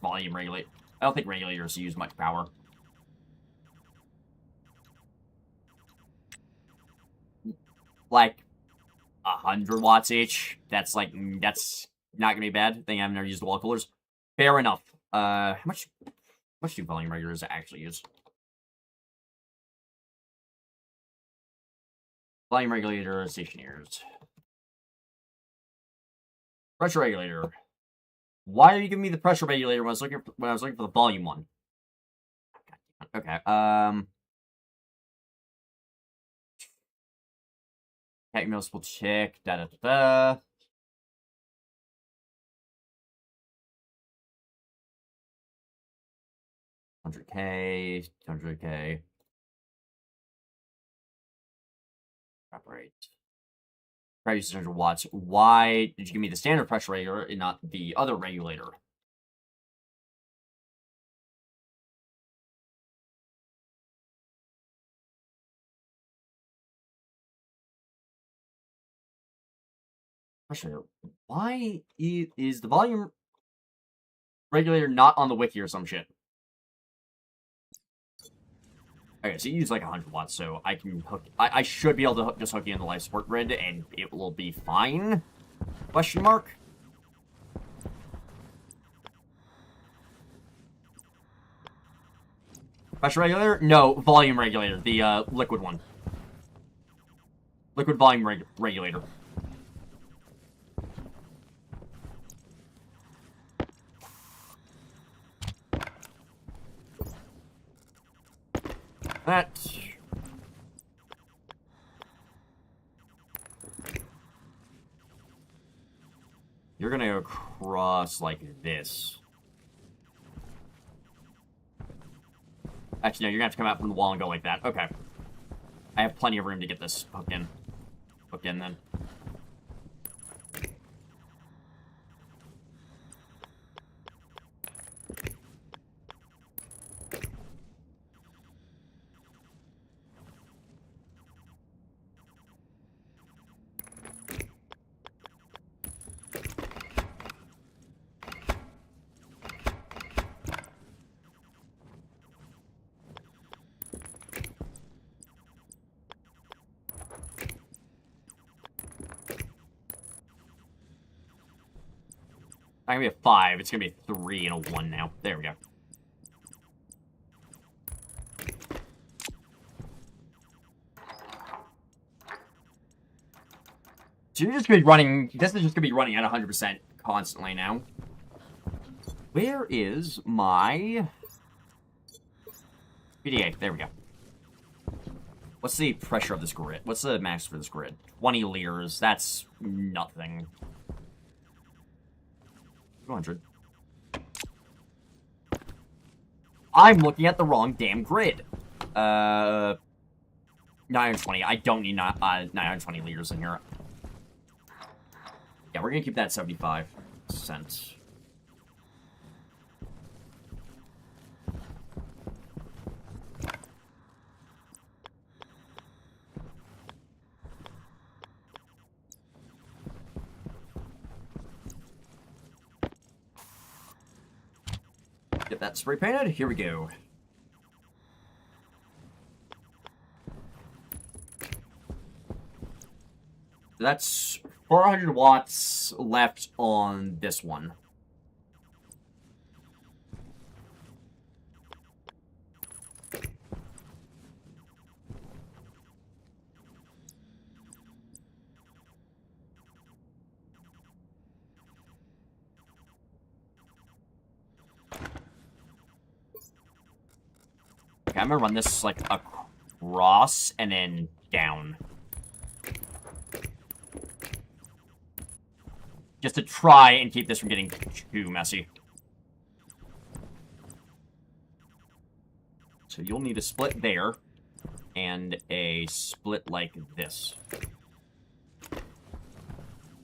volume regulate, I don't think regulators use much power. Like, 100 watts each. That's like, that's not going to be bad. I think I've never used the wall coolers. Fair enough. How much do volume regulators actually use? Volume regulator, stationeers. Pressure regulator. Why are you giving me the pressure regulator when I was looking for the volume one? Okay. Technos will check. Da da da da. 100K, 200K. Operate. Price 100 watts. Why did you give me the standard pressure regulator and not the other regulator? Pressure. Why is the volume regulator not on the wiki or some shit? Okay, so you use like 100 watts, so I can hook. I should be able to just hook you in the life support grid, and it will be fine. Question mark. Pressure regulator? No, volume regulator. The liquid one. Liquid volume regulator. That. You're gonna go across like this. Actually, no, you're gonna have to come out from the wall and go like that. Okay. I have plenty of room to get this hooked in. Hooked in then. Not gonna be a 5, it's gonna be a 3 and a 1 now. There we go. So you're just gonna be running, this is just gonna be running at 100% constantly now. Where is my PDA? There we go. What's the pressure of this grid? What's the max for this grid? 20 liters, that's nothing. 200. I'm looking at the wrong damn grid. 920. I don't need 920 liters in here. Yeah, we're gonna keep that 75%. Get that spray painted. Here we go. That's 400 watts left on this one. Okay, I'm gonna run this like across and then down. Just to try and keep this from getting too messy. So you'll need a split there, and a split like this.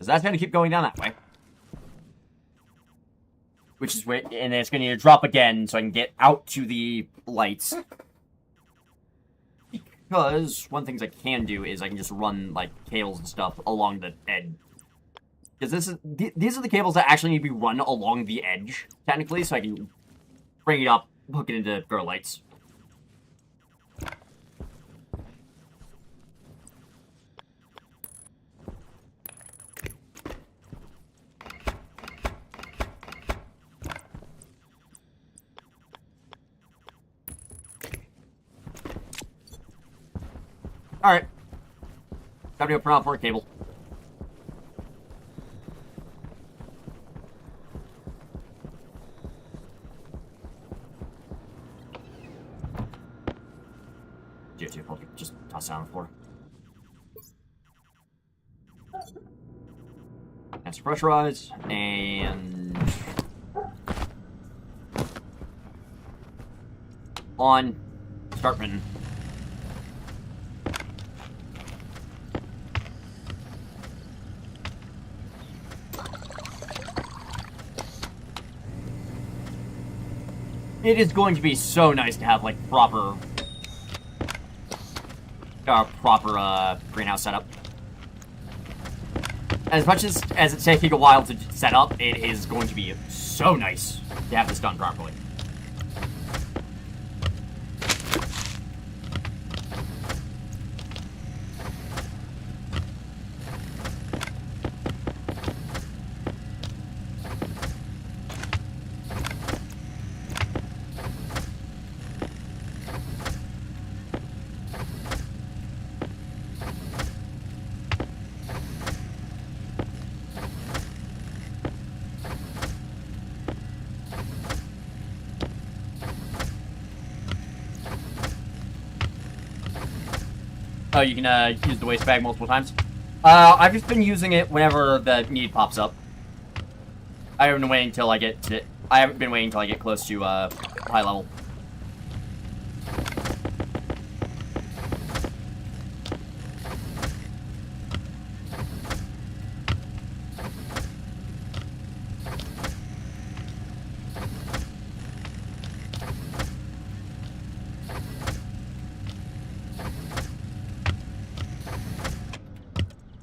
Because that's going to keep going down that way. Which is where, and it's going to drop again so I can get out to the lights. Because one of the things I can do is I can just run, like, cables and stuff along the edge. Because these are the cables that actually need to be run along the edge, technically, so I can bring it up, hook it into grow lights. Alright. Time to go print out for a cable. I'll just toss it on the floor. That's pressurize, and on start printing. It is going to be so nice to have, like, proper greenhouse setup. As much as it's taking a while to set up, it is going to be so nice to have this done properly. Oh, you can use the waste bag multiple times? I've just been using it whenever the need pops up. I haven't been waiting until I get close to high level.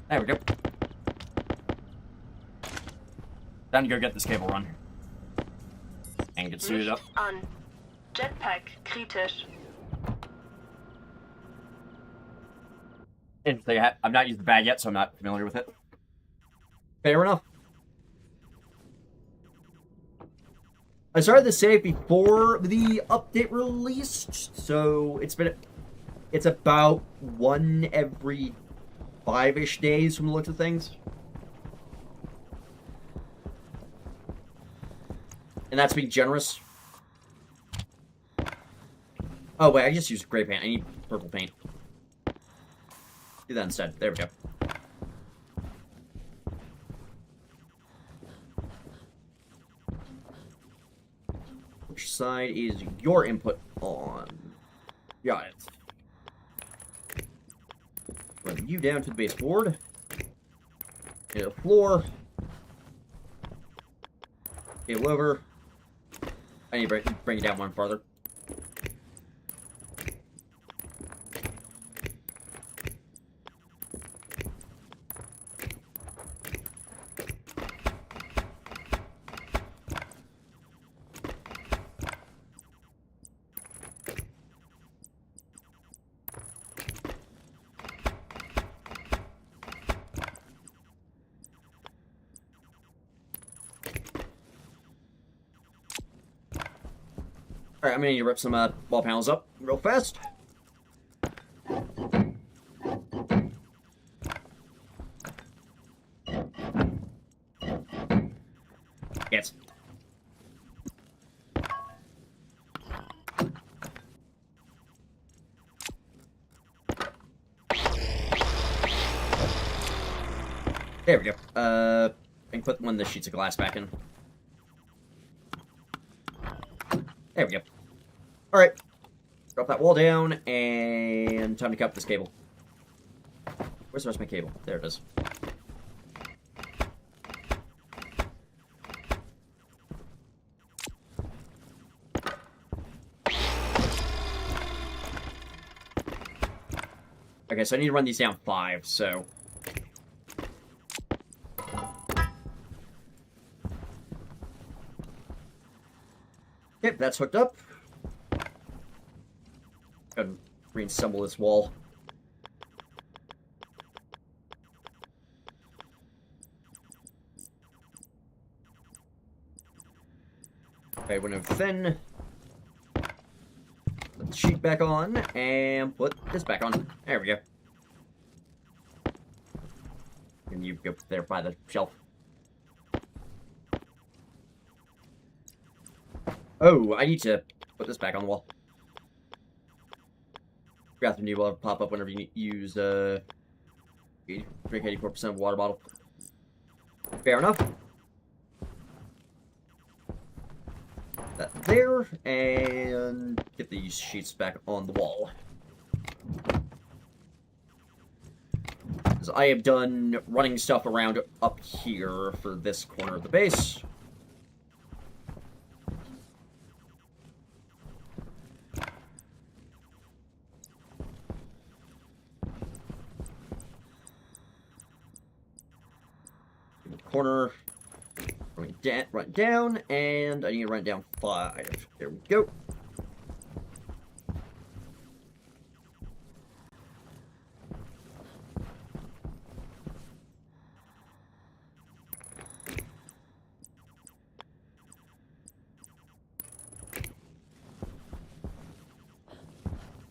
There we go. Time to go get this cable run. And get suited up. An. Jetpack kritisch. Interesting. I've not used the bag yet, so I'm not familiar with it. Fair enough. I started the save before the update released, so it's about one every 5-ish days from the looks of things. And that's being generous. Oh, wait, I just used gray paint. I need purple paint. Do that instead. There we go. Which side is your input on? Got it. Run you down to the baseboard. Hit the floor. Cable over. I need to bring it down one farther. Alright, I'm gonna need to rip some wall panels up real fast. Yes. There we go. I can put one of the sheets of glass back in. There we go. Alright. Drop that wall down, and time to cut this cable. Where's the rest of my cable? There it is. Okay, so I need to run these down 5, so... Okay, that's hooked up. Go ahead and re-assemble this wall. Okay, window thin. Put the sheet back on, and put this back on. There we go. And you go there by the shelf. Oh, I need to put this back on the wall. Bathroom need will pop up whenever you use, drink 84% of water bottle. Fair enough. That there, and get these sheets back on the wall. As I have done running stuff around up here for this corner of the base. Corner, run down, and I need to run down 5. There we go.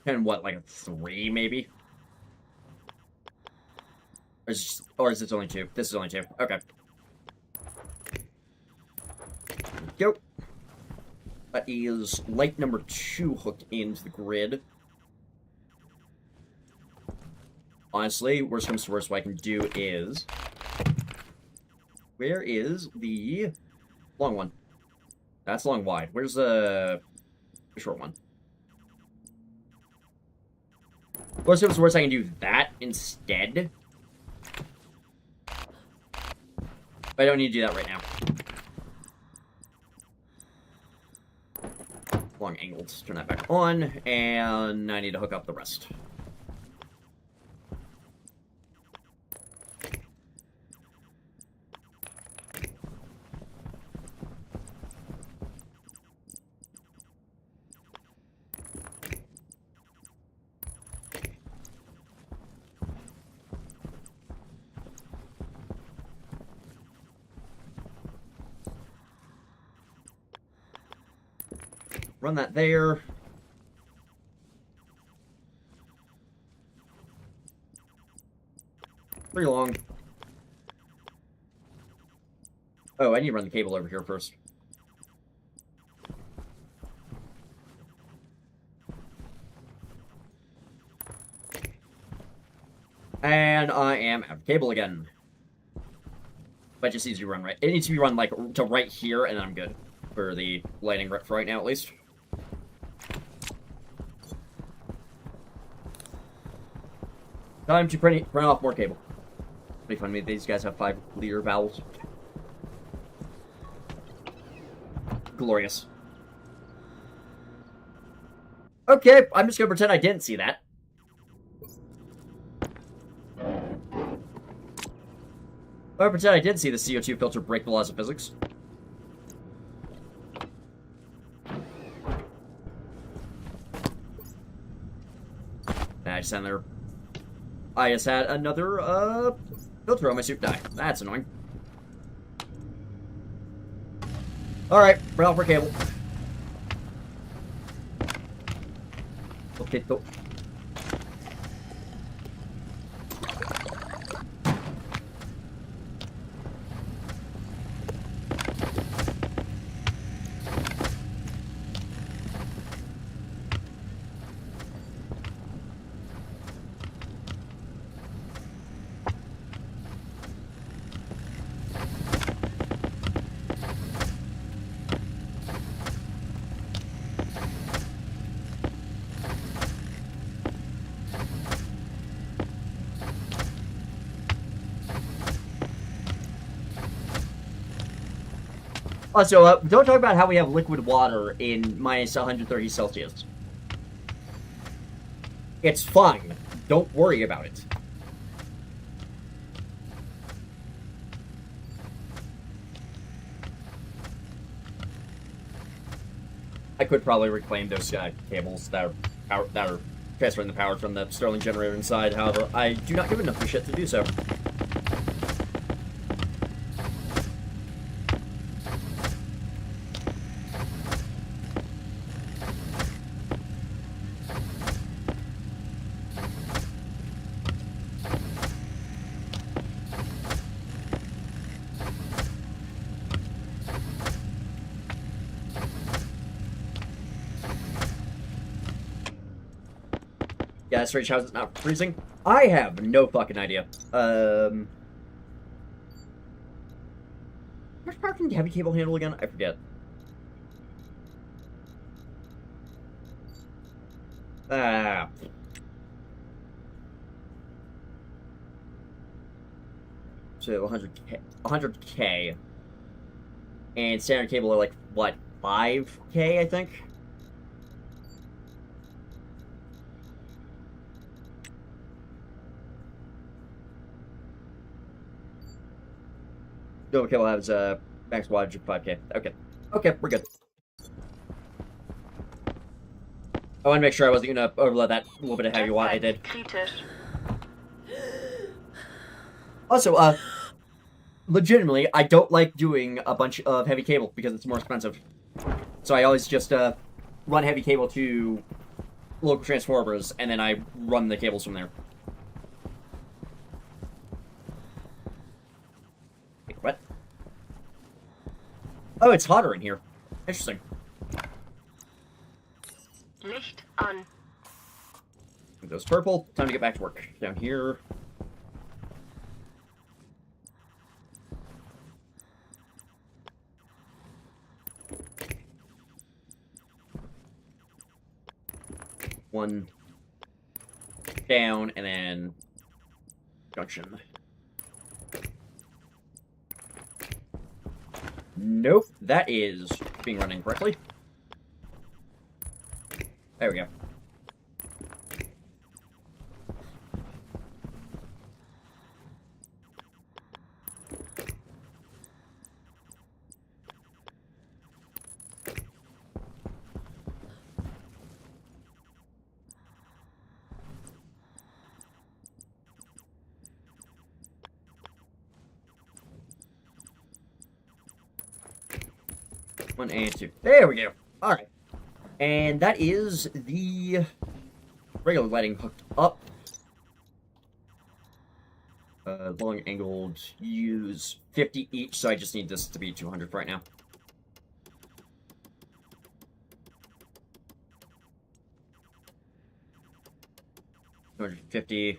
And what, like a 3, maybe? Or is this only 2? This is only 2. Okay. Go. That is light number 2 hooked into the grid. Honestly, worst comes to worst, what I can do is... Where is the long one? That's long wide. Where's the short one? Worst comes to worst, I can do that instead. But I don't need to do that right now. Long angled. Turn that back on, and I need to hook up the rest. Run that there. Pretty long. Oh, I need to run the cable over here first. And I am out of cable again. But it just needs to be run right. It needs to be run, like, to right here, and then I'm good. For the lighting for right now, at least. Time to print off more cable. Pretty funny, these guys have 5-liter valves. Glorious. Okay, I'm just gonna pretend I didn't see that. I'm gonna pretend I did see the CO2 filter break the laws of physics. I just had another, filter on my suit die. That's annoying. Alright, run off for cable. Okay, go. Also, don't talk about how we have liquid water in minus 130 Celsius. It's fine. don't worry about it. I could probably reclaim those cables that are transferring the power from the Sterling generator inside. However, I do not give enough of a shit to do so. Yeah, strange how it's not freezing. I have no fucking idea. How much power can heavy cable handle again? I forget. Ah. So 100K. 100K. And standard cable are like, what, 5K, I think? Double cable has max wattage of 5K. Okay. Okay, we're good. I want to make sure I wasn't going to overload that little bit of heavy watt I did. Kritisch. Also, legitimately, I don't like doing a bunch of heavy cable because it's more expensive. So I always just run heavy cable to local transformers, and then I run the cables from there. Wait, what? Oh, it's hotter in here. Interesting. Licht an. It goes purple. Time to get back to work. Down here. One down, and then junction. Nope, that is being run incorrectly. There we go. One and two. There we go. Alright. And that is the regular lighting hooked up. Long angled, use 50 each, so I just need this to be 200 for right now. $250.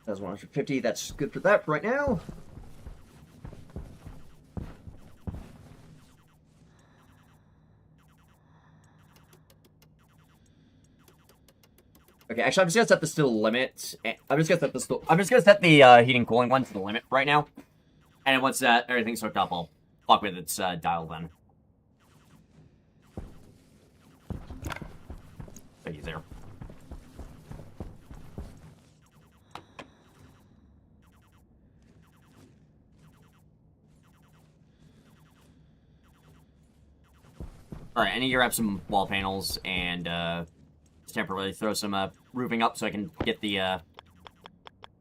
That's 150. That's good for that for right now. Okay, actually, I'm just gonna set this to the limit. I'm just gonna set the heating and cooling one to the limit right now. And once everything's hooked up, I'll fuck with its dial then. So he's there. Alright, I need to grab some wall panels and just temporarily throw some roofing up so I can get the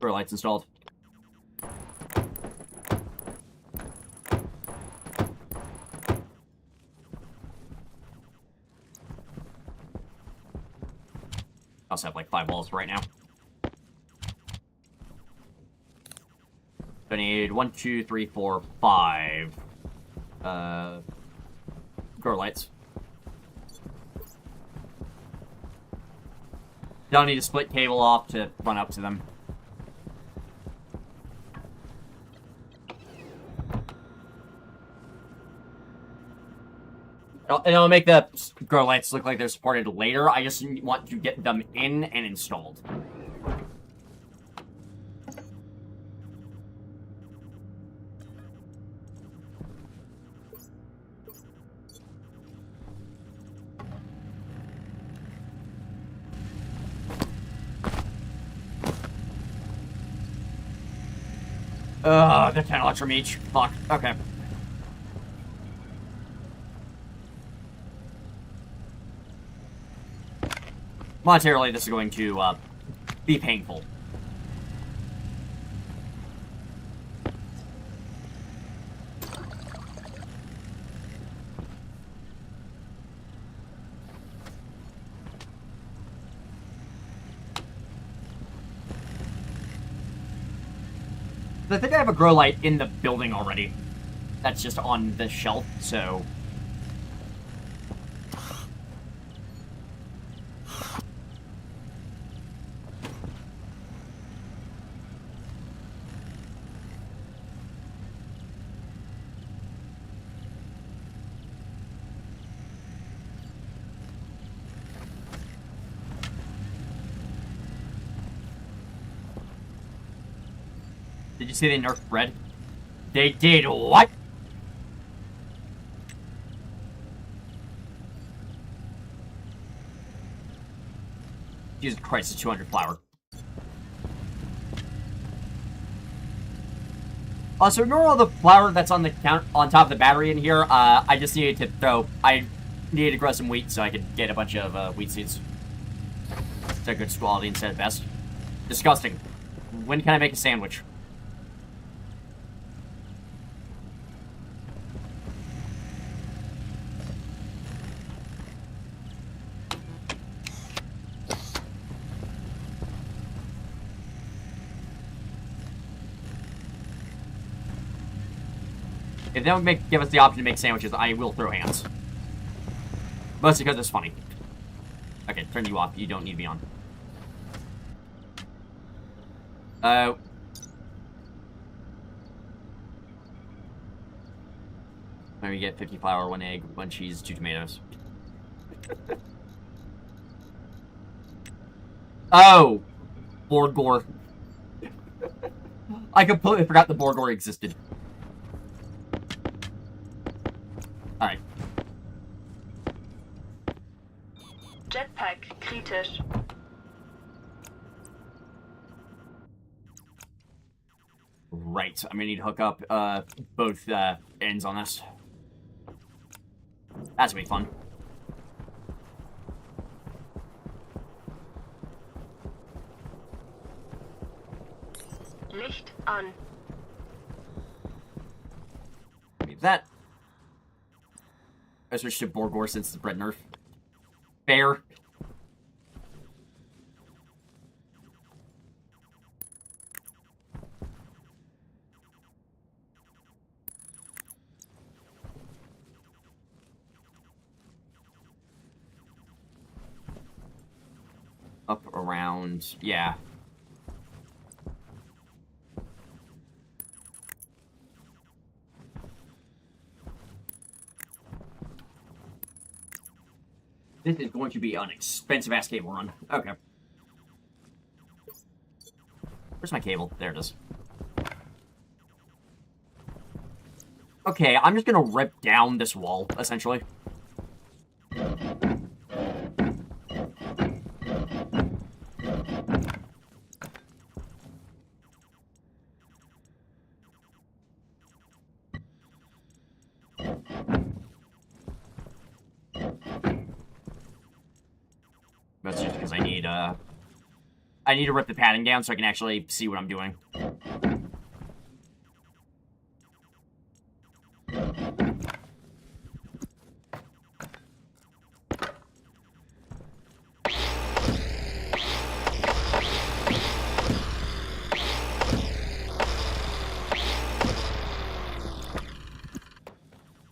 door lights installed. I also have like 5 walls right now. I need 1, 2, 3, 4, 5 door lights. Don't need to split cable off to run up to them. It'll make the grow lights look like they're supported later. I just want to get them in and installed. They're 10 electrum each. Fuck. Okay. Monetarily, this is going to, be painful. I think I have a grow light in the building already. That's just on the shelf, so... Did you see they nerfed red? They did what? Jesus Christ, it's 200 flour. So ignore all the flour that's on the on top of the battery in here. I just needed to throw. I needed to grow some wheat so I could get a bunch of wheat seeds. It's a good quality instead of best. Disgusting. When can I make a sandwich? If they don't give us the option to make sandwiches, I will throw hands. Mostly because it's funny. Okay, turn you off. You don't need to be on. Maybe get 50 flour, 1 egg, 1 cheese, 2 tomatoes. Oh! Borgor. I completely forgot the Borgor existed. Alright. Jetpack kritisch. Right, I'm gonna need to hook up both ends on this. That's gonna be fun. Licht an. Need that. I switched to Borgor since the bread nerf. Fair. Up around, yeah. This is going to be an expensive-ass cable run. Okay. Where's my cable? There it is. Okay, I'm just gonna rip down this wall, essentially. That's just because I need to rip the padding down so I can actually see what I'm doing.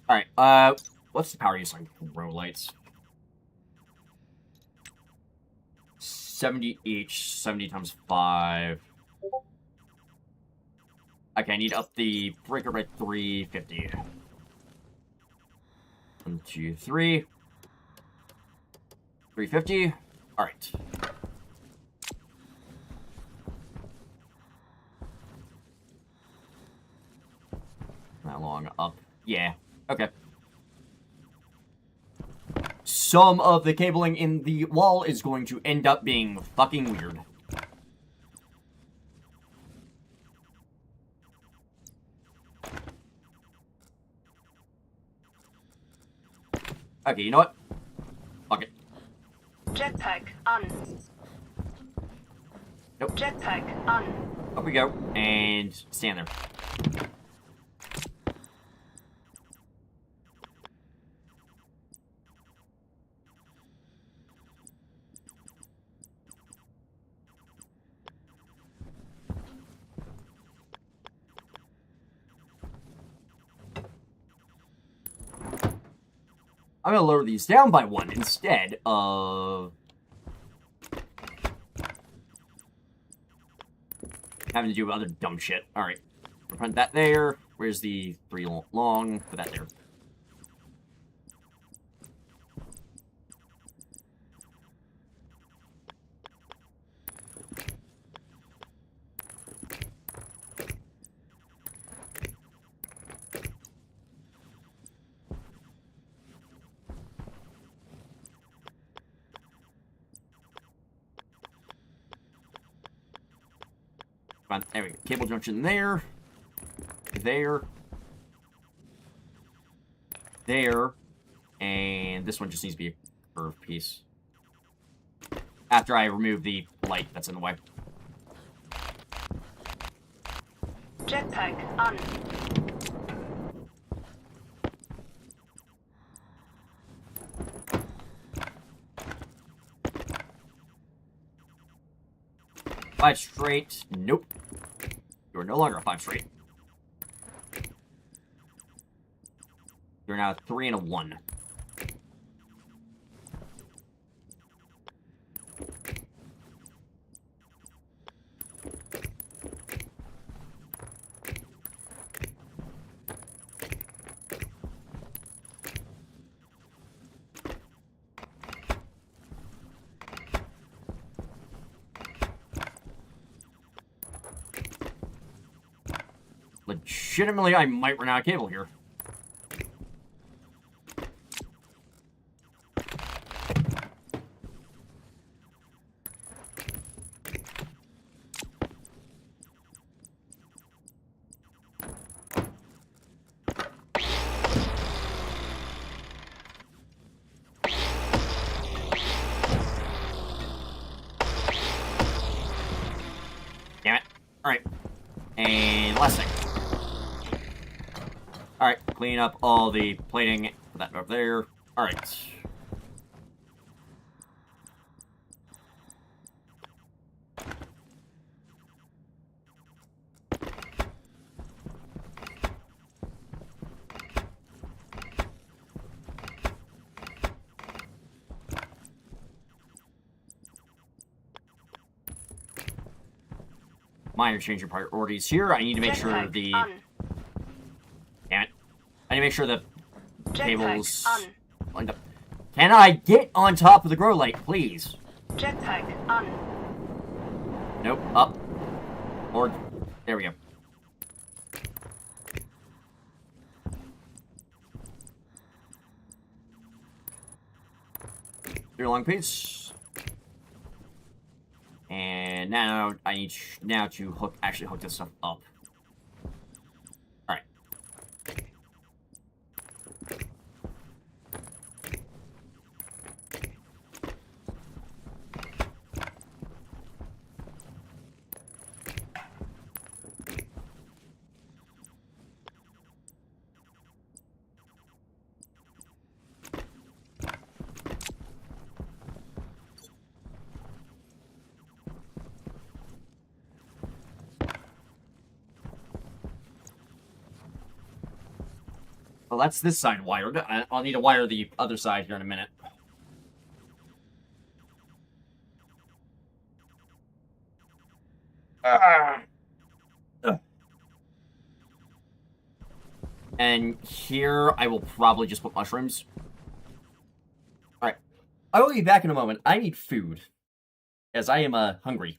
Alright, what's the power use on row lights? 70 each, 70 times 5. Okay, I need to up the breaker by 350. 1, 2, 3. 350. Alright. That long up. Yeah. Okay. Some of the cabling in the wall is going to end up being fucking weird. Okay, you know what? Fuck it. Jetpack an. Nope. Jetpack an. Up we go. And stand there. I'm gonna lower these down by 1 instead of having to do other dumb shit. Alright. We'll put that there. Where's the 3 long? Put that there. There we go. Cable junction there. There. There. And this one just needs to be a curved piece. After I remove the light that's in the way. Jetpack an. Five straight. Nope. You are no longer a 5 straight. You're now a 3 and a 1. Legitimately, I might run out of cable here. Damn it. Alright. And last thing. Alright, clean up all the plating. Put that over there. Alright. Minor change in priorities here. I need to make sure Jetpack the... an. Damn it. I need to make sure the cables... Jetpack an. lined up. Can I get on top of the grow light, please? Jetpack an. Nope. Up. Or... There we go. Three long piece. And now I need now to actually hook this stuff up. Alright. Well, that's this side wired. I'll need to wire the other side here in a minute. And here, I will probably just put mushrooms. Alright. I will be back in a moment. I need food. As I am, hungry.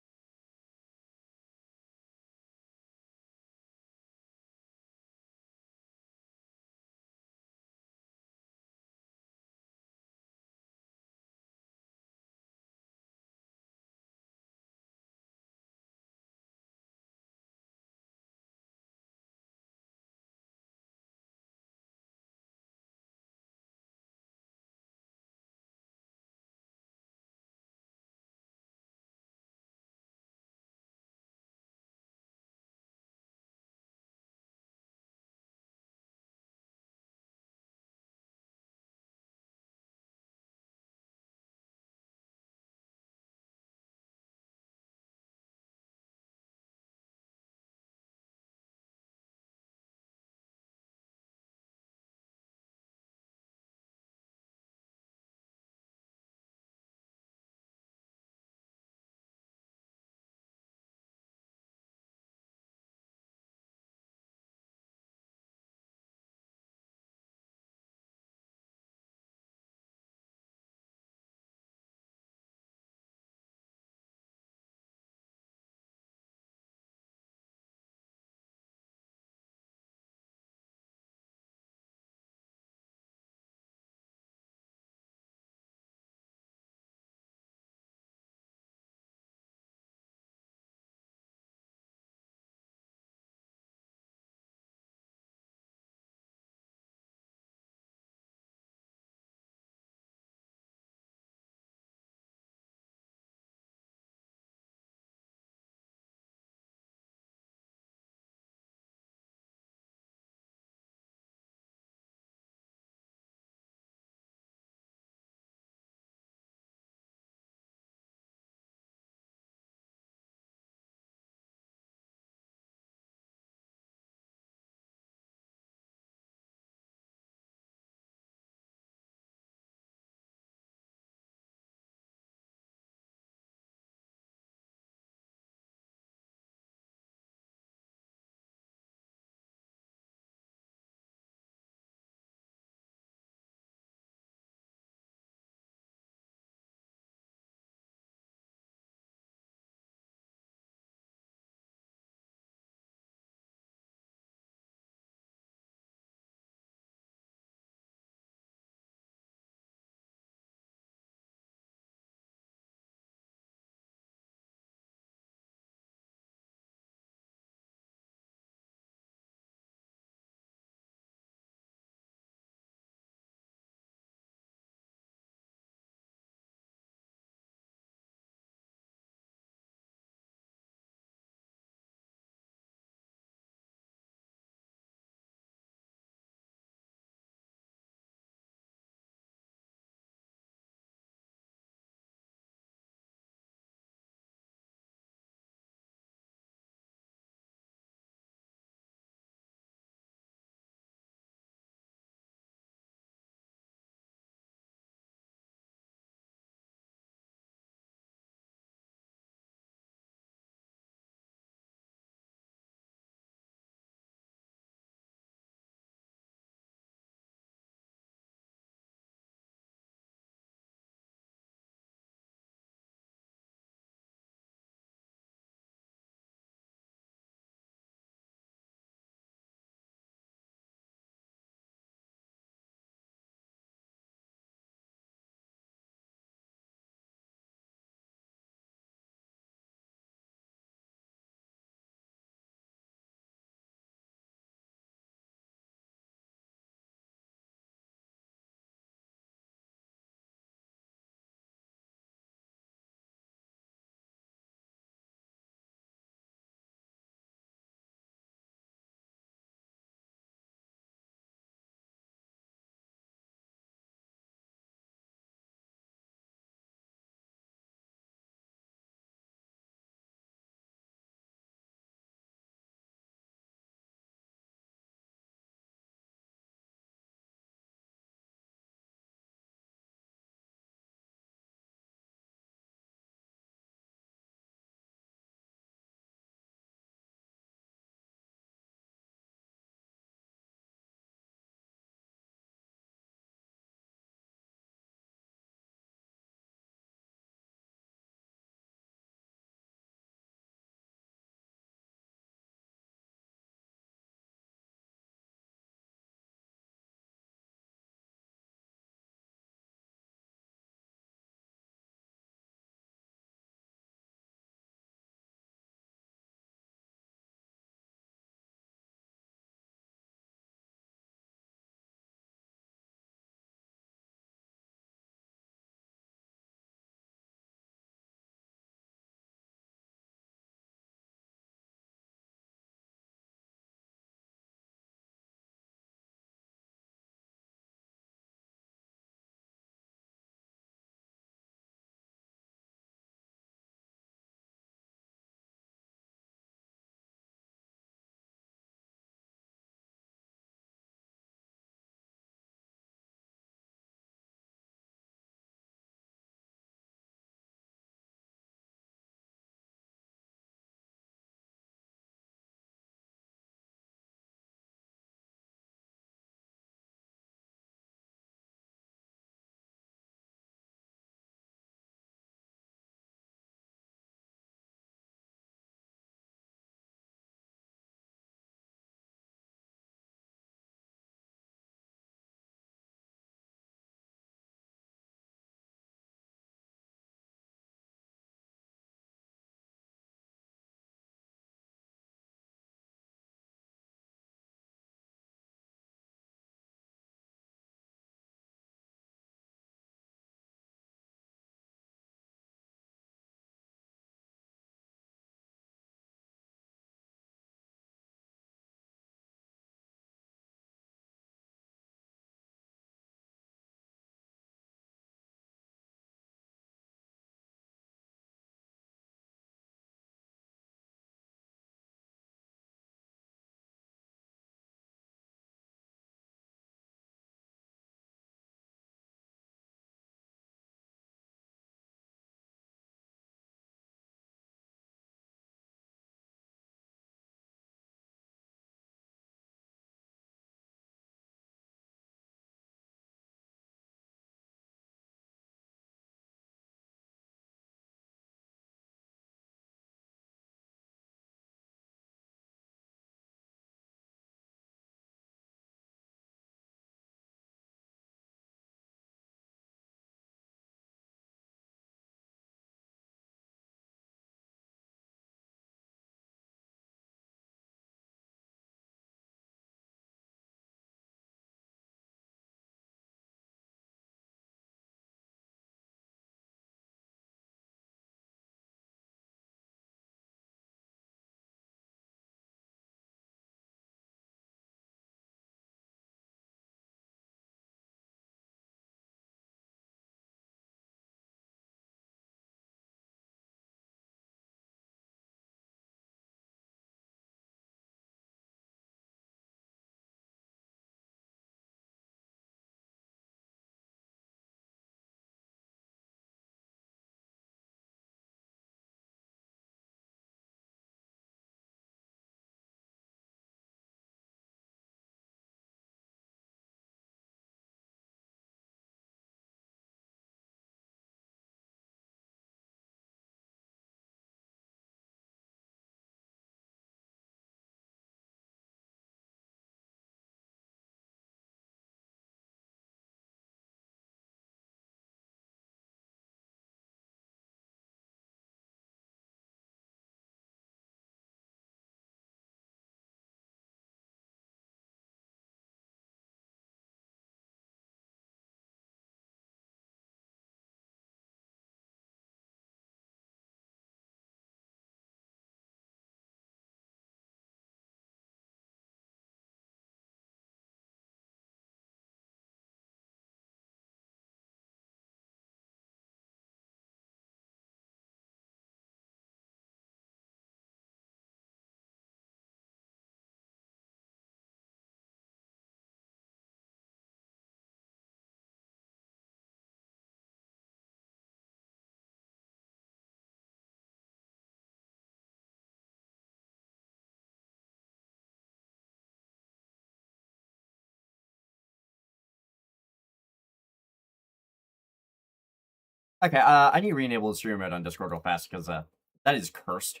Okay, I need to re-enable the stream mode on Discord real fast, because, that is cursed.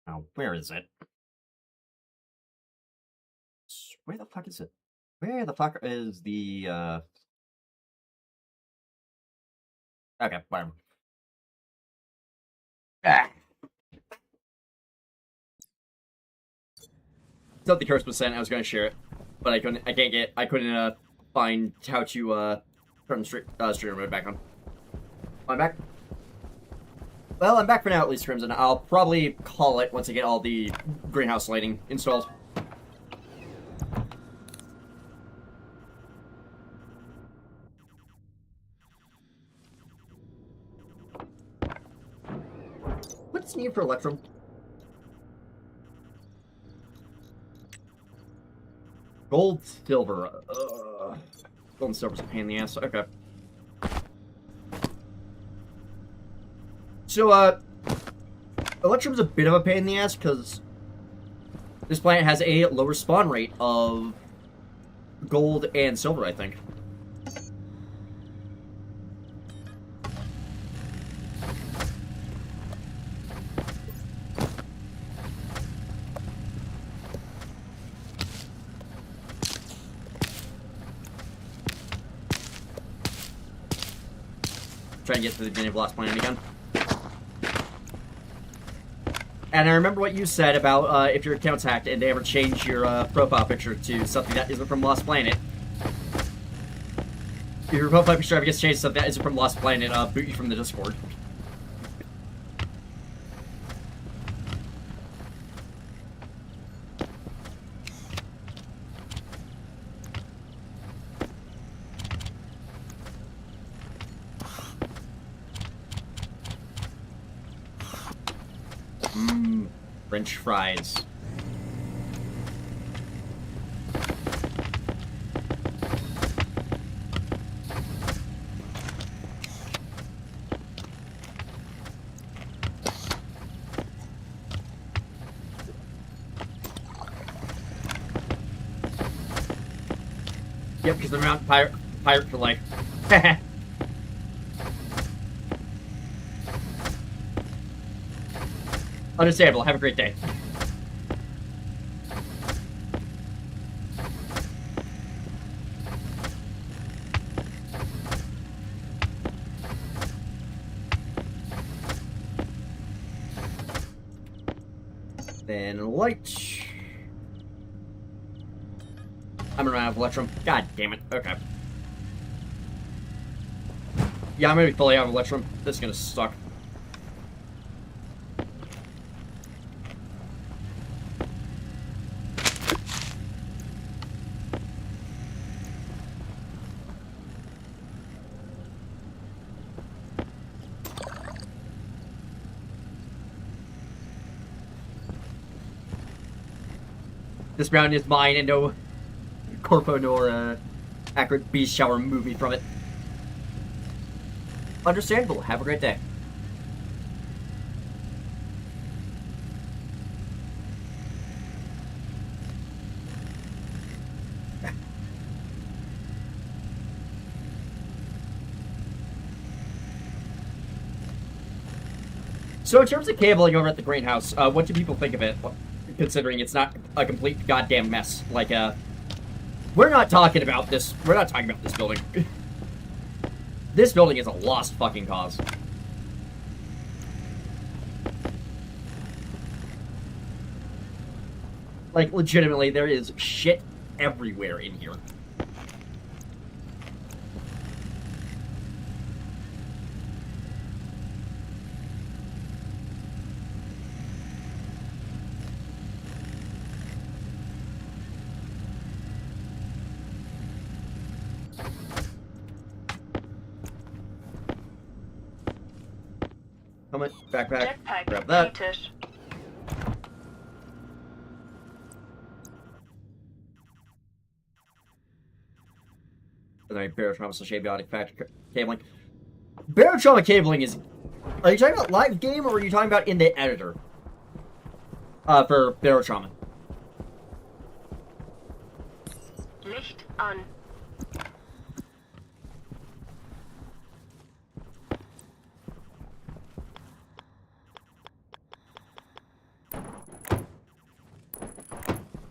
Oh, where is it? Where the fuck is it? Where the fuck is the, Okay, whatever. Ah. Something cursed was sent, I was gonna share it. But I couldn't find how to, turn the streamer mode back on. I'm back. Well, I'm back for now at least, Crimson. I'll probably call it once I get all the greenhouse lighting installed. What's needed for Electrum? Gold, silver. Gold and silver's a pain in the ass. Okay. So, Electrum's a bit of a pain in the ass because this planet has a lower spawn rate of gold and silver, I think. Try and get to the beginning of Lost Planet again. And I remember what you said about if your account's hacked and they ever change your profile picture to something that isn't from Lost Planet. If your profile picture ever gets changed to something that isn't from Lost Planet, boot you from the Discord. French fries. Yep, because they're not pirate for life. Understandable. Have a great day. Then light. I'm gonna run out of Electrum. God damn it. Okay. Yeah, I'm gonna be fully out of Electrum. This is gonna suck. This round is mine, and no Corpo nor Accurate Beast shall remove me from it. Understandable. Have a great day. So in terms of cabling over at the greenhouse, what do people think of it? Considering it's not a complete goddamn mess. Like, we're not talking about this. We're not talking about this building. This building is a lost fucking cause. Like, legitimately, there is shit everywhere in here. Helmet, backpack, Jetpack grab that. completed. And then barotrauma slash avionic factor cabling. Barotrauma cabling is... Are you talking about live game, or are you talking about in the editor? For barotrauma. Licht an.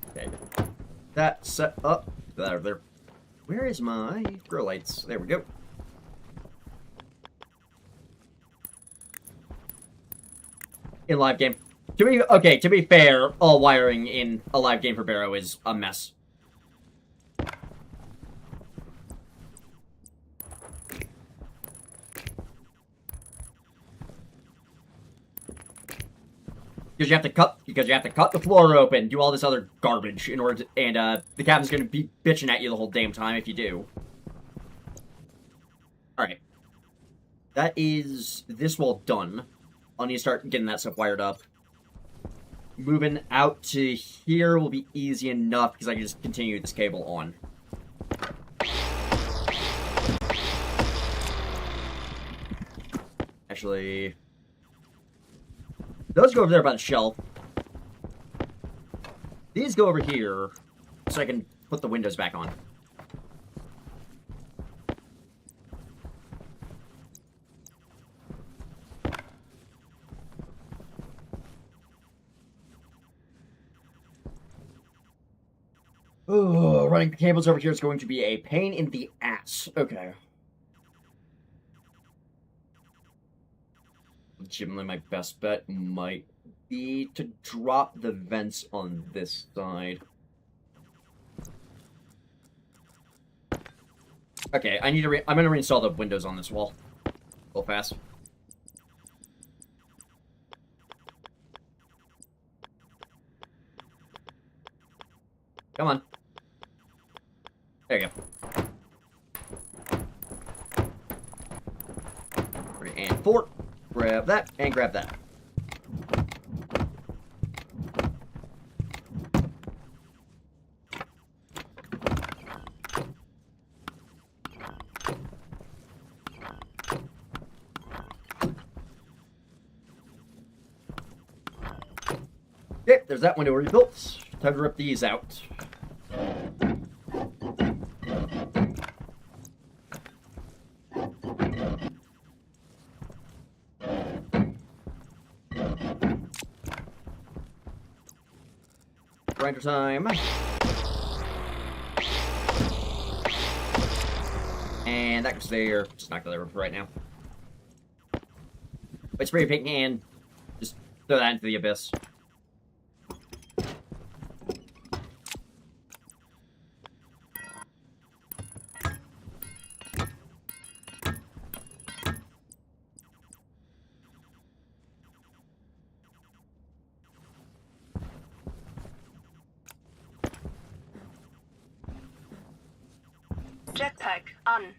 Okay. That set up. There. Where is my grow lights? There we go. In live game. To be fair, all wiring in a live game for Barrow is a mess. Because you have to cut the floor open, do all this other garbage in order to, and the captain's gonna be bitching at you the whole damn time if you do. Alright. That is this wall done. I'll need to start getting that stuff wired up. Moving out to here will be easy enough because I can just continue this cable on. Actually, those go over there by the shelf. These go over here so I can put the windows back on. Oh, running the cables over here is going to be a pain in the ass. Okay. Legitimately, my best bet might be to drop the vents on this side. Okay, I'm gonna reinstall the windows on this wall. Real fast. Come on. There you go. 3 and 4. Grab that, and grab that. Okay, there's that window rebuilt. Time to rip these out. Grinder time. And that goes there. Just knock that over for right now. Wait, spray paint and just throw that into the abyss. Jetpack an.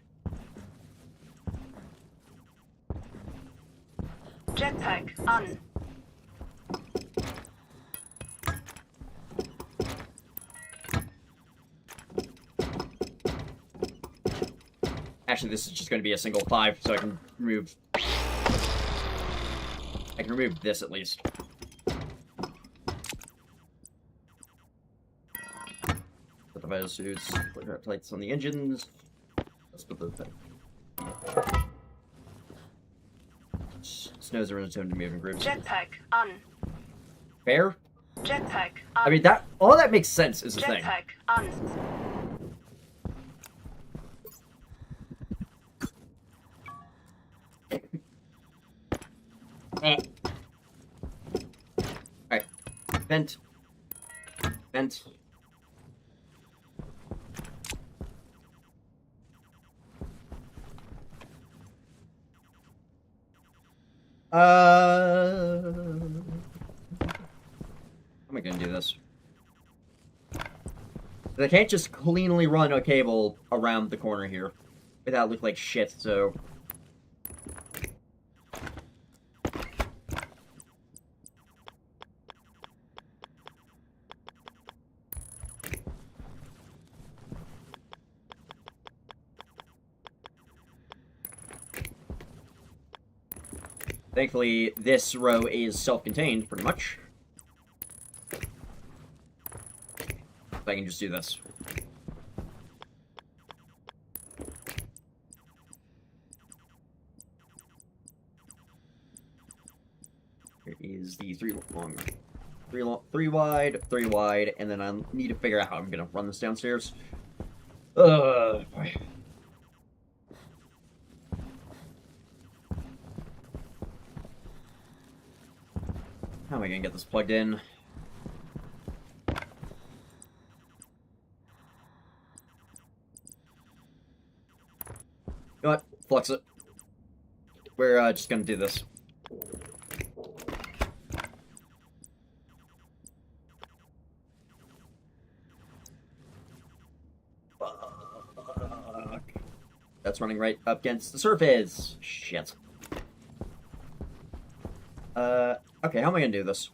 Jetpack an. Actually, this is just going to be a single 5, so I can remove this at least. Put the vital suits, put plates on the engines. Let's put the thing. Snows are in a tone to move in groups. Jetpack an. Fair? Jetpack an. I mean, all that makes sense is the thing. Jetpack an. Alright. Vent. Vent. How am I gonna do this? I can't just cleanly run a cable around the corner here without look like shit, so... Thankfully, this row is self-contained, pretty much. I can just do this. Here is the three wide, and then I need to figure out how I'm gonna run this downstairs. Boy. How am I gonna get this plugged in? You know what? Flux it. We're just gonna do this. Fuck. That's running right up against the surface. Shit. Okay, how am I gonna do this?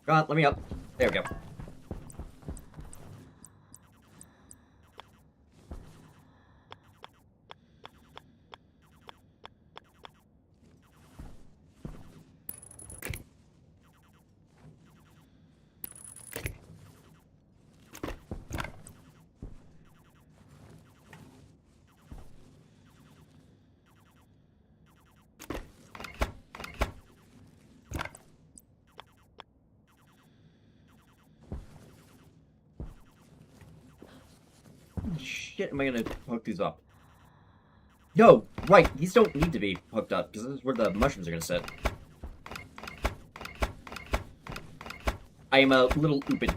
Come on, let me up. There we go. Shit, am I gonna hook these up? No, right, these don't need to be hooked up, because this is where the mushrooms are gonna sit. I am a little oopid.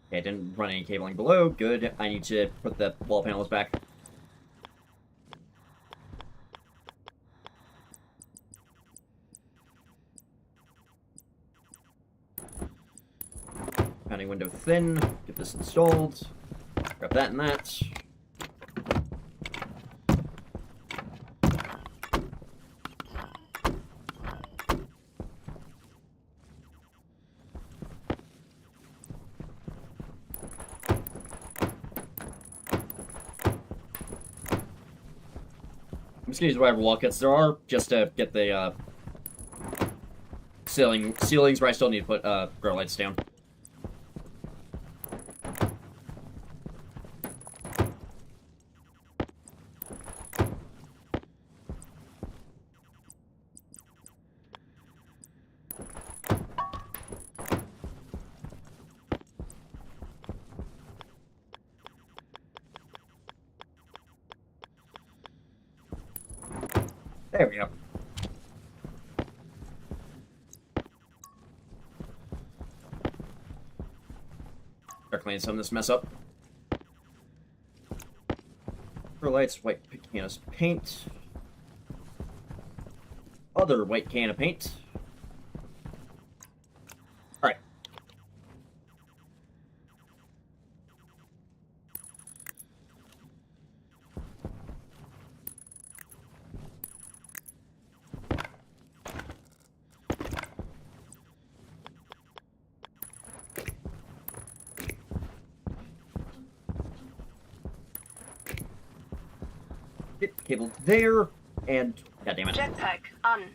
Okay, I didn't run any cabling below. Good. I need to put the wall panels back. Mounting window thin. Get this installed. Grab that and that. I'm just gonna use whatever wall kits there are, just to get the ceilings where I still need to put grow lights down. There we go. Start cleaning some of this mess up. For lights, white can of paint. Other white can of paint. Alright. Cable there, and god damn it. Jetpack on.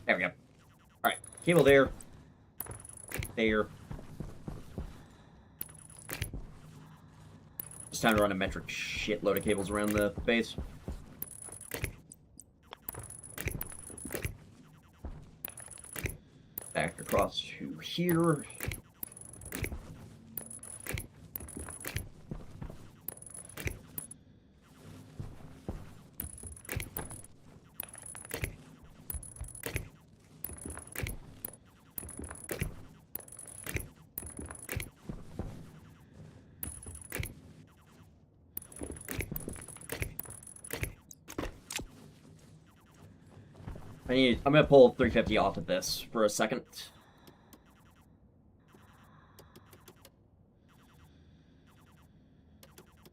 There we go. Alright, cable there. There. It's time to run a metric shitload of cables around the base. Back across to here. I'm gonna pull 350 off of this for a second.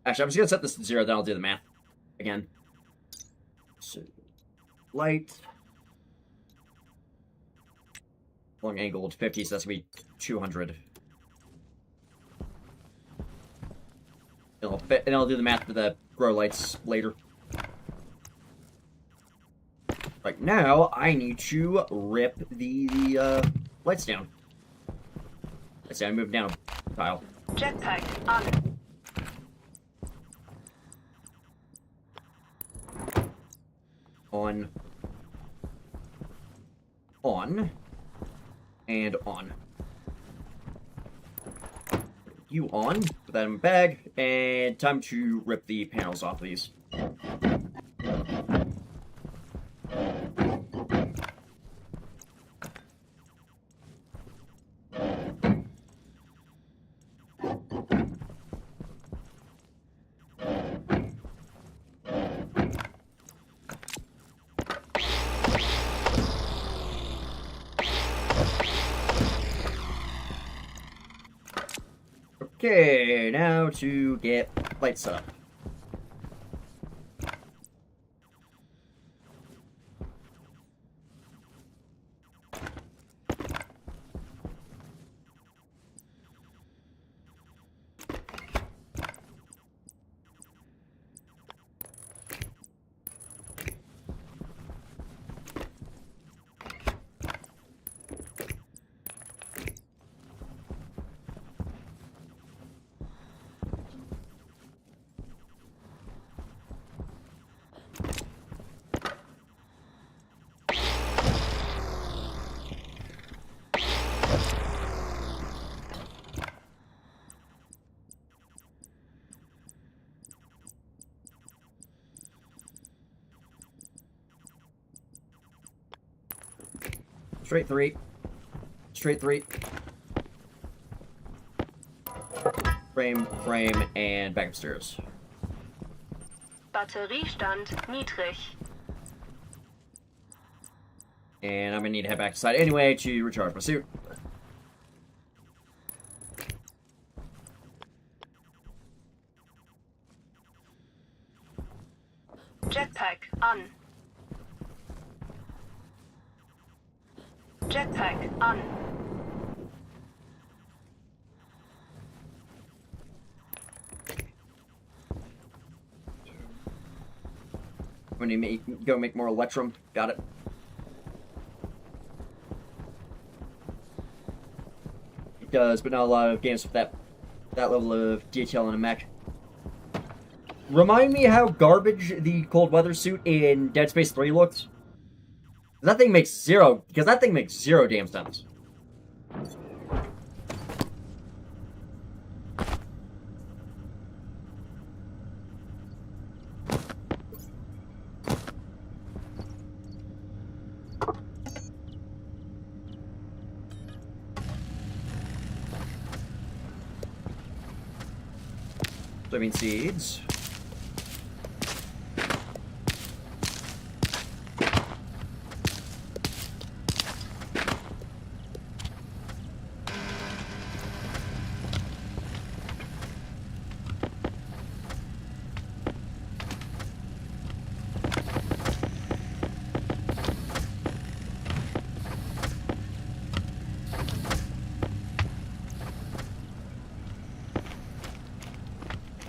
Actually, I'm just gonna set this to 0, then I'll do the math again. So, light. Long angled 50, so that's gonna be 200. And I'll do the math for the grow lights later. Right now, I need to rip the lights down. Let's see, I moved down a tile. Jetpack an. On. On. And on. You on. Put that in my bag. And time to rip the panels off these. Okay, now to get lights set up. Straight three. Straight three. Frame, and back upstairs. Batteriestand niedrig. And I'm gonna need to head back inside anyway to recharge my suit. Jetpack an. Jetpack an. I'm gonna go make more electrum. Got it. It does, but not a lot of games with that level of detail in a mech. Remind me how garbage the cold weather suit in Dead Space 3 looks. That thing makes zero damn sense. Soybean seeds.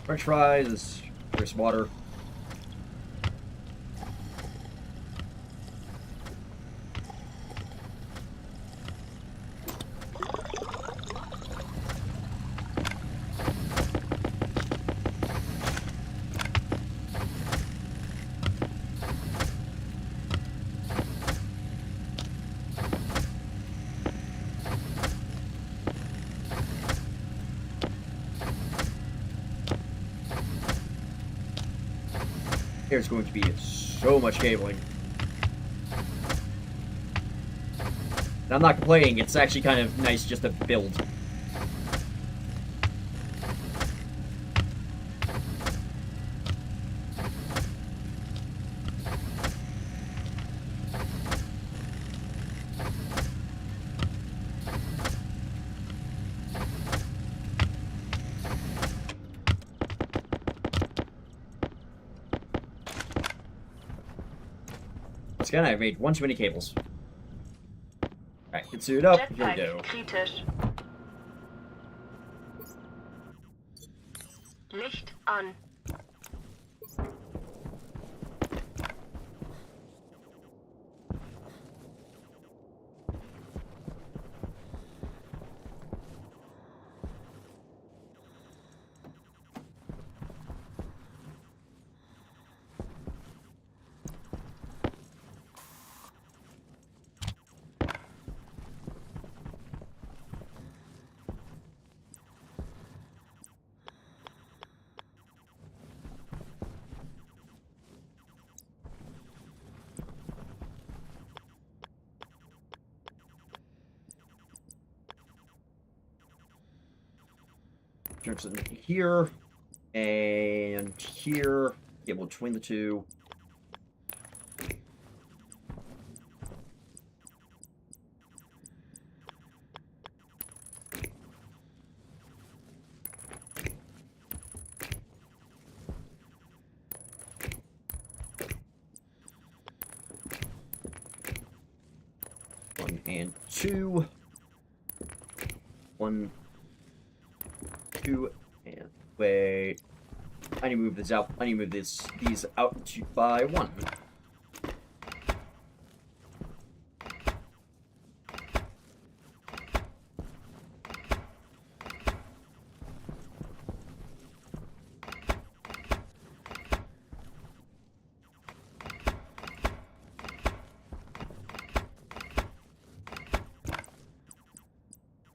French fries, there's water. There's going to be so much cabling. And I'm not complaining, it's actually kind of nice just to build. Once again, I've made one too many cables. Alright, suit up. Here we Jetpack go. kritisch. Licht an. Turn something here and here. Cable between the two. One and two. One, two, and wait. I need to move this out. I need to move these out by one.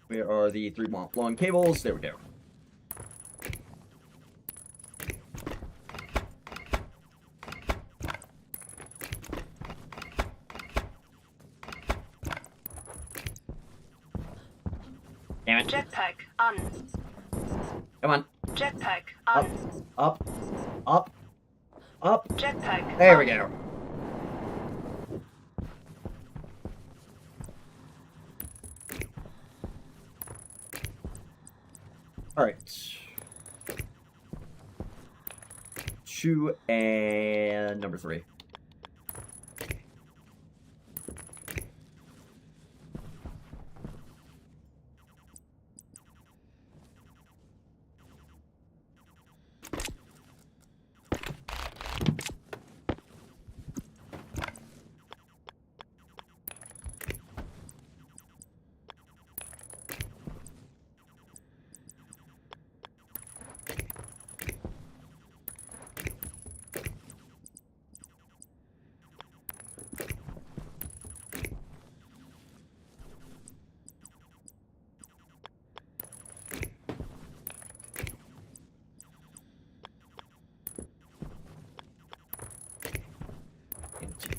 Where are the 3 long cables? There we go. Damn it. Jetpack an. Come on. Jetpack Up, an. up, up, up. Jetpack There an. we go. Alright. 2 and number 3.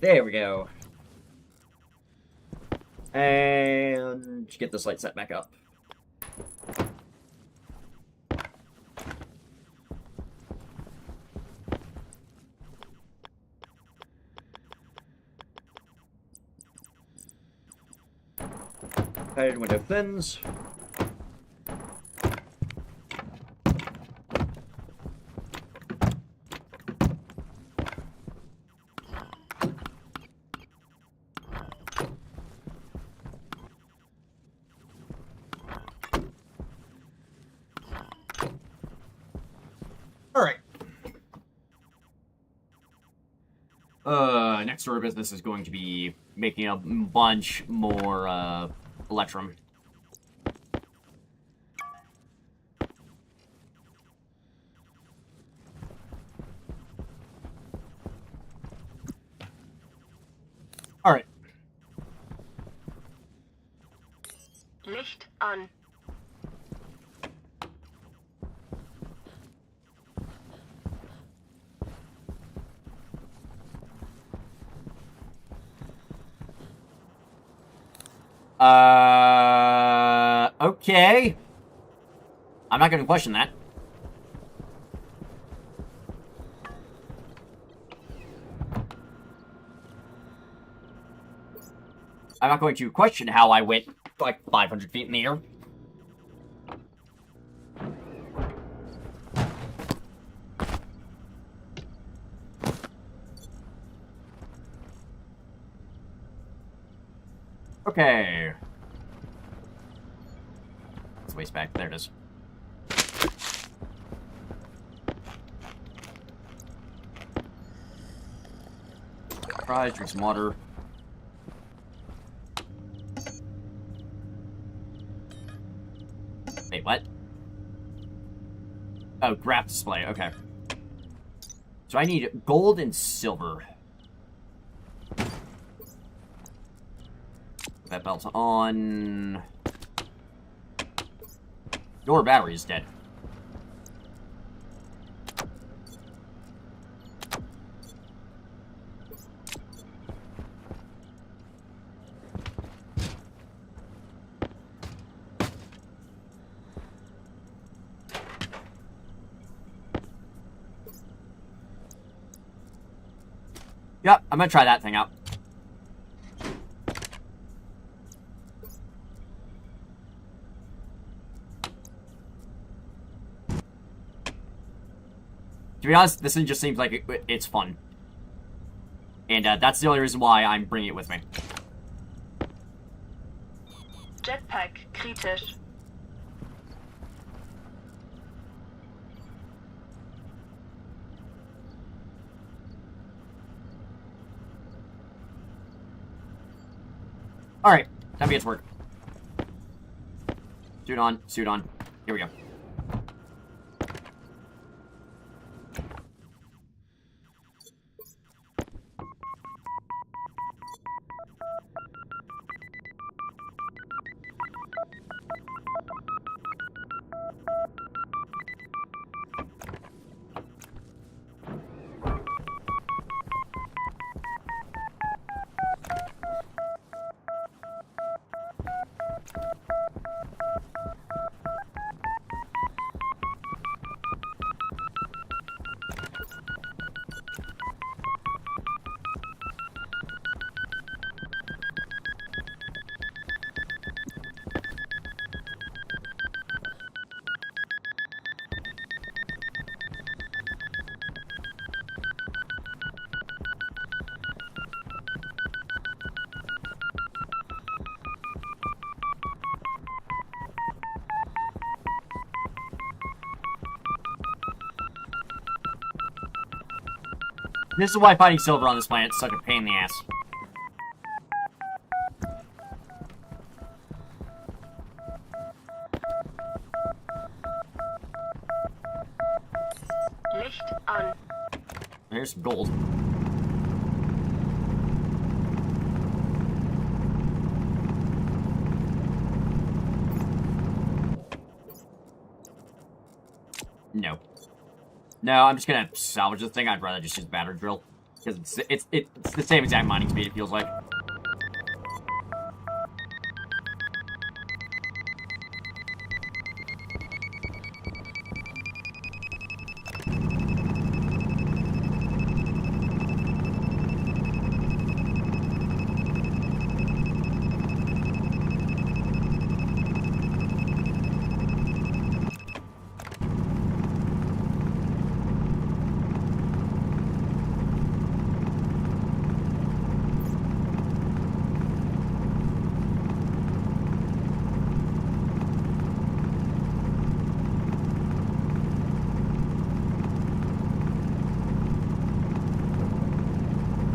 There we go. And get this light set back up. Hide window thins. Alright. Next order of business is going to be making a bunch more, Electrum. Alright. Licht an. Okay. I'm not going to question that. I'm not going to question how I went like 500 feet in the air. Okay. Let's waste back. There it is. Fries, drink some water. Wait, what? Oh, graph display. Okay. So I need gold and silver. That belt's on. Your battery is dead. Yep, I'm gonna try that thing out. To be honest, this thing just seems like it's fun. And that's the only reason why I'm bringing it with me. Jetpack kritisch. Alright, time to get to work. Suit on, suit on. Here we go. This is why finding silver on this planet is such a pain in the ass. Licht an. Here's some gold. No. No, I'm just gonna salvage this thing. I'd rather just use battery drill. Because it's the same exact mining speed, it feels like.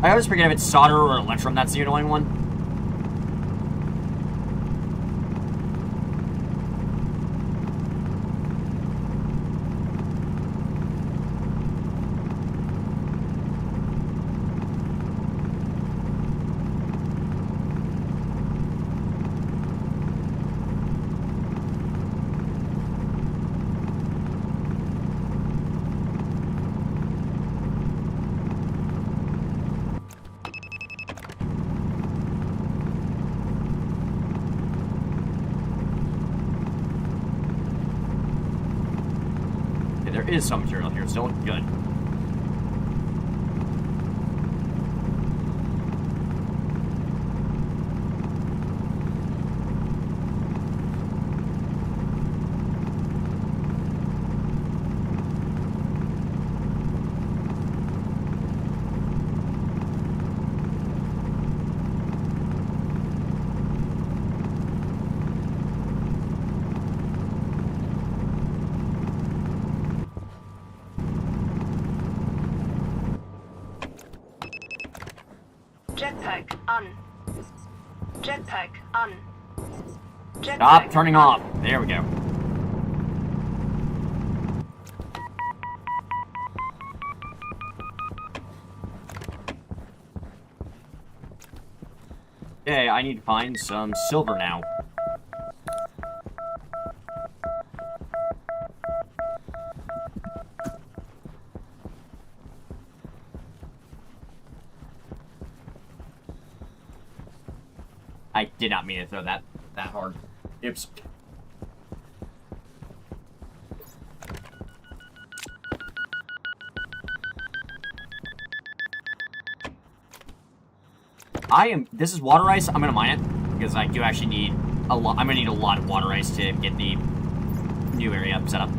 I always forget if it's solder or electrum that's the annoying one. There is some material here, so good. Jetpack an. Jetpack an. Jetpack Stop turning an. off. There we go. Okay, I need to find some silver now. I did not mean to throw that hard. Oops. This is water ice. I'm gonna mine it because I do actually need a lot. I'm gonna need a lot of water ice to get the new area set up.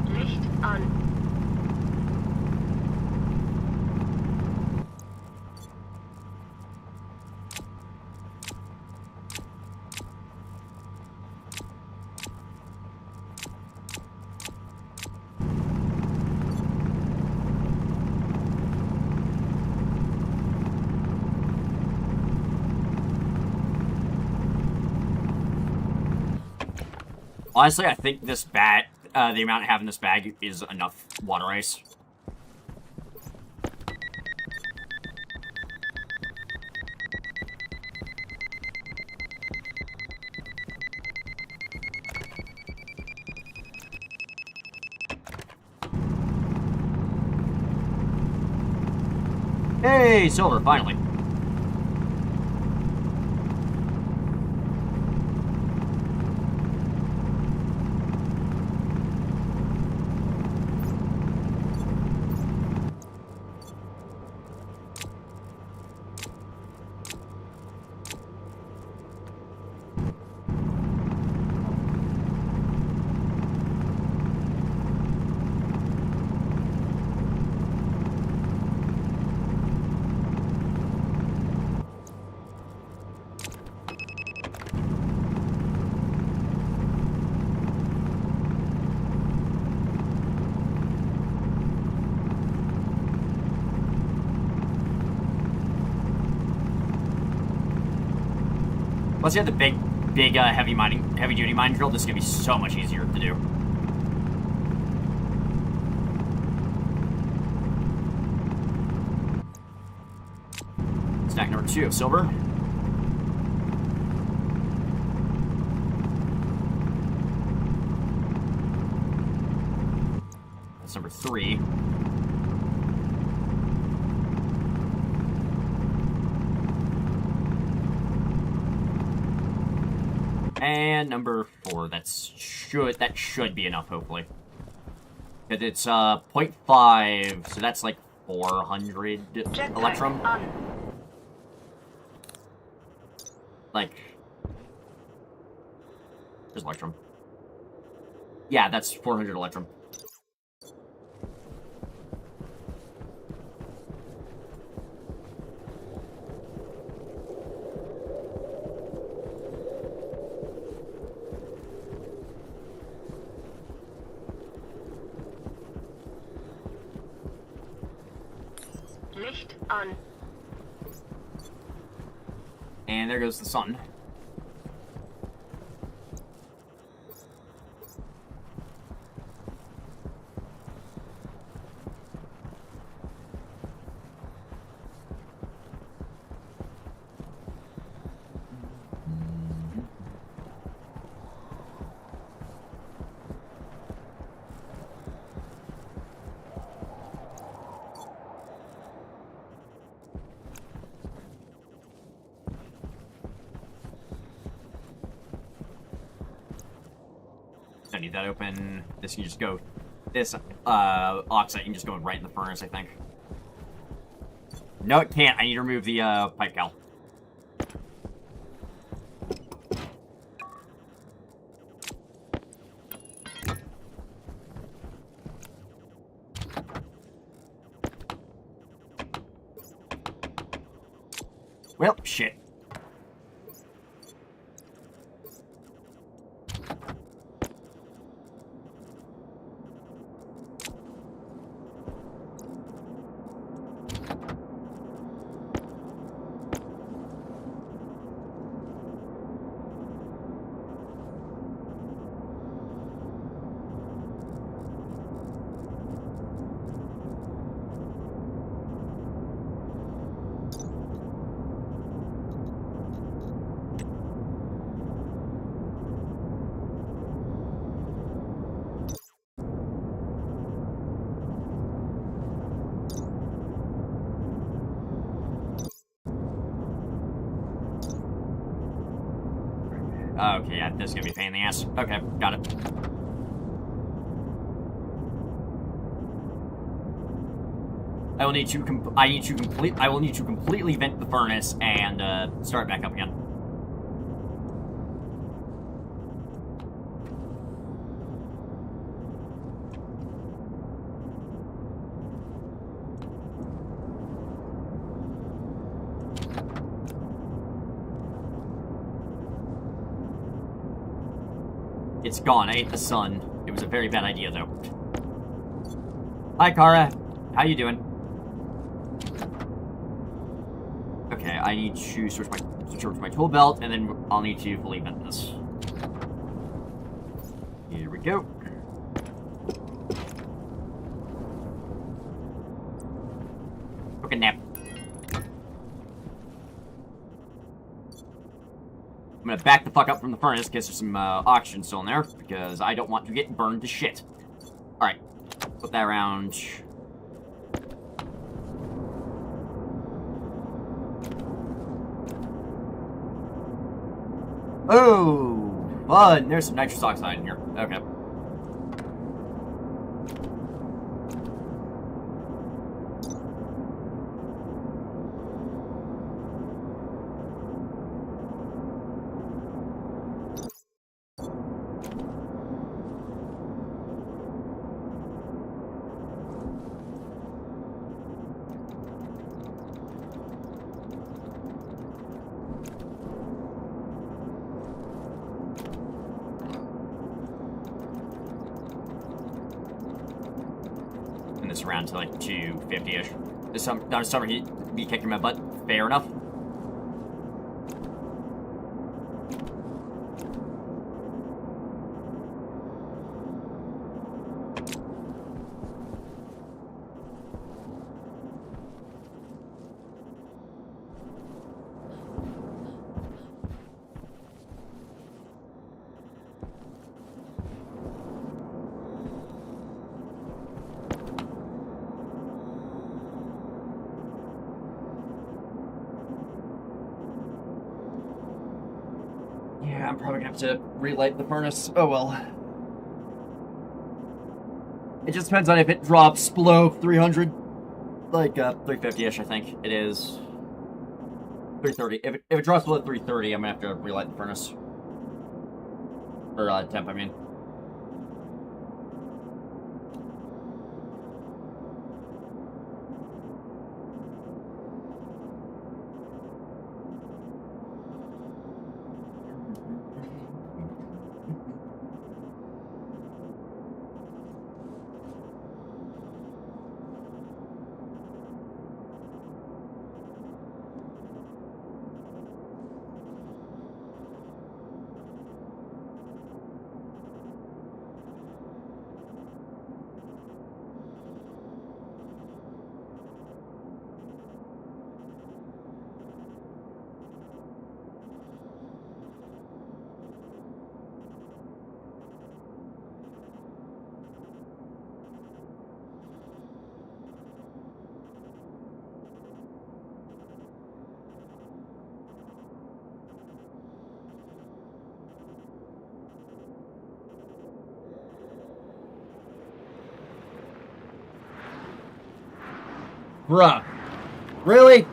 Licht an. Honestly, I think this the amount I have in this bag is enough water ice. Hey, silver, finally. Once you have the big heavy duty mining drill, this is gonna be so much easier to do. Stack number 2 of silver. That's number 3. And number 4, that should be enough, hopefully. Because it's 0.5, so that's like 400 Jetpack electrum. an. Like, there's electrum. Yeah, that's 400 electrum. Licht an. And there goes the sun. Don't need that open. This can just go. This oxide can just go right in the furnace, I think. No, it can't. I need to remove the pipe cowl. Well, shit. Okay, yeah, this is gonna be a pain in the ass. Okay, got it. I will need to completely vent the furnace and start back up again. It's gone. I ate the sun. It was a very bad idea, though. Hi, Kara. How you doing? Okay, I need to switch my tool belt, and then I'll need to fully vent this. Here we go. Took a nap. I'm gonna back the fuck up from the furnace because there's some oxygen still in there, because I don't want to get burned to shit. Alright, put that around. Oh, fun! There's some nitrous oxide in here. Okay. Around to like 250-ish. Not a summer heat be kicking my butt. Fair enough. Yeah, I'm probably gonna have to relight the furnace. Oh well. It just depends on if it drops below 300. Like, 350-ish, I think. It is 330. If it drops below 330, I'm gonna have to relight the furnace. Or, temp, I mean. Bruh. Really?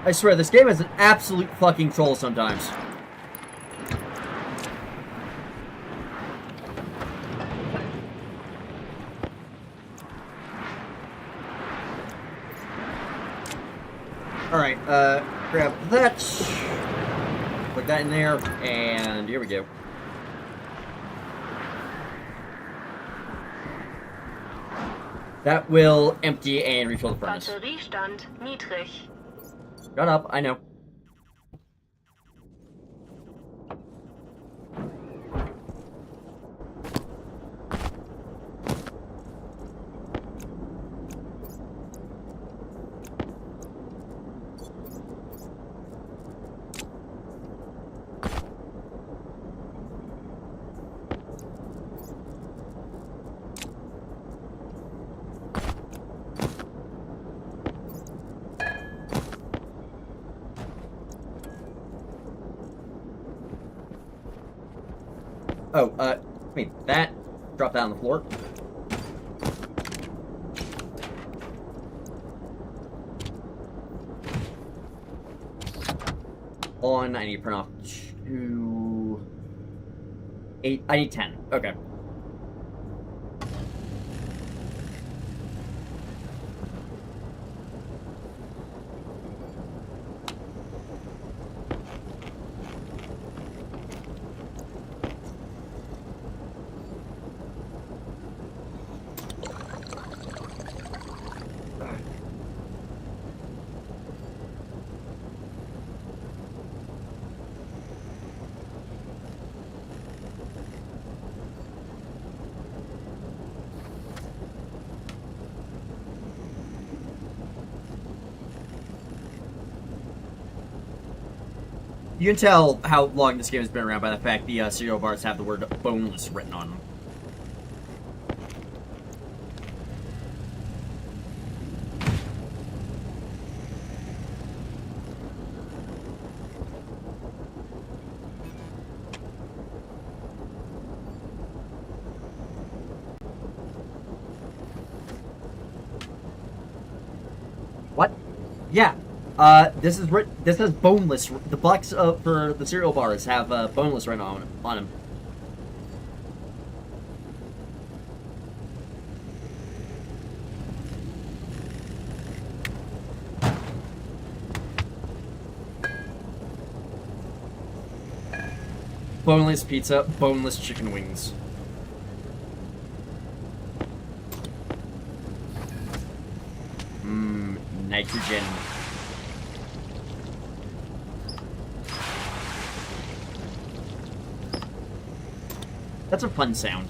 I swear, this game is an absolute fucking troll sometimes. Alright, grab that, put that in there, and here we go. That will empty and refill the furnace. Batteriestand niedrig. Shut up, I know. Oh, wait, that. Drop that on the floor. On, I need to print off 2... 8, I need 10. Okay. You can tell how long this game has been around by the fact the cereal bars have the word boneless written on them. What? Yeah. This is this has boneless. The box for the cereal bars have boneless written on them. Boneless pizza, boneless chicken wings. Nitrogen. That's a fun sound.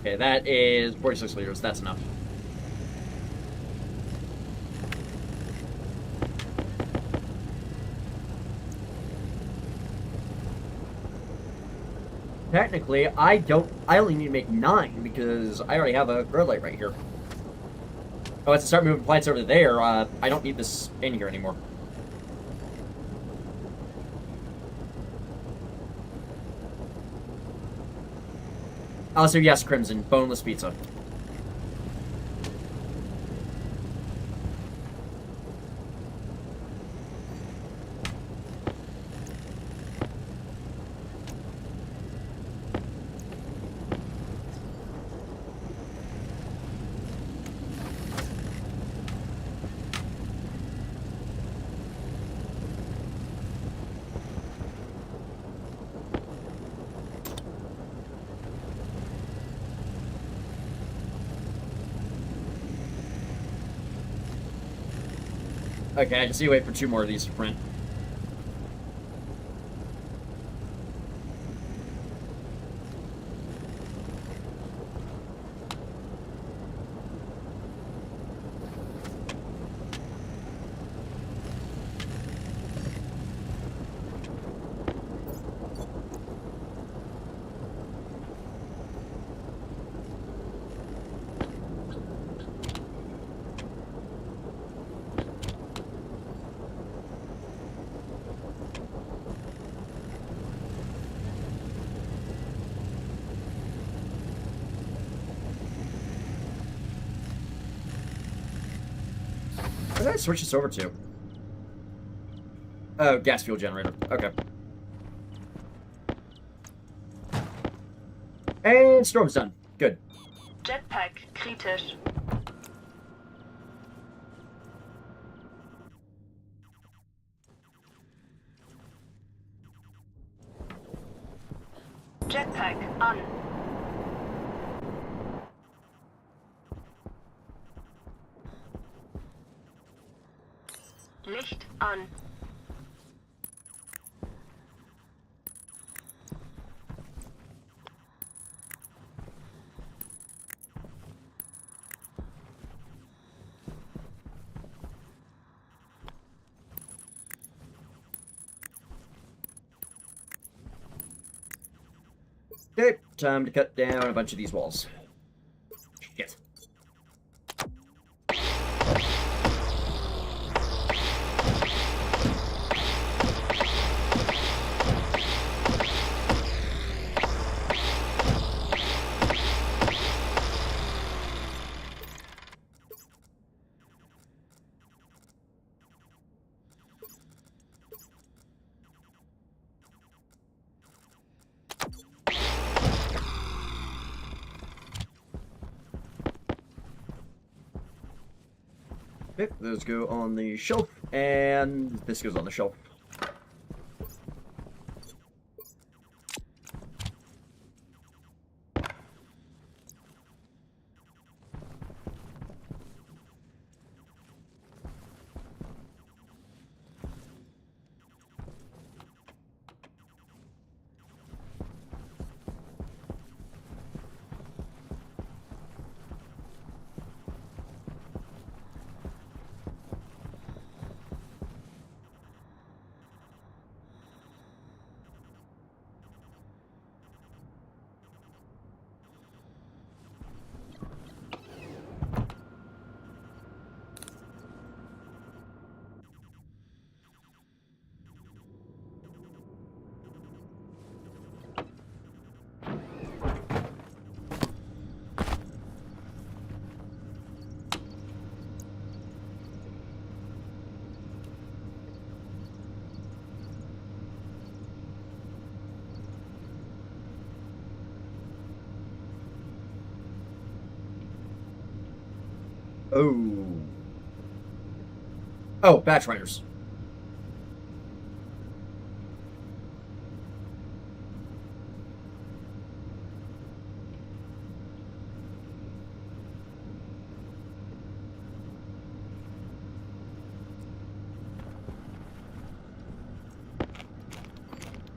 Okay, that is 46 liters. That's enough. Technically, I only need to make 9 because I already have a grow light right here. Oh, let's start moving lights over there. I don't need this in here anymore. Also, yes, Crimson, boneless pizza. Okay, I just need to wait for 2 more of these to print. What did I switch this over to? Oh, gas fuel generator. Okay. And storm's done. Good. Jetpack kritisch. Jetpack an. Licht an. Okay, time to cut down a bunch of these walls. Shit. Okay, those go on the shelf, and this goes on the shelf. Oh. Oh, batch writers.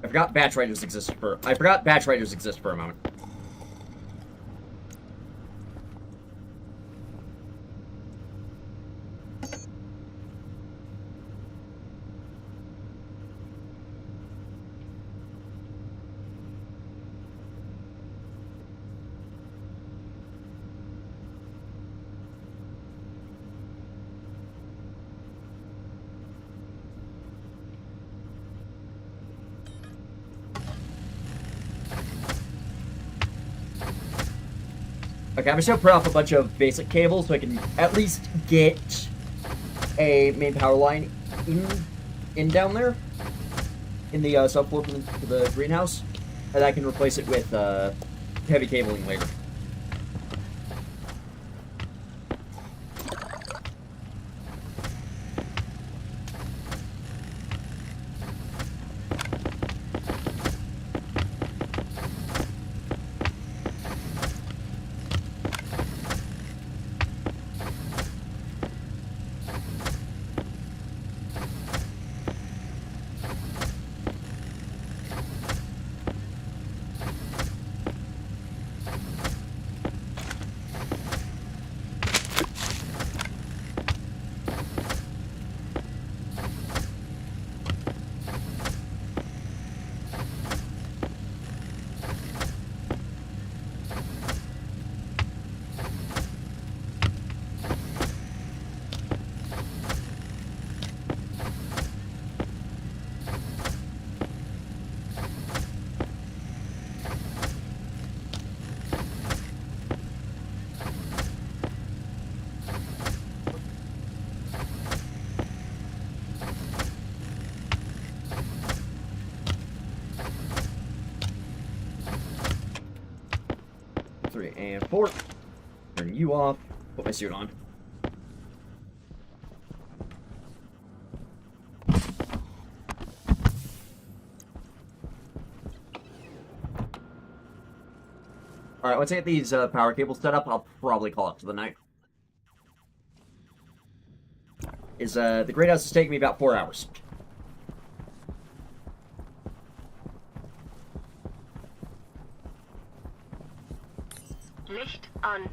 I forgot batch writers exist for a moment. Okay, I'm just gonna put off a bunch of basic cables so I can at least get a main power line in down there in the subfloor for the greenhouse, and I can replace it with heavy cabling later. and 4. Turn you off. Put my suit on. Alright, once I get these power cables set up, I'll probably call it to the night. The Great House is taking me about 4 hours. Licht an.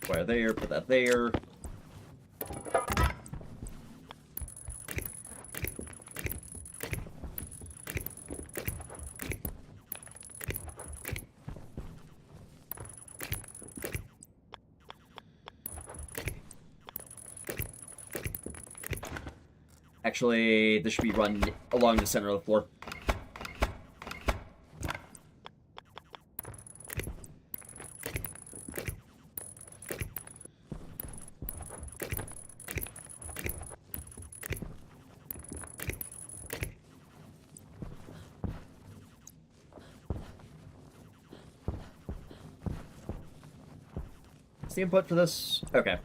Wire there, put that there. Actually, this should be run along the center of the floor. What's the input for this? Okay.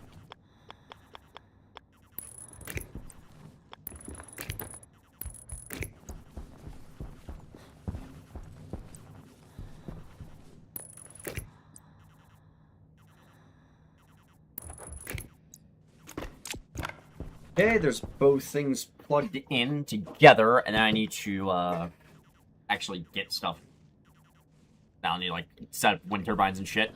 Okay, there's both things plugged in together, and then I need to, actually get stuff. Now I need to, like, set up wind turbines and shit.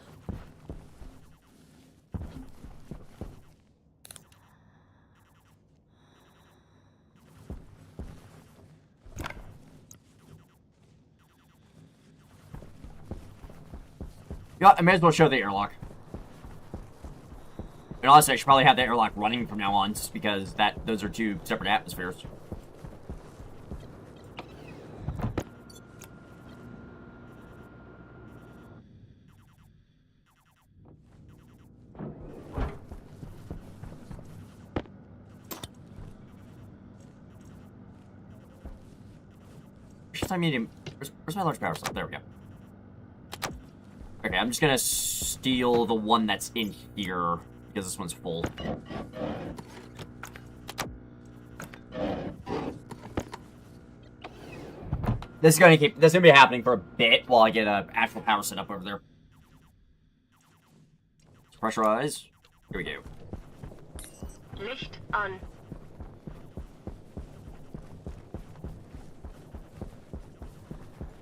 Yeah, I may as well show the airlock. And honestly, I should probably have the airlock running from now on, just because those are 2 separate atmospheres. Where's my medium? Where's my large power cell? There we go. Okay, I'm just gonna steal the one that's in here, because this one's full. This is gonna be happening for a bit while I get an actual power set up over there. Pressurize. Here we go. Licht an.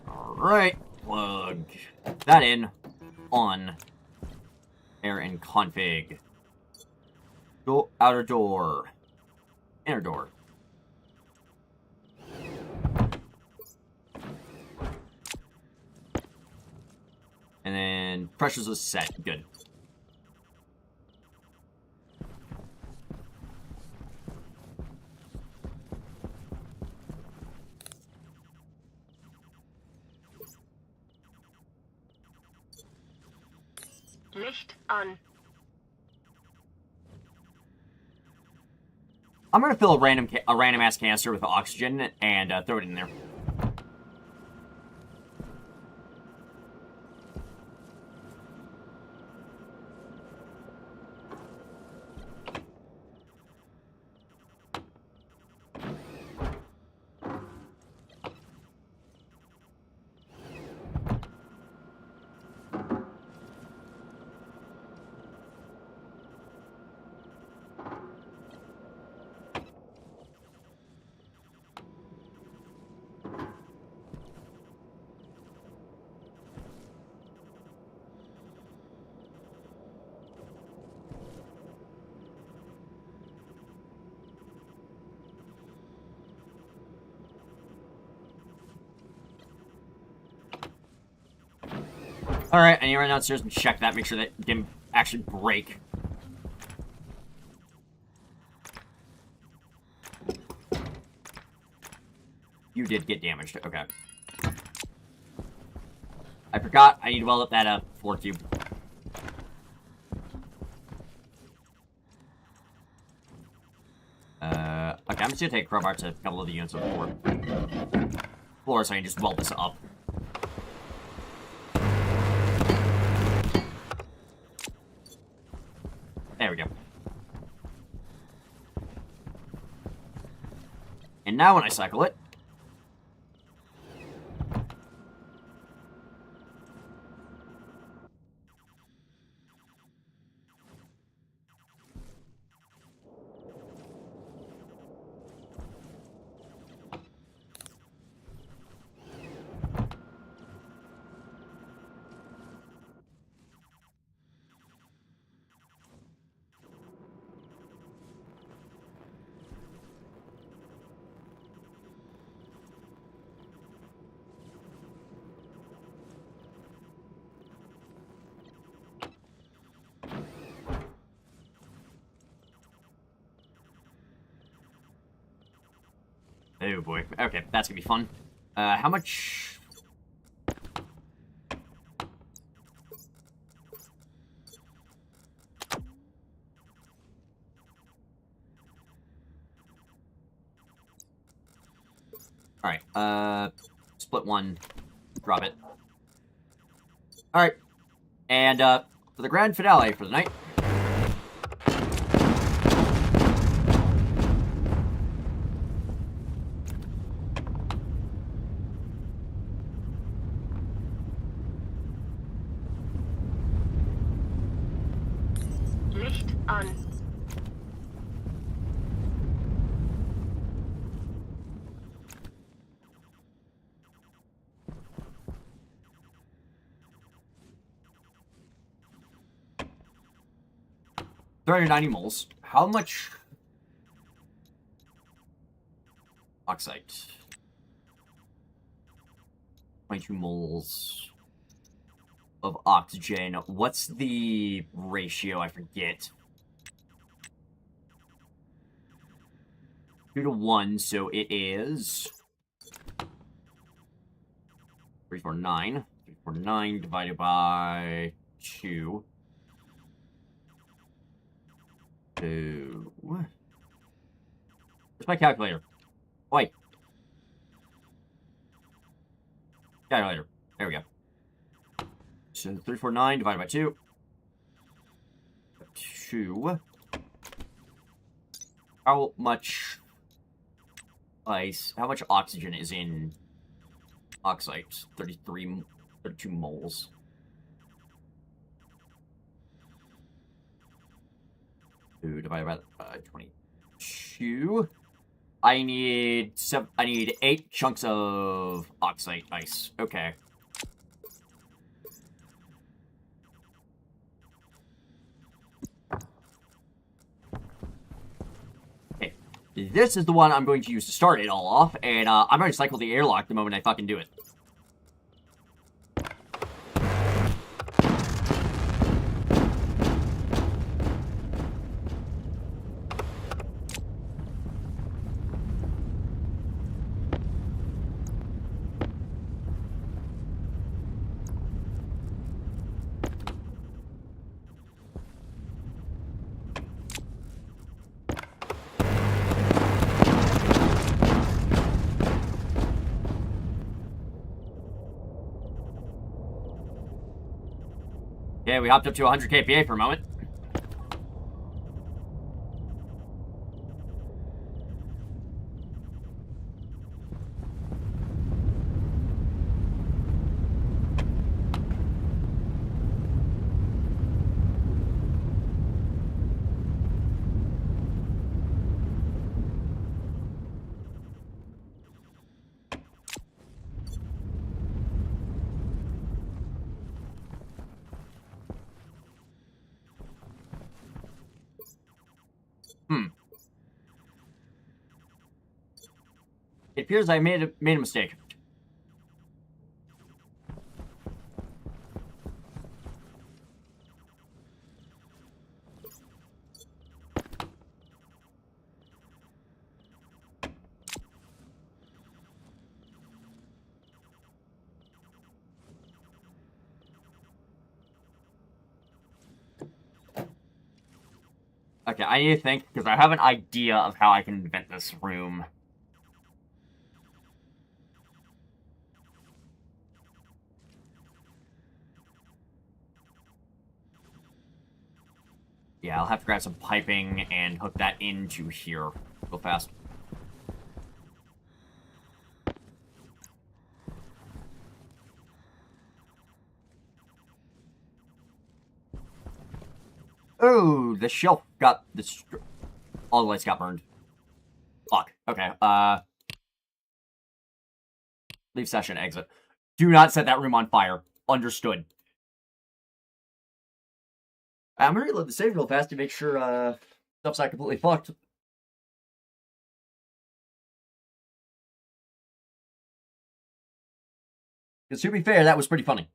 Alright, plug that in. On. Air and config. Go outer door. Inner door. And then pressures is set. Good. Licht an. I'm gonna fill a random ass canister with oxygen and throw it in there. Alright, I need to run downstairs and check that, make sure that it didn't actually break. You did get damaged, okay. I forgot, I need to weld up that, floor cube. Okay, I'm just gonna take a crowbar to a couple of the units on the floor so I can just weld this up. There we go. And now when I cycle it... Oh boy. Okay, that's gonna be fun. How much... Alright, split one, drop it. Alright, and, for the grand finale for the night... Licht an. $390 moles. How much... Oxide. 22 moles of oxygen. What's the ratio? I forget. 2 to 1, so it is... 349. 349 divided by 2. Where's my calculator? Wait. Calculator. There we go. So 349 divided by 2. 2. How much ice? How much oxygen is in oxide? 32 moles. Divided by 22. I need 8 chunks of oxide ice. Okay. Okay. This is the one I'm going to use to start it all off, and I'm going to cycle the airlock the moment I fucking do it. Okay, we hopped up to 100 kPa for a moment. It appears I made a mistake. Okay, I need to think, because I have an idea of how I can vent this room. Yeah, I'll have to grab some piping and hook that into here. Go fast. Oh, the shelf got destroyed. All the lights got burned. Fuck. Okay, leave session, exit. Do not set that room on fire. Understood. I'm gonna reload the save real fast to make sure, stuff's not completely fucked. Because to be fair, that was pretty funny.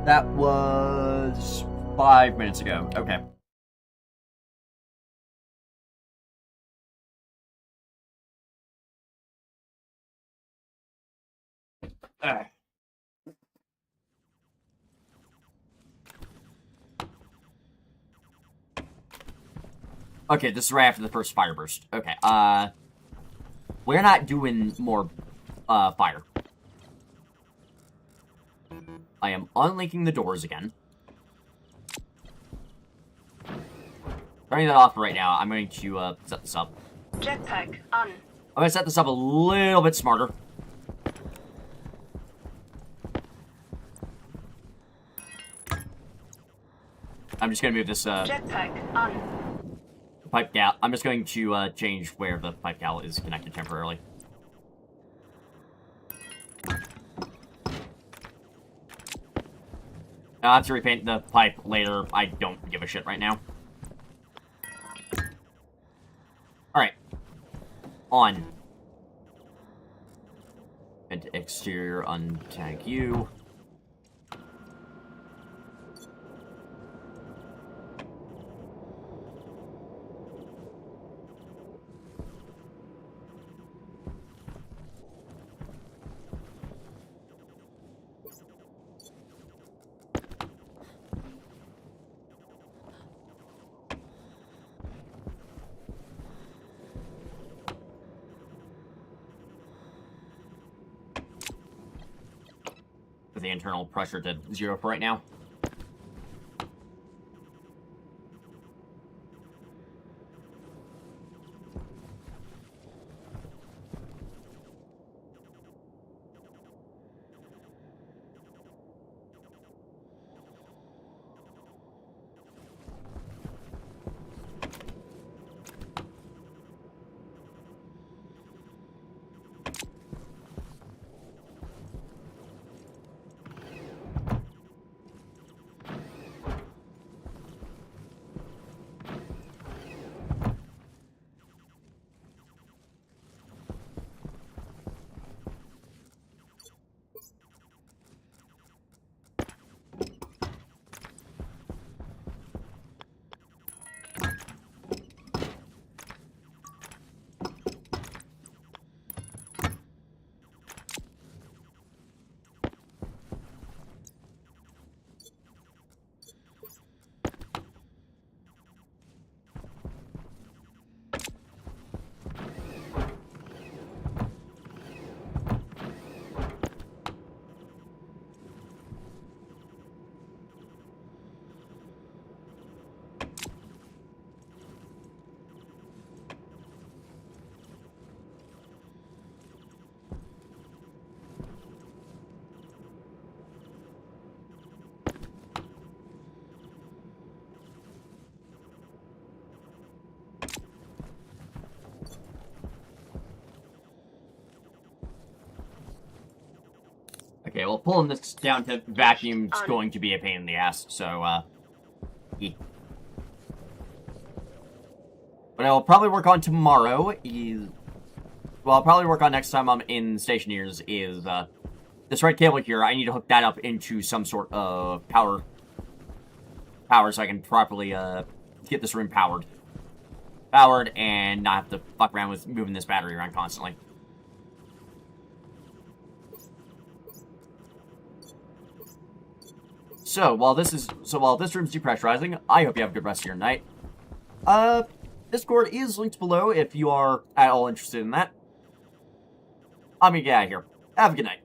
That was 5 minutes ago. Okay. Okay, this is right after the first fire burst. Okay, we're not doing more, fire. I am unlinking the doors again. Turning that off right now. I'm going to, set this up. Jetpack on. I'm gonna set this up a little bit smarter. I'm just gonna move this, Jetpack on. pipe gal. I'm just going to, change where the pipe gal is connected temporarily. I'll have to repaint the pipe later. I don't give a shit right now. Alright. On. And exterior, untag you. The internal pressure to 0 for right now. Okay, well, pulling this down to vacuum's On. going to be a pain in the ass, so, yeah. What I'll probably work on tomorrow is... Well, I'll probably work on next time I'm in Stationeers is, this red cable here. I need to hook that up into some sort of power so I can properly, get this room powered. And not have to fuck around with moving this battery around constantly. So, while this room's depressurizing, I hope you have a good rest of your night. Discord is linked below if you are at all interested in that. I'm gonna get out of here. Have a good night.